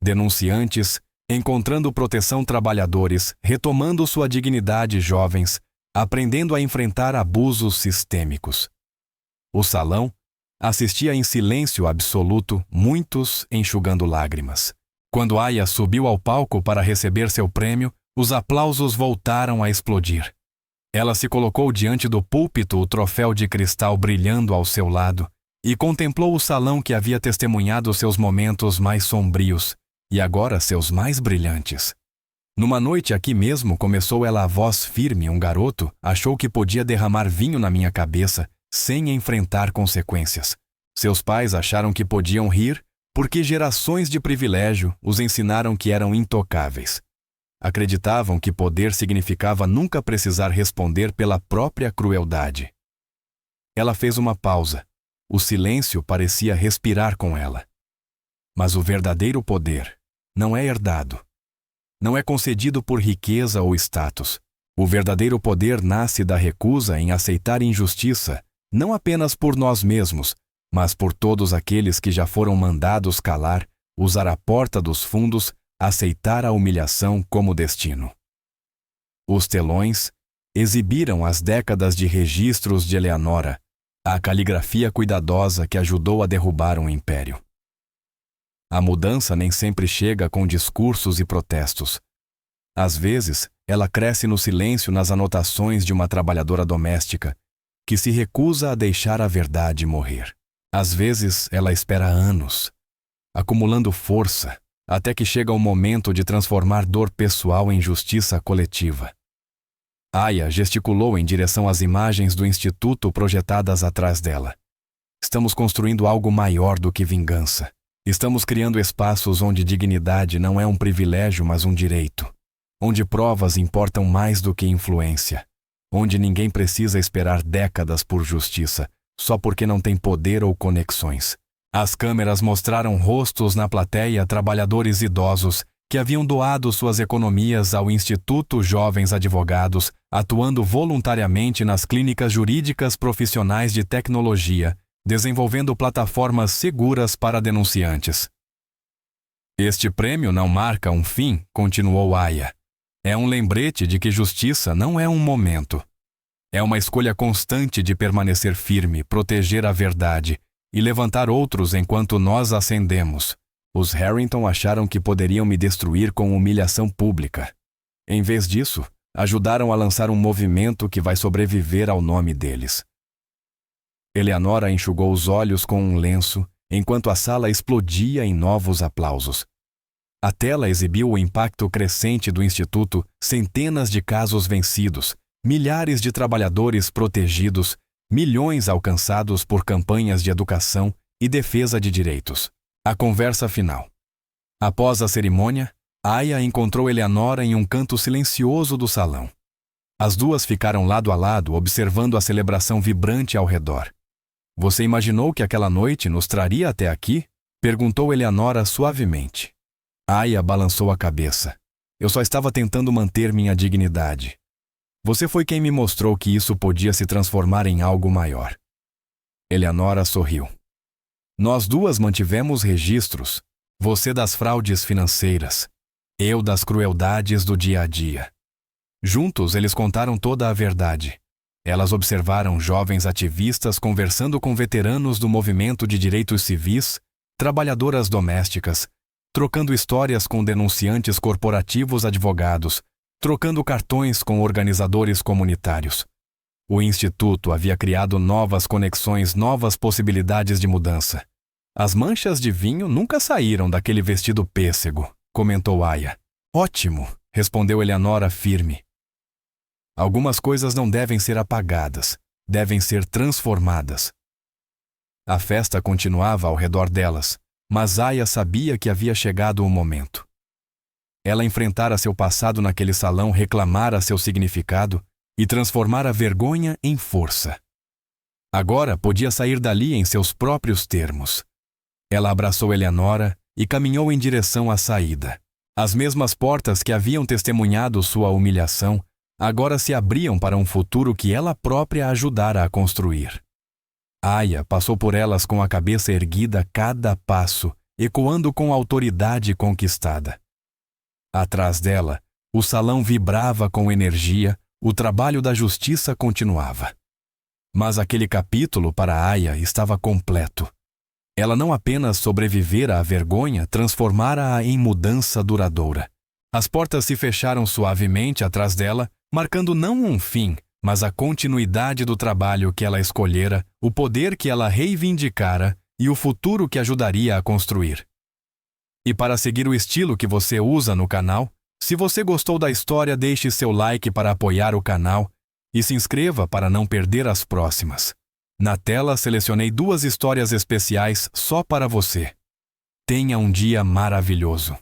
Denunciantes, encontrando proteção trabalhadores, retomando sua dignidade jovens, aprendendo a enfrentar abusos sistêmicos. O salão assistia em silêncio absoluto, muitos enxugando lágrimas. Quando Aya subiu ao palco para receber seu prêmio, os aplausos voltaram a explodir. Ela se colocou diante do púlpito, o troféu de cristal brilhando ao seu lado, e contemplou o salão que havia testemunhado seus momentos mais sombrios e agora seus mais brilhantes. Numa noite aqui mesmo, começou ela a voz firme, um garoto achou que podia derramar vinho na minha cabeça sem enfrentar consequências. Seus pais acharam que podiam rir porque gerações de privilégio os ensinaram que eram intocáveis. Acreditavam que poder significava nunca precisar responder pela própria crueldade. Ela fez uma pausa. O silêncio parecia respirar com ela. Mas o verdadeiro poder não é herdado. Não é concedido por riqueza ou status. O verdadeiro poder nasce da recusa em aceitar injustiça, não apenas por nós mesmos, mas por todos aqueles que já foram mandados calar, usar a porta dos fundos, aceitar a humilhação como destino. Os telões exibiram as décadas de registros de Eleanora, a caligrafia cuidadosa que ajudou a derrubar um império. A mudança nem sempre chega com discursos e protestos. Às vezes, ela cresce no silêncio nas anotações de uma trabalhadora doméstica que se recusa a deixar a verdade morrer. Às vezes, ela espera anos, acumulando força, até que chega o momento de transformar dor pessoal em justiça coletiva. Aya gesticulou em direção às imagens do instituto projetadas atrás dela. Estamos construindo algo maior do que vingança. Estamos criando espaços onde dignidade não é um privilégio, mas um direito. Onde provas importam mais do que influência. Onde ninguém precisa esperar décadas por justiça, só porque não tem poder ou conexões. As câmeras mostraram rostos na plateia, trabalhadores idosos que haviam doado suas economias ao Instituto Jovens Advogados, atuando voluntariamente nas clínicas jurídicas profissionais de tecnologia, desenvolvendo plataformas seguras para denunciantes. Este prêmio não marca um fim, continuou Aya. É um lembrete de que justiça não é um momento. É uma escolha constante de permanecer firme, proteger a verdade e levantar outros enquanto nós ascendemos. Os Harrington acharam que poderiam me destruir com humilhação pública. Em vez disso, ajudaram a lançar um movimento que vai sobreviver ao nome deles. Eleanora enxugou os olhos com um lenço, enquanto a sala explodia em novos aplausos. A tela exibiu o impacto crescente do Instituto, centenas de casos vencidos, milhares de trabalhadores protegidos, milhões alcançados por campanhas de educação e defesa de direitos. A conversa final. Após a cerimônia, Aya encontrou Eleanora em um canto silencioso do salão. As duas ficaram lado a lado, observando a celebração vibrante ao redor. Você imaginou que aquela noite nos traria até aqui? Perguntou Eleanora suavemente. Aya balançou a cabeça. Eu só estava tentando manter minha dignidade. Você foi quem me mostrou que isso podia se transformar em algo maior. Eleanora sorriu. Nós duas mantivemos registros, você das fraudes financeiras, eu das crueldades do dia a dia. Juntos eles contaram toda a verdade. Elas observaram jovens ativistas conversando com veteranos do movimento de direitos civis, trabalhadoras domésticas, trocando histórias com denunciantes corporativos advogados, trocando cartões com organizadores comunitários. O Instituto havia criado novas conexões, novas possibilidades de mudança. As manchas de vinho nunca saíram daquele vestido pêssego, comentou Aya. Ótimo, respondeu Eleanora firme. Algumas coisas não devem ser apagadas, devem ser transformadas. A festa continuava ao redor delas, mas Aya sabia que havia chegado o momento. Ela enfrentara seu passado naquele salão, reclamara seu significado e transformara a vergonha em força. Agora podia sair dali em seus próprios termos. Ela abraçou Eleanora e caminhou em direção à saída. As mesmas portas que haviam testemunhado sua humilhação agora se abriam para um futuro que ela própria ajudara a construir. Aya passou por elas com a cabeça erguida a cada passo, ecoando com a autoridade conquistada. Atrás dela, o salão vibrava com energia, o trabalho da justiça continuava. Mas aquele capítulo para Aya estava completo. Ela não apenas sobrevivera à vergonha, transformara-a em mudança duradoura. As portas se fecharam suavemente atrás dela, marcando não um fim, mas a continuidade do trabalho que ela escolhera, o poder que ela reivindicara e o futuro que ajudaria a construir. E para seguir o estilo que você usa no canal, se você gostou da história, deixe seu like para apoiar o canal e se inscreva para não perder as próximas. Na tela, selecionei 2 histórias especiais só para você. Tenha um dia maravilhoso.